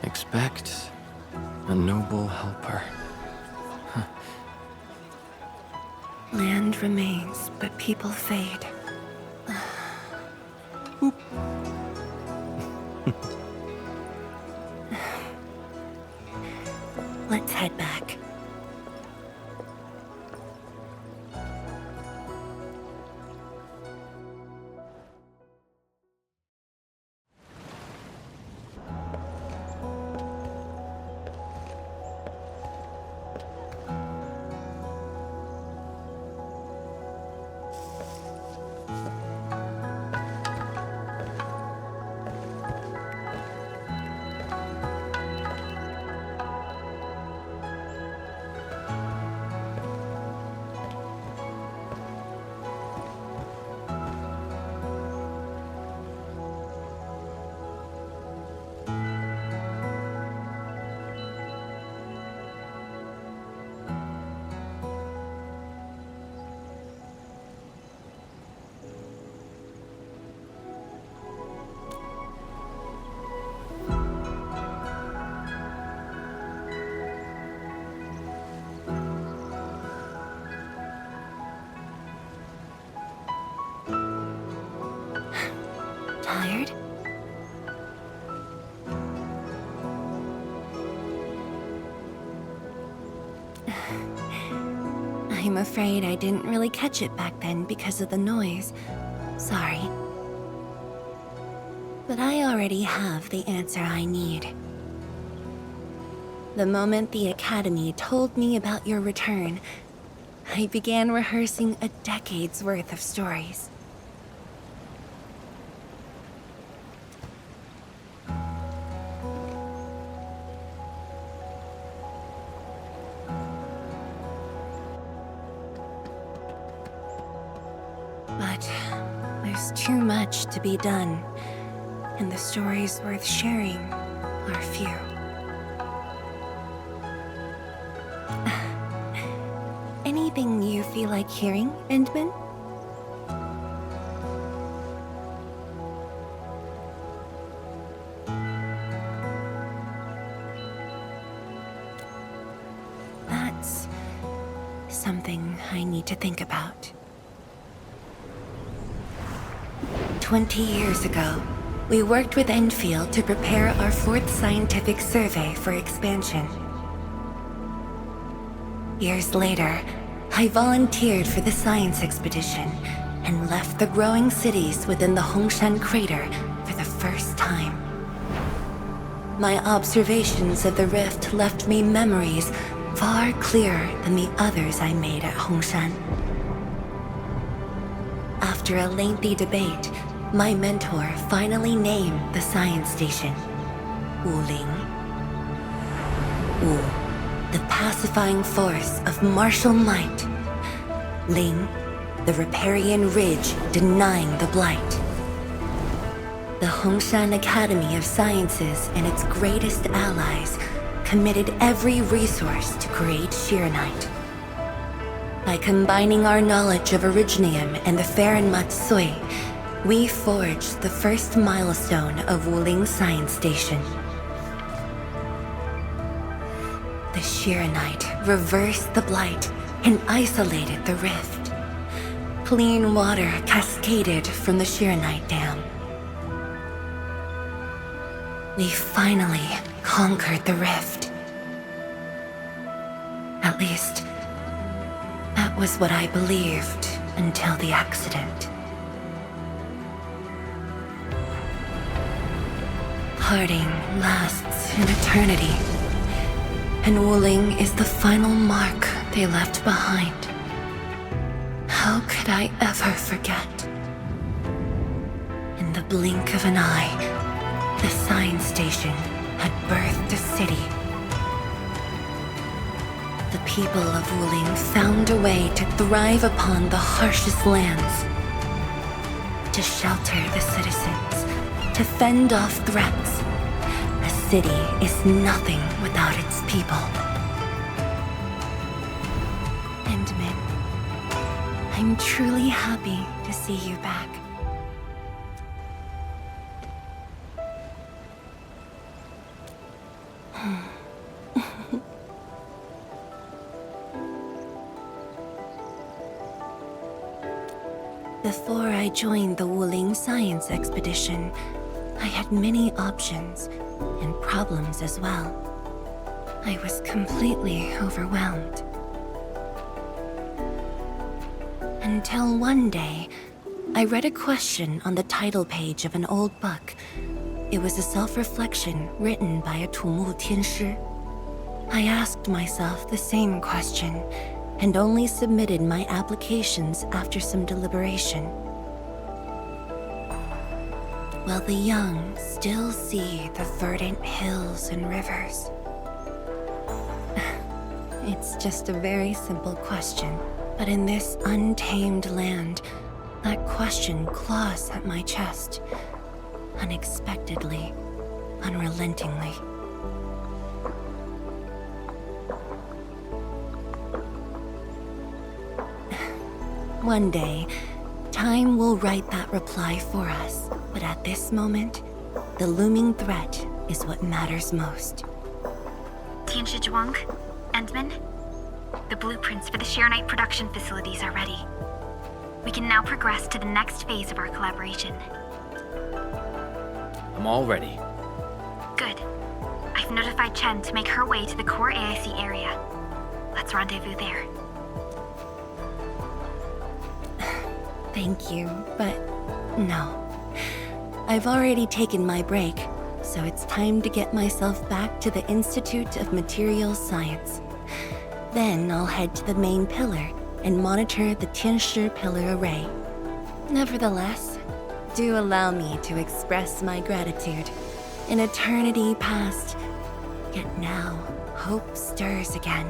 Expect a noble helper. Land remains, but people fade. Let's head back. Tired? I'm afraid I didn't really catch it back then because of the noise. Sorry. But I already have the answer I need. The moment the Academy told me about your return, I began rehearsing a decade's worth of stories. But there's too much to be done, and the stories worth sharing are few. anything you feel like hearing, Endman? That's something I need to think about. 20 years ago, we worked with Endfield to prepare our 4th scientific survey for expansion. Years later, I volunteered for the science expedition and left the growing cities within the Hongshan crater for the first time. My observations of the rift left me memories far clearer than the others I made at Hongshan. After a lengthy debate, my mentor finally named the science station Wuling. Wu, the pacifying force of martial might. Ling, the riparian ridge denying the blight. The Hongshan Academy of Sciences and its greatest allies committed every resource to create Shiranite. By combining our knowledge of Originium and the Farron Matsui, we forged the first milestone of Wuling Science Station. The Shiranite reversed the blight and isolated the rift. Clean water cascaded from the Shiranite Dam. We finally conquered the rift. At least, that was what I believed until the accident. Parting lasts an eternity, and Wuling is the final mark they left behind. How could I ever forget? In the blink of an eye, the science station had birthed a city. The people of Wuling found a way to thrive upon the harshest lands, to shelter the citizens, to fend off threats. A city is nothing without its people. Endman, I'm truly happy to see you back. Before I joined the Wuling Science Expedition, I had many options, and problems as well. I was completely overwhelmed. Until one day, I read a question on the title page of an old book. It was a self-reflection written by a Tumu Tianshi. I asked myself the same question, and only submitted my applications after some deliberation. While the young still see the verdant hills and rivers. It's just a very simple question, but in this untamed land, that question claws at my chest, unexpectedly, unrelentingly. One day, time will write that reply for us, but at this moment, the looming threat is what matters most. Tianshi Zhuang, Endman, the blueprints for the Shiranite production facilities are ready. We can now progress to the next phase of our collaboration. I'm all ready. Good. I've notified Chen to make her way to the core AIC area. Let's rendezvous there. Thank you, but no. I've already taken my break, so it's time to get myself back to the Institute of Materials Science. Then I'll head to the main pillar and monitor the Tianshi pillar array. Nevertheless, do allow me to express my gratitude. An eternity past, yet now hope stirs again.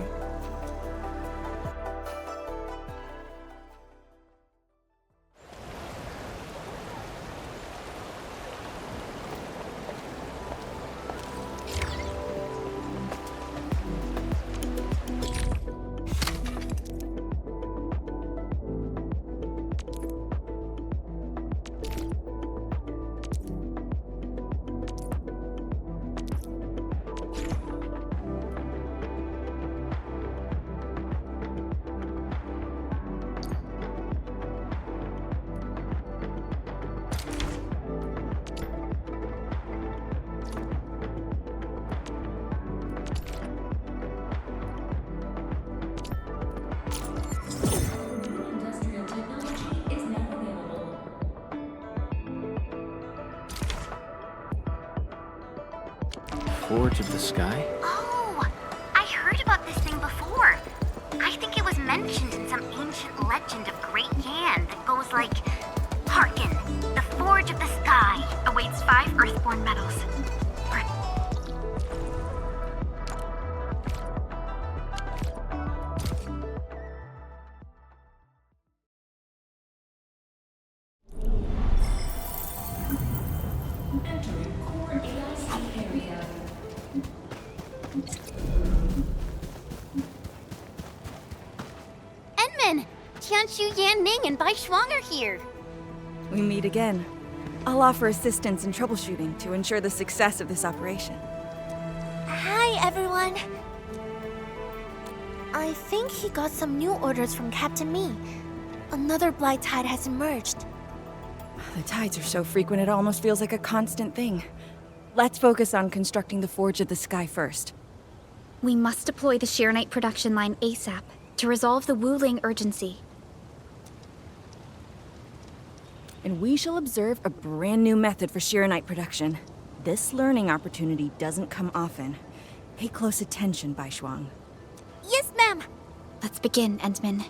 Forge of the Sky? Oh, I heard about this thing before. I think it was mentioned in some ancient legend of Great Yan that goes like, Hearken, the Forge of the Sky awaits 5 Earthborn metals. Enman! Tianshu, Yan Ning, and Bai Shuang are here. We meet again. I'll offer assistance in troubleshooting to ensure the success of this operation. Hi, everyone. I think he got some new orders from Captain Mi. Another blight tide has emerged. The tides are so frequent it almost feels like a constant thing. Let's focus on constructing the Forge of the Sky first. We must deploy the Sheernite production line ASAP to resolve the Wuling urgency. And we shall observe a brand new method for Sheernite production. This learning opportunity doesn't come often. Pay close attention, Bai Shuang. Yes, ma'am. Let's begin, Endman.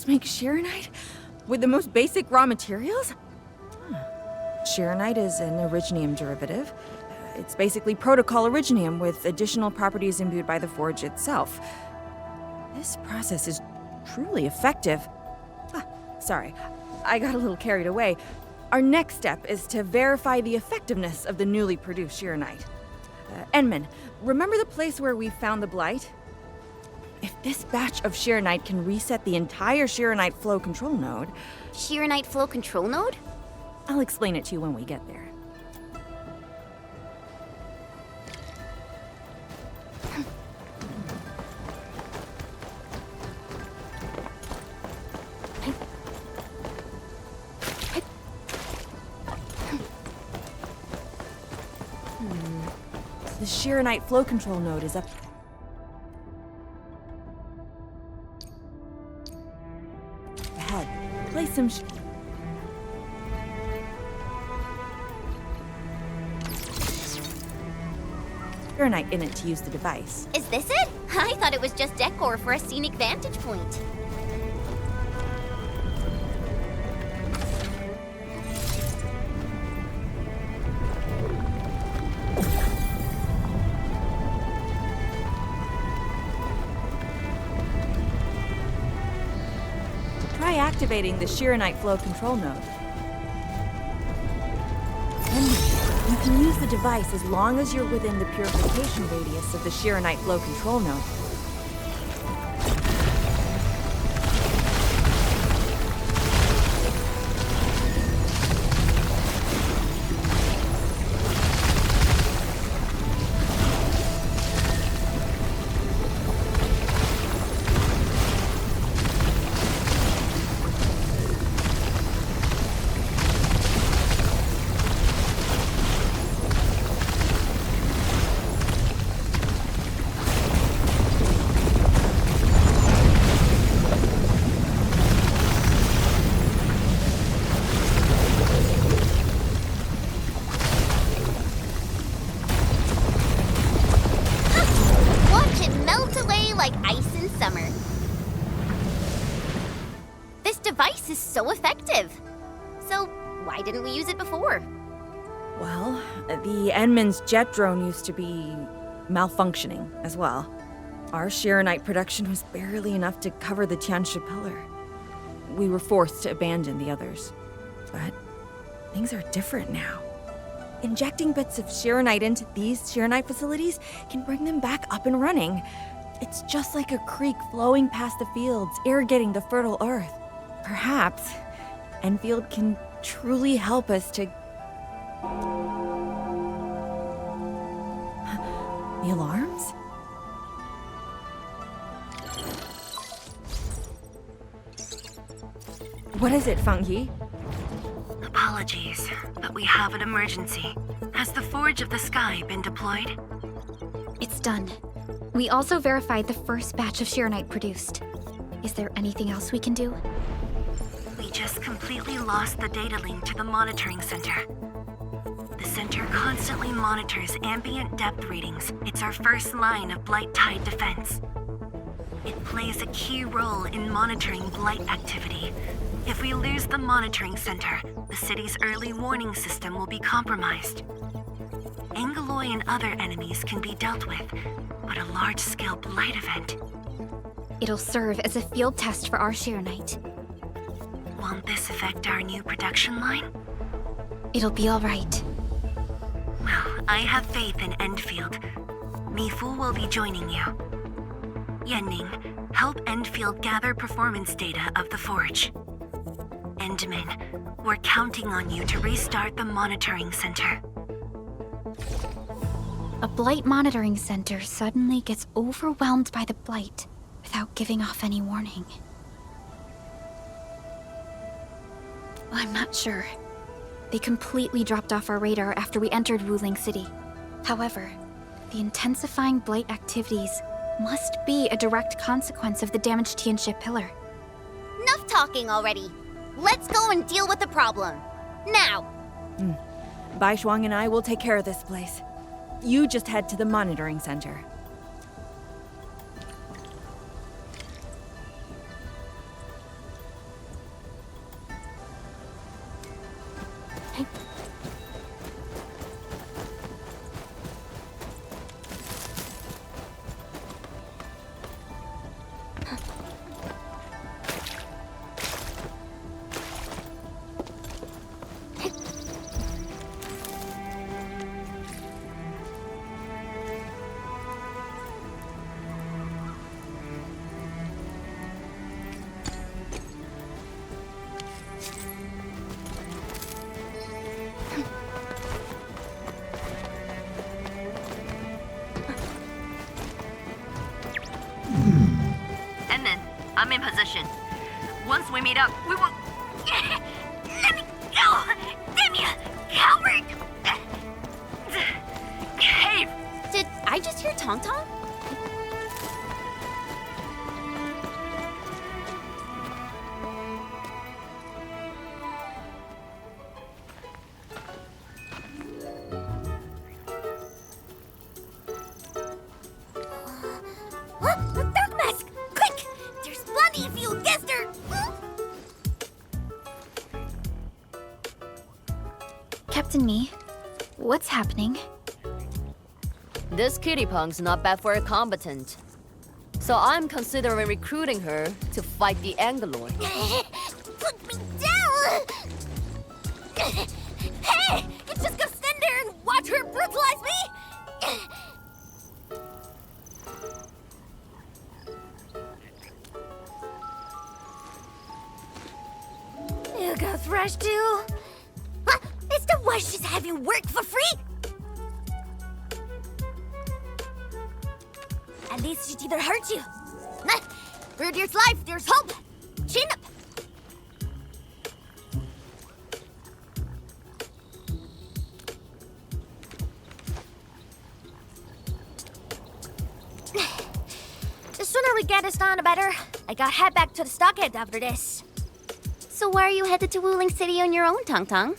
just make Shirenite? With the most basic raw materials? Shirenite is an originium derivative. It's basically protocol originium with additional properties imbued by the forge itself. This process is truly effective. Sorry, I got a little carried away. Our next step is to verify the effectiveness of the newly produced Shirenite. Enman, remember the place where we found the Blight? If this batch of Shirenite can reset the entire Shirenite flow control node... Shirenite flow control node? I'll explain it to you when we get there. The Shirenite flow control node is up. Ahead. Place some Shirenite in it to use the device. Is this it? I thought it was just decor for a scenic vantage point. Try activating the Shirenite flow control node. You can use the device as long as you're within the purification radius of the Shirenite flow control node. Is so effective. So, why didn't we use it before? Well, the Enman's jet drone used to be malfunctioning as well. Our Shirenite production was barely enough to cover the Tiansha pillar. We were forced to abandon the others. But things are different now. Injecting bits of Shirenite into these Shirenite facilities can bring them back up and running. It's just like a creek flowing past the fields, irrigating the fertile earth. Perhaps Enfield can truly help us to... The alarms? What is it, Funky? Apologies, but we have an emergency. Has the Forge of the Sky been deployed? It's done. We also verified the first batch of Shirenite produced. Is there anything else we can do? We just completely lost the data link to the monitoring center. The center constantly monitors ambient depth readings. It's our first line of Blight Tide defense. It plays a key role in monitoring Blight activity. If we lose the monitoring center, the city's early warning system will be compromised. Angeloy and other enemies can be dealt with, but a large-scale Blight event... It'll serve as a field test for our Shirenite. Won't this affect our new production line? It'll be all right. Well, I have faith in Endfield. Mifu will be joining you. Yenning, help Endfield gather performance data of the Forge. Endman, we're counting on you to restart the monitoring center. A Blight monitoring center suddenly gets overwhelmed by the Blight without giving off any warning. I'm not sure. They completely dropped off our radar after we entered Wuling City. However, the intensifying Blight activities must be a direct consequence of the damaged Tianxia pillar. Enough talking already. Let's go and deal with the problem. Now! Bai Shuang and I will take care of this place. You just head to the monitoring center. I'm in position. Once we meet up, we will... Let me go! Damn you, coward! Hey! Did I just hear Tong Tong? Dark Mask! Quick! There's plenty of you against her! Captain Me, what's happening? This kitty punk's not bad for a combatant. So I'm considering recruiting her to fight the Angelord. Put me down! Hey! You just gonna stand there and watch her brutalize me? You got thrashed too? What? Is that why she's having work for free? At least she didn't hurt you. Nah, where there's life, there's hope. Chin up. The sooner we get this done, the better. I gotta head back to the stockade after this. So why are you headed to Wuling City on your own, Tong Tong?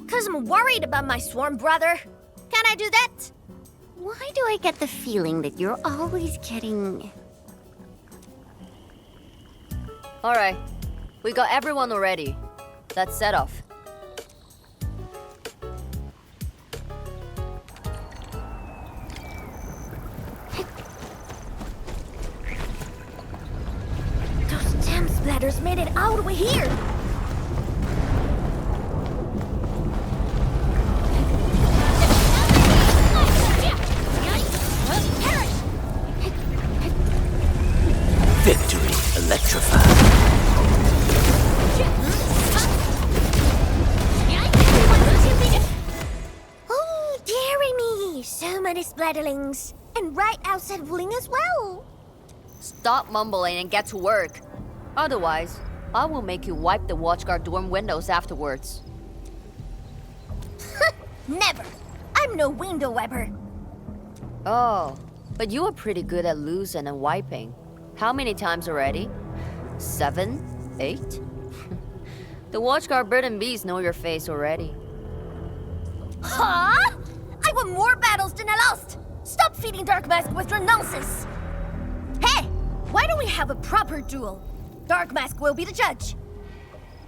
Cause I'm worried about my swarm brother. Can I do that? Why do I get the feeling that you're always getting... Alright, we got everyone already. Let's set off. Those damn splatters made it all the way here. Victory electrified. Oh, dearie me. So many splatterlings. And right outside Wuling as well. Stop mumbling and get to work. Otherwise, I will make you wipe the watchguard dorm windows afterwards. Never. I'm no window wiper. Oh, but you are pretty good at losing and wiping. How many times already? 7? 8? The watchguard bird and bees know your face already. Huh? I won more battles than I lost. Stop feeding Dark Mask with your nonsense. Hey, why don't we have a proper duel? Dark Mask will be the judge.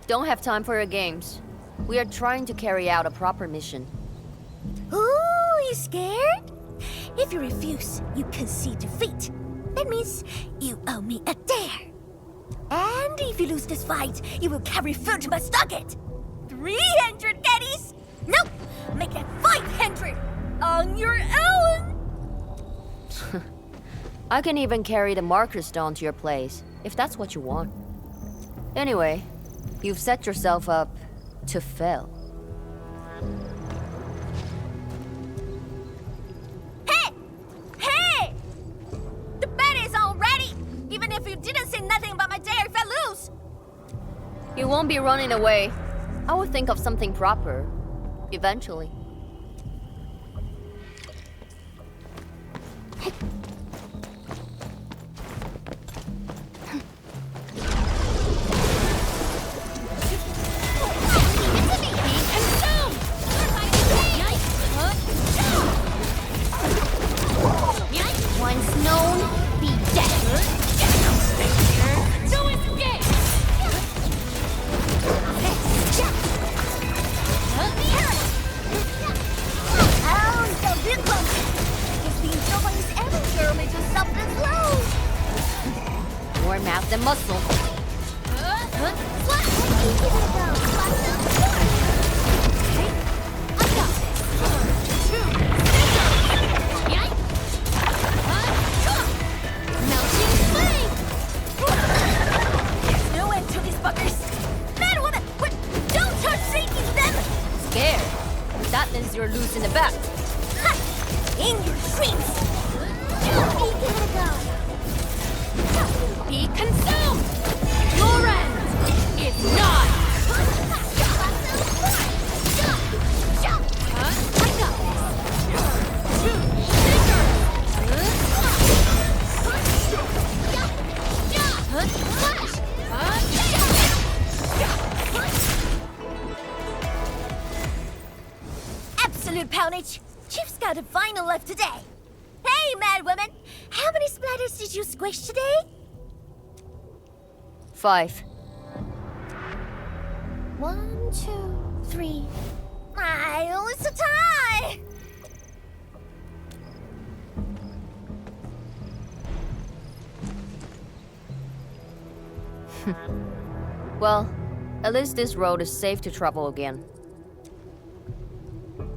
Don't have time for your games. We are trying to carry out a proper mission. Ooh, you scared? If you refuse, you concede defeat. That means you owe me a dare. And if you lose this fight, you will carry food to my stockade. 300 caddies? Nope, make it 500 on your own. I can even carry the marker stone to your place, if that's what you want. Anyway, you've set yourself up to fail. Hey! Hey! The bet is all ready, even if you didn't say nothing about my dare if I lose. You won't be running away. I will think of something proper, eventually. Once known, be dead. No escape! Oh, so real close. Guess being nobody's amateur made you soft and slow. More mouth than muscle. No end to these buggers. Man, woman, what? Don't start shaking them. Scared? That means you're losing the bet. Ha! In your dreams. Give it a go. Consume! Your end is not! Absolute poundage! Chief's got a final left today! Hey, mad woman! How many splatters did you squish today? 5. 1, 2, 3. It's a tie! Well, at least this road is safe to travel again.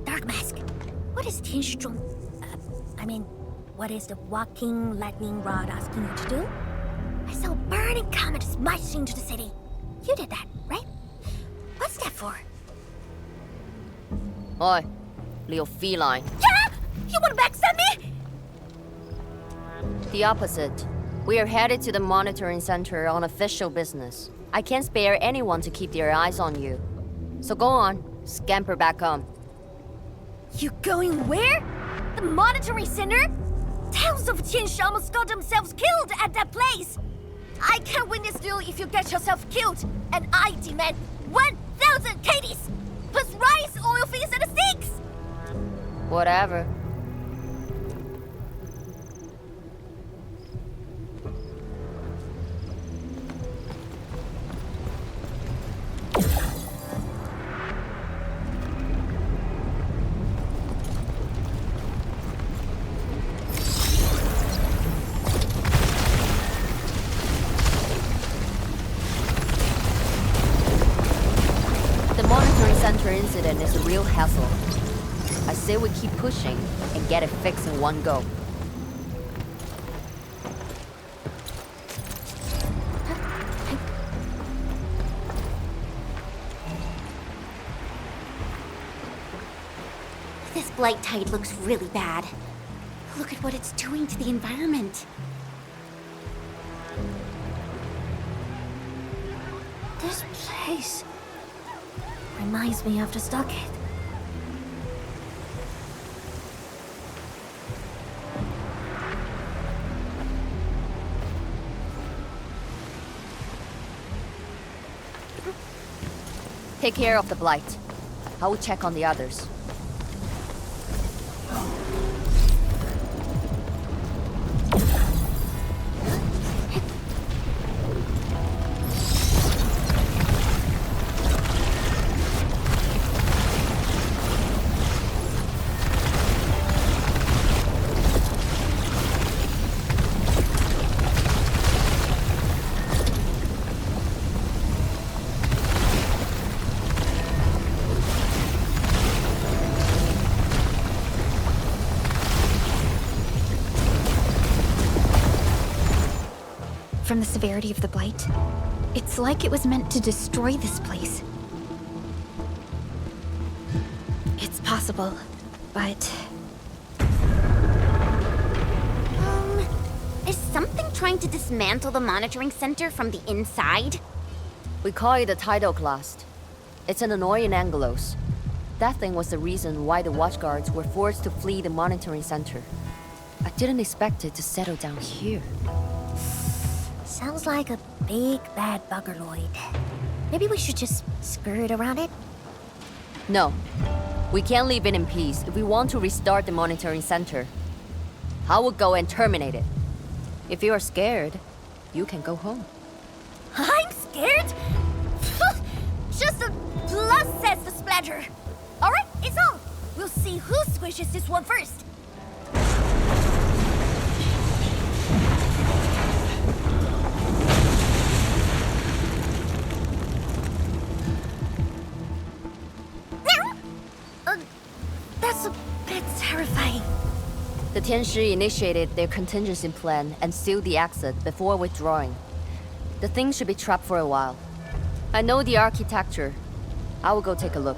Dark Mask, what is Tianshizhong? What is the walking lightning rod asking you to do? I saw a burning comet smash into the city. You did that, right? What's that for? Oi, little feline. Yeah! You wanna backstab me? The opposite. We are headed to the monitoring center on official business. I can't spare anyone to keep their eyes on you. So go on, scamper back home. You going where? The monitoring center? Thousands of Tianshi almost got themselves killed at that place! I can't win this duel if you get yourself killed, and I demand 1,000 KDs! Plus rice, oil fees, and sticks! Whatever. Center incident is a real hassle. I say we keep pushing and get it fixed in one go. This blight tide looks really bad. Look at what it's doing to the environment. This place reminds me of the stockade. Take care of the blight. I will check on the others. From the severity of the blight, it's like it was meant to destroy this place. It's possible, but... Is something trying to dismantle the monitoring center from the inside? We call it a tidal blast. It's an annoying Angelos. That thing was the reason why the watchguards were forced to flee the monitoring center. I didn't expect it to settle down here. Sounds like a big bad buggerloid. Maybe we should just skirt around it? No. We can't leave it in peace if we want to restart the monitoring center. I will go and terminate it. If you are scared, you can go home. I'm scared? Just a plus, says the splatter. Alright, it's on. We'll see who squishes this one first. That's a bit terrifying. The Tianshi initiated their contingency plan and sealed the exit before withdrawing. The thing should be trapped for a while. I know the architecture. I will go take a look.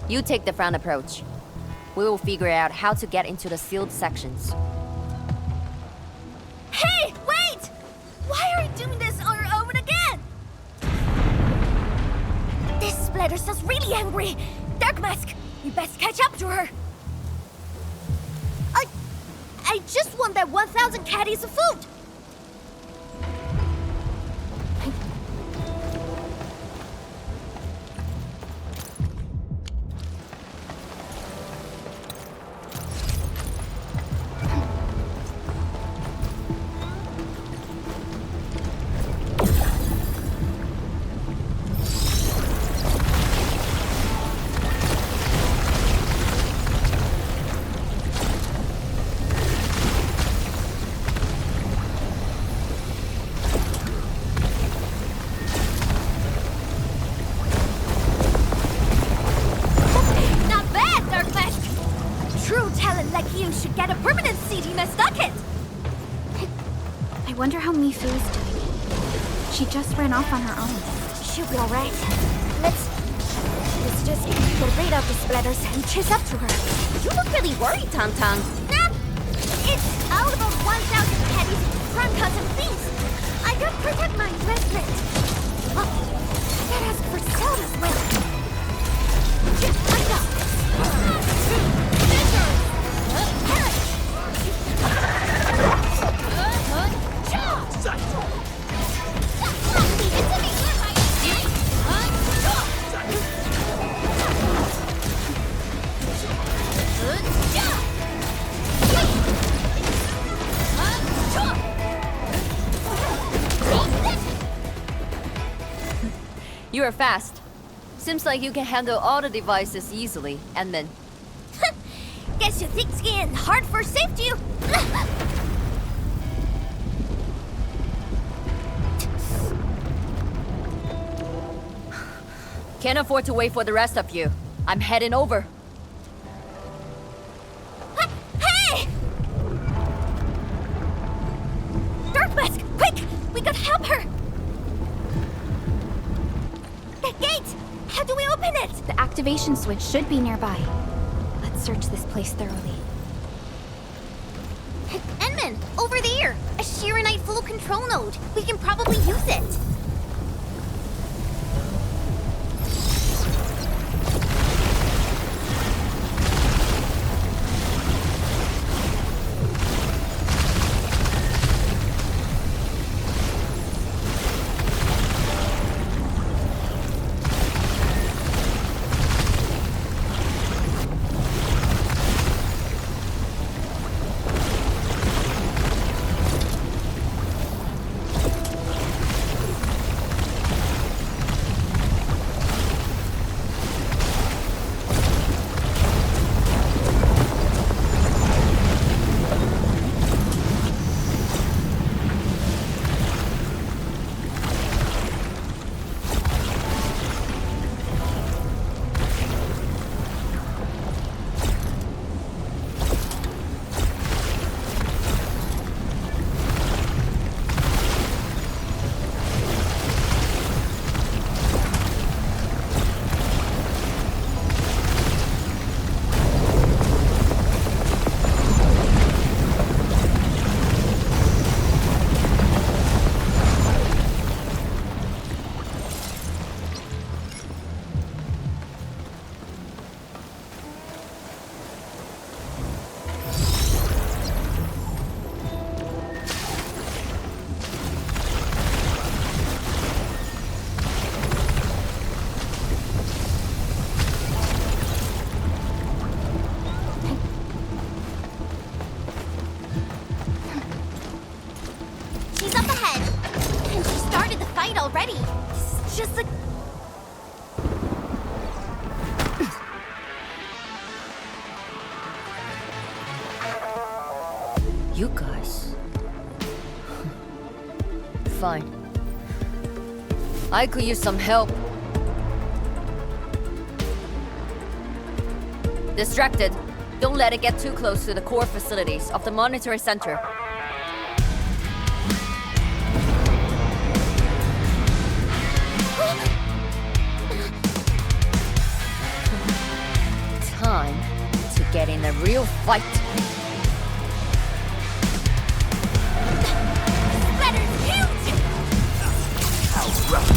You take the front approach. We will figure out how to get into the sealed sections. Hey, wait! Why are you doing this Splatter sounds really angry. Dark Mask, you best catch up to her. I just want that 1,000 caddies of food. I wonder how Mifu is doing. She just ran off on her own. She'll be alright. Let's just get rid of the splatters and chase up to her. You look really worried, Tang. Nah, it's all about 1,000 caddies, crime cuts, and things. I gotta protect my investment. Oh, I gotta ask for sale as well. I know. You are fast. Seems like you can handle all the devices easily, Admin. Guess you thick skin, hard for safety. Can't afford to wait for the rest of you. I'm heading over. Hey! Dark Mask, quick! We gotta help her! That gate! How do we open it? The activation switch should be nearby. Let's search this place thoroughly. Enman, over there! A Shiranite full control node. We can probably use it. Already. It's just like... You guys. Fine. I could use some help. Distracted. Don't let it get too close to the core facilities of the monitoring center. Time to get in a real fight. Splatter's huge! How rough.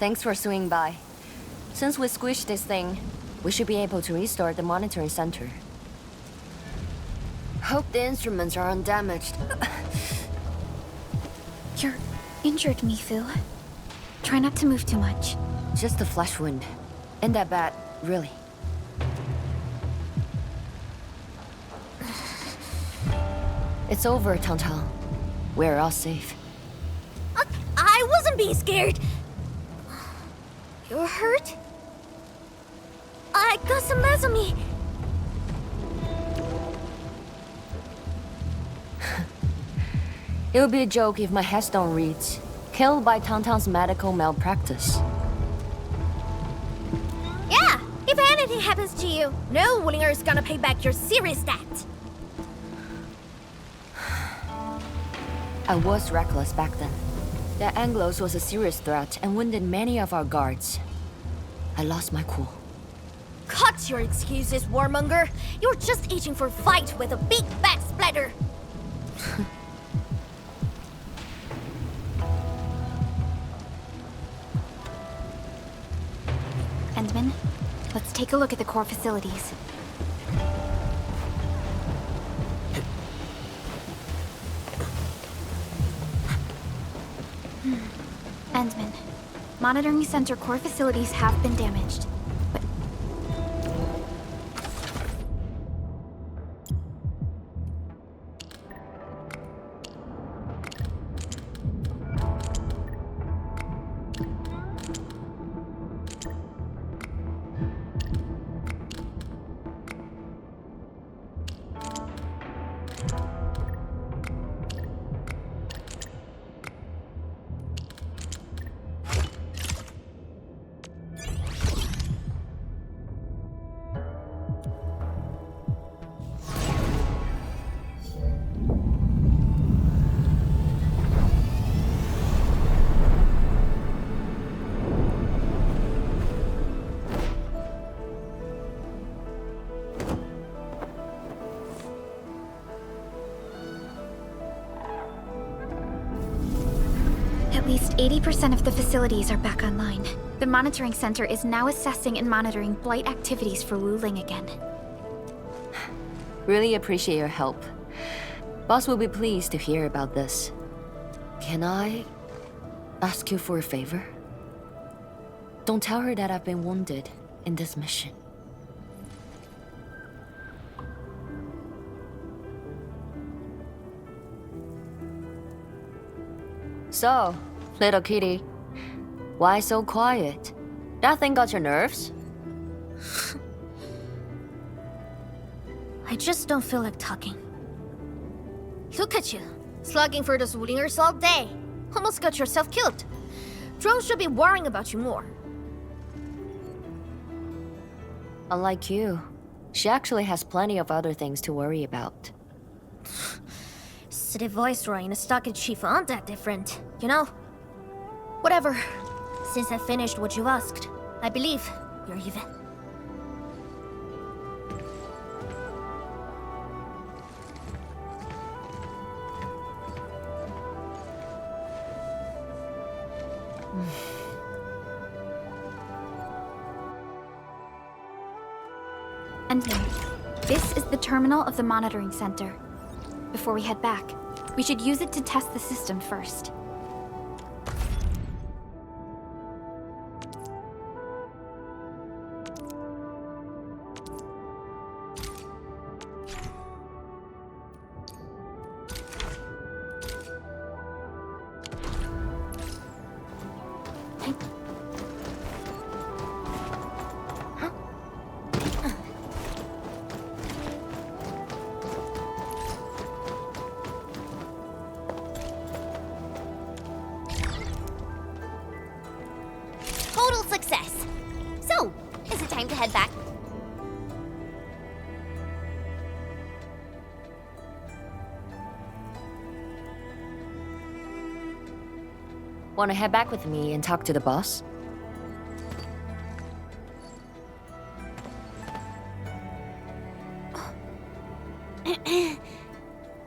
Thanks for swinging by. Since we squished this thing, we should be able to restart the monitoring center. Hope the instruments are undamaged. You're injured, Mifu. Try not to move too much. Just a flesh wound. Ain't that bad, really. It's over, Tang. We're all safe. I wasn't being scared. You're hurt? I got some mess on me. It would be a joke if my headstone reads, "Killed by Tang's medical malpractice." Yeah, if anything happens to you, no Wulinger is gonna pay back your serious debt. I was reckless back then. The Anglos was a serious threat and wounded many of our guards. I lost my cool. Cut your excuses, warmonger. You're just itching for a fight with a big bad splatter. Endman, let's take a look at the core facilities. Endman, monitoring center core facilities have been damaged. At least 80% of the facilities are back online. The monitoring center is now assessing and monitoring blight activities for Wuling again. Really appreciate your help. Boss will be pleased to hear about this. Can I ask you for a favor? Don't tell her that I've been wounded in this mission. So, little kitty, why so quiet? That thing got your nerves? I just don't feel like talking. Look at you, slugging for those Wulingers all day. Almost got yourself killed. Drones should be worrying about you more. Unlike you, she actually has plenty of other things to worry about. City Viceroy and a stockade chief aren't that different, you know? Whatever. Since I finished what you asked, I believe you're even. And then, this is the terminal of the monitoring center. Before we head back, we should use it to test the system first. Total success. So, is it time to head back? Wanna head back with me and talk to the boss?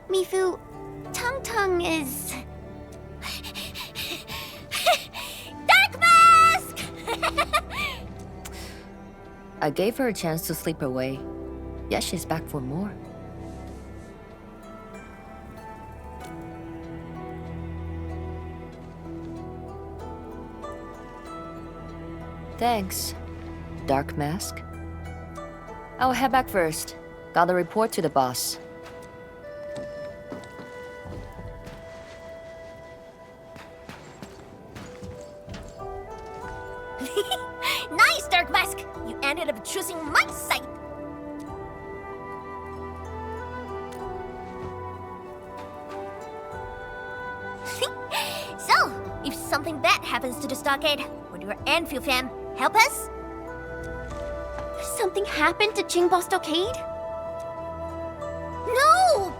Mifu, Tang is... Dark Mask! I gave her a chance to sleep away. Yet she's back for more. Thanks, Dark Mask. I'll head back first. Gotta report to the boss. Nice, Dark Mask! You ended up choosing my side! So, if something bad happens to the stockade, would your Endfield fam help us? Something happened to Jingbao Stockade? No!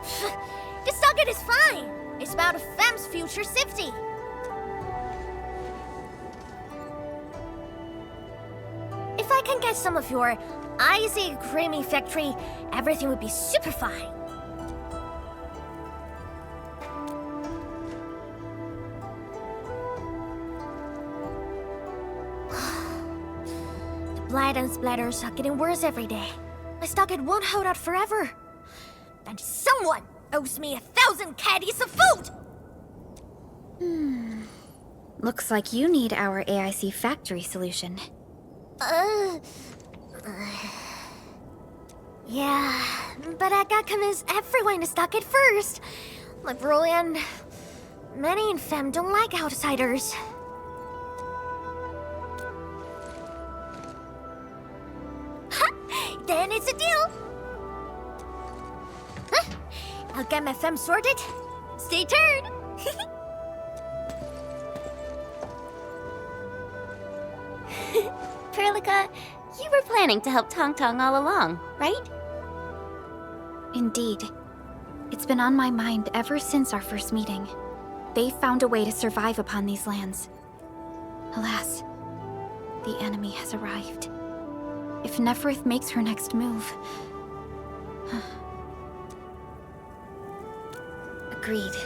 The stockade is fine! It's about a fam's future safety. If I can get some of your icy creamy factory, everything would be super fine. The blight and splatters are getting worse every day. My stockade won't hold out forever. And someone owes me 1,000 caddies of food! Looks like you need our AIC factory solution. Yeah, but I gotta convince everyone to stockade first. My bro and many in fam don't like outsiders. Then it's a deal. I'll get my fam sorted. Stay tuned. Perlica, you were planning to help Tong Tong all along, right? Indeed. It's been on my mind ever since our first meeting. They found a way to survive upon these lands. Alas, the enemy has arrived. If Neferith makes her next move... Agreed.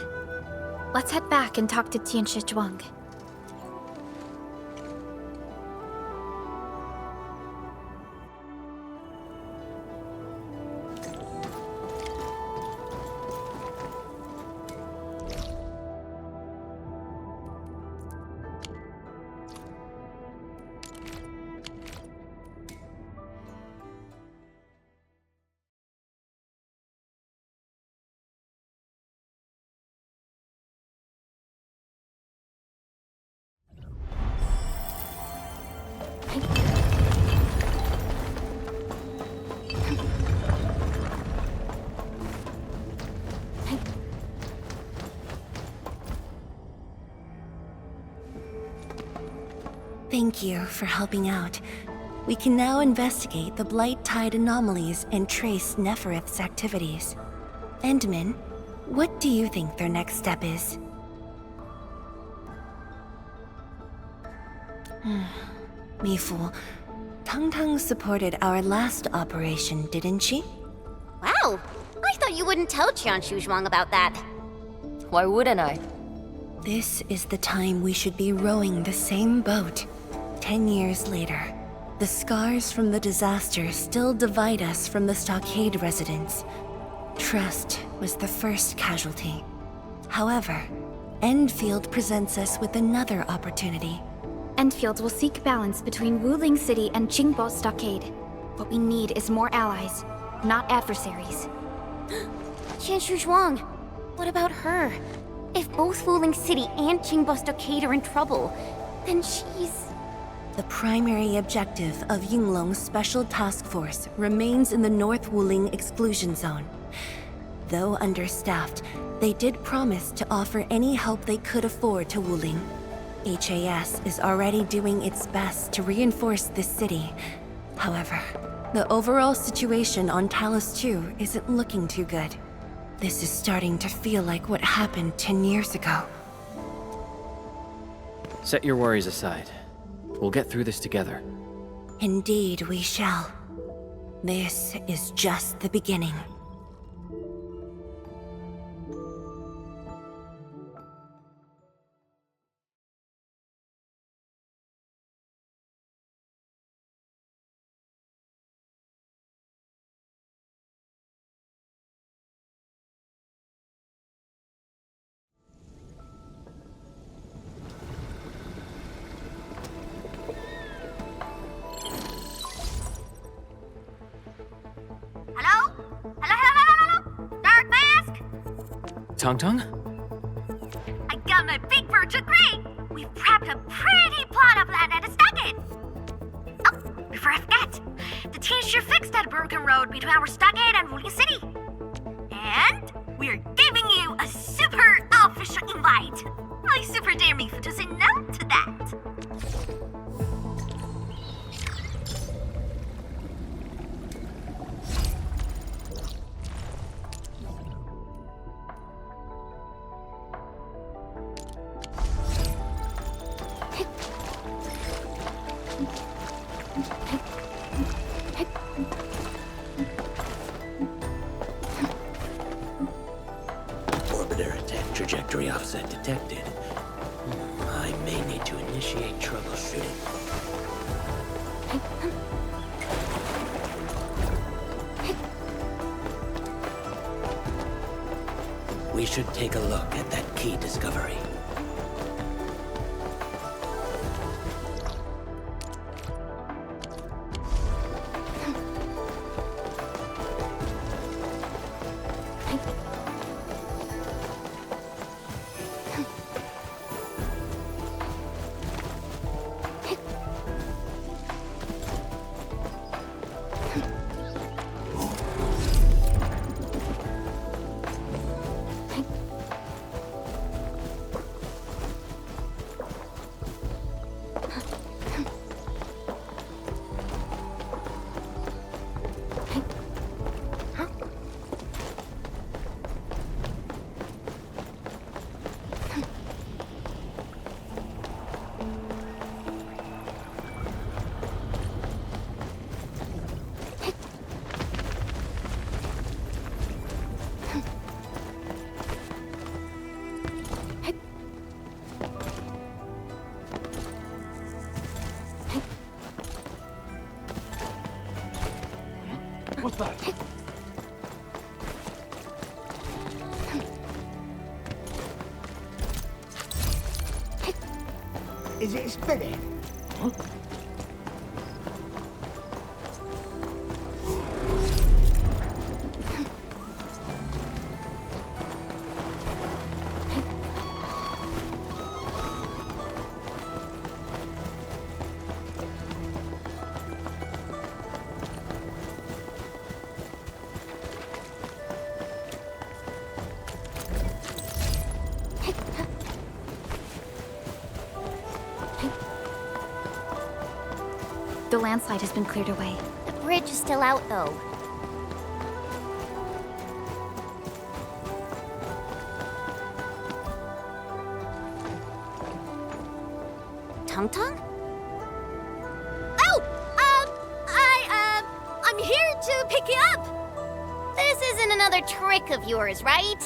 Let's head back and talk to Tianshi Zhuang. Thank you for helping out. We can now investigate the Blight Tide anomalies and trace Neferith's activities. Endman, what do you think their next step is? Mifu, Tang Tang supported our last operation, didn't she? Wow! I thought you wouldn't tell Qianshu Zhuang about that. Why wouldn't I? This is the time we should be rowing the same boat. 10 years later, the scars from the disaster still divide us from the stockade residents. Trust was the first casualty. However, Endfield presents us with another opportunity. Endfield will seek balance between Wuling City and Jingbao Stockade. What we need is more allies, not adversaries. Qianshu Zhuang, what about her? If both Wuling City and Jingbao Stockade are in trouble, then she's... The primary objective of Yinglong's Special Task Force remains in the North Wuling Exclusion Zone. Though understaffed, they did promise to offer any help they could afford to Wuling. HAS is already doing its best to reinforce this city. However, the overall situation on Talos 2 isn't looking too good. This is starting to feel like what happened 10 years ago. Set your worries aside. We'll get through this together. Indeed, we shall. This is just the beginning. Tong Tong? I got my big bird to agree! We've prepped a pretty plot of land at a stockade! Oh, before I forget, the team sure fixed that broken road between our stockade and Wuling City. And we're giving you a super official invite. I super dare me to say no to that. Orbiter attack trajectory offset detected. I may need to initiate troubleshooting. We should take a look at that key discovery. What's that? Is it spinning? Huh? The landslide has been cleared away. The bridge is still out, though. Tung Tung? Oh! I'm here to pick you up! This isn't another trick of yours, right?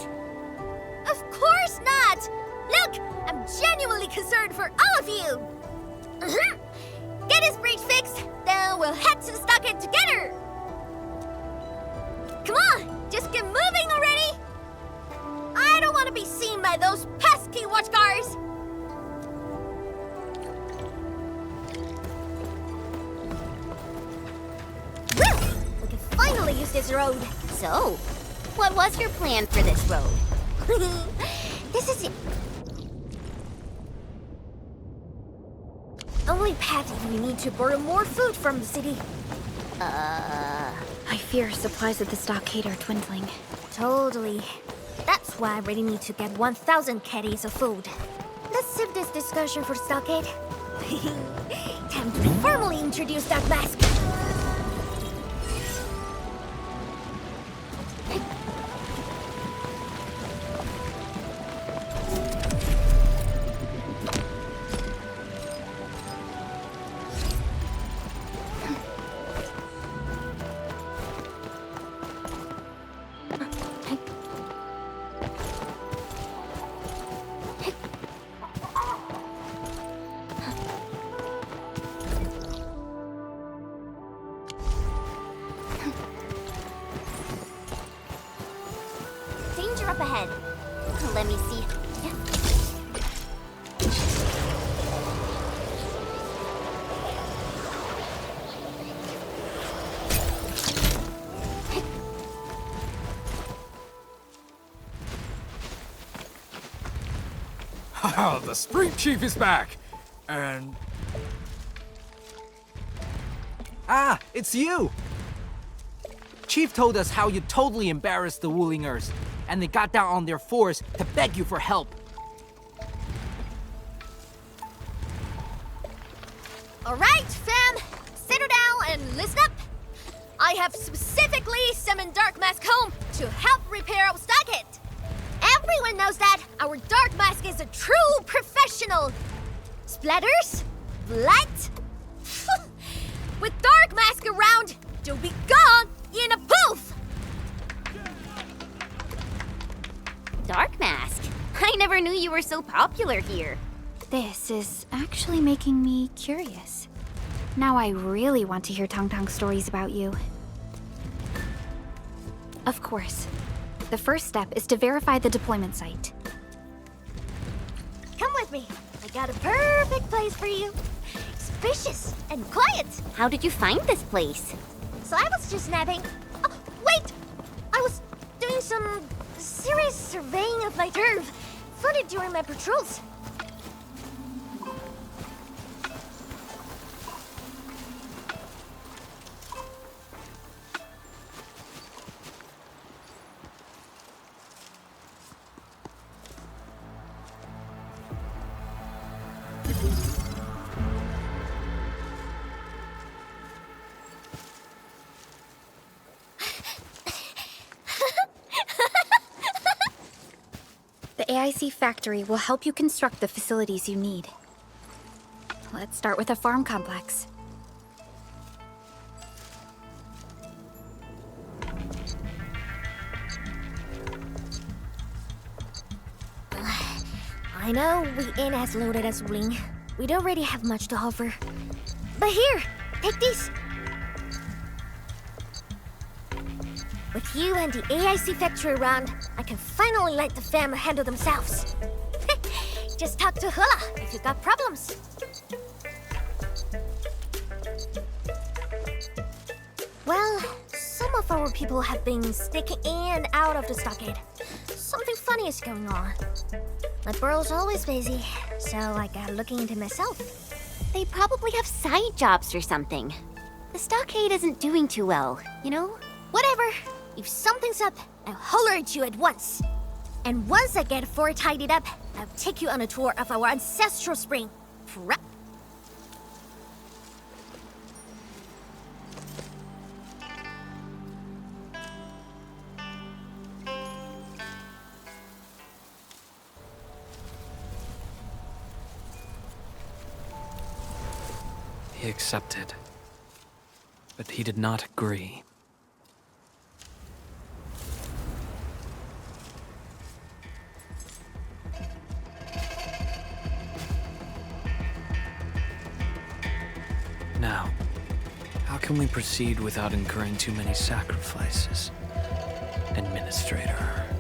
Of course not! Look, I'm genuinely concerned for all of you! Get this bridge fixed, then we'll head to the stockade together! Come on, just get moving already! I don't want to be seen by those pesky watchguards! We can finally use this road! So, what was your plan for this road? This is it. Only path if we need to borrow more food from the city. I fear supplies at the stockade are dwindling. Totally. That's why I really need to get 1,000 caddies of food. Let's save this discussion for stockade. Time to formally introduce that mask. Danger up ahead. Let me see. Oh, the Spring Chief is back! And... Ah, it's you! Chief told us how you totally embarrassed the Wulingers, and they got down on their fours to beg you for help. Alright, fam! Settle down and listen up! I have specifically summoned Dark Mask home to help repair our stockade. Everyone knows that our Dark Mask is a true professional. Splatters? Light? With Dark Mask around, you'll be gone in a poof! Dark Mask? I never knew you were so popular here. This is actually making me curious. Now I really want to hear Tong Tong stories about you. Of course. The first step is to verify the deployment site. Come with me. I got a perfect place for you. Spacious and quiet. How did you find this place? So I was just napping. Oh, wait! I was doing some serious surveying of my turf. Found it during my patrols. The AIC factory will help you construct the facilities you need. Let's start with a farm complex. I know we ain't as loaded as Wling. We don't really have much to offer. But here, take these. With you and the AIC factory around, I can finally let the fam handle themselves. Just talk to Hula if you got problems. Well, some of our people have been sneaking in and out of the stockade. Something funny is going on. My burrow's always busy, so I got looking into myself. They probably have side jobs or something. The stockade isn't doing too well, you know? Whatever. If something's up, I'll holler at you at once. And once I get fort tidied up, I'll take you on a tour of our ancestral spring. He accepted, but he did not agree. Now, how can we proceed without incurring too many sacrifices? Administrator.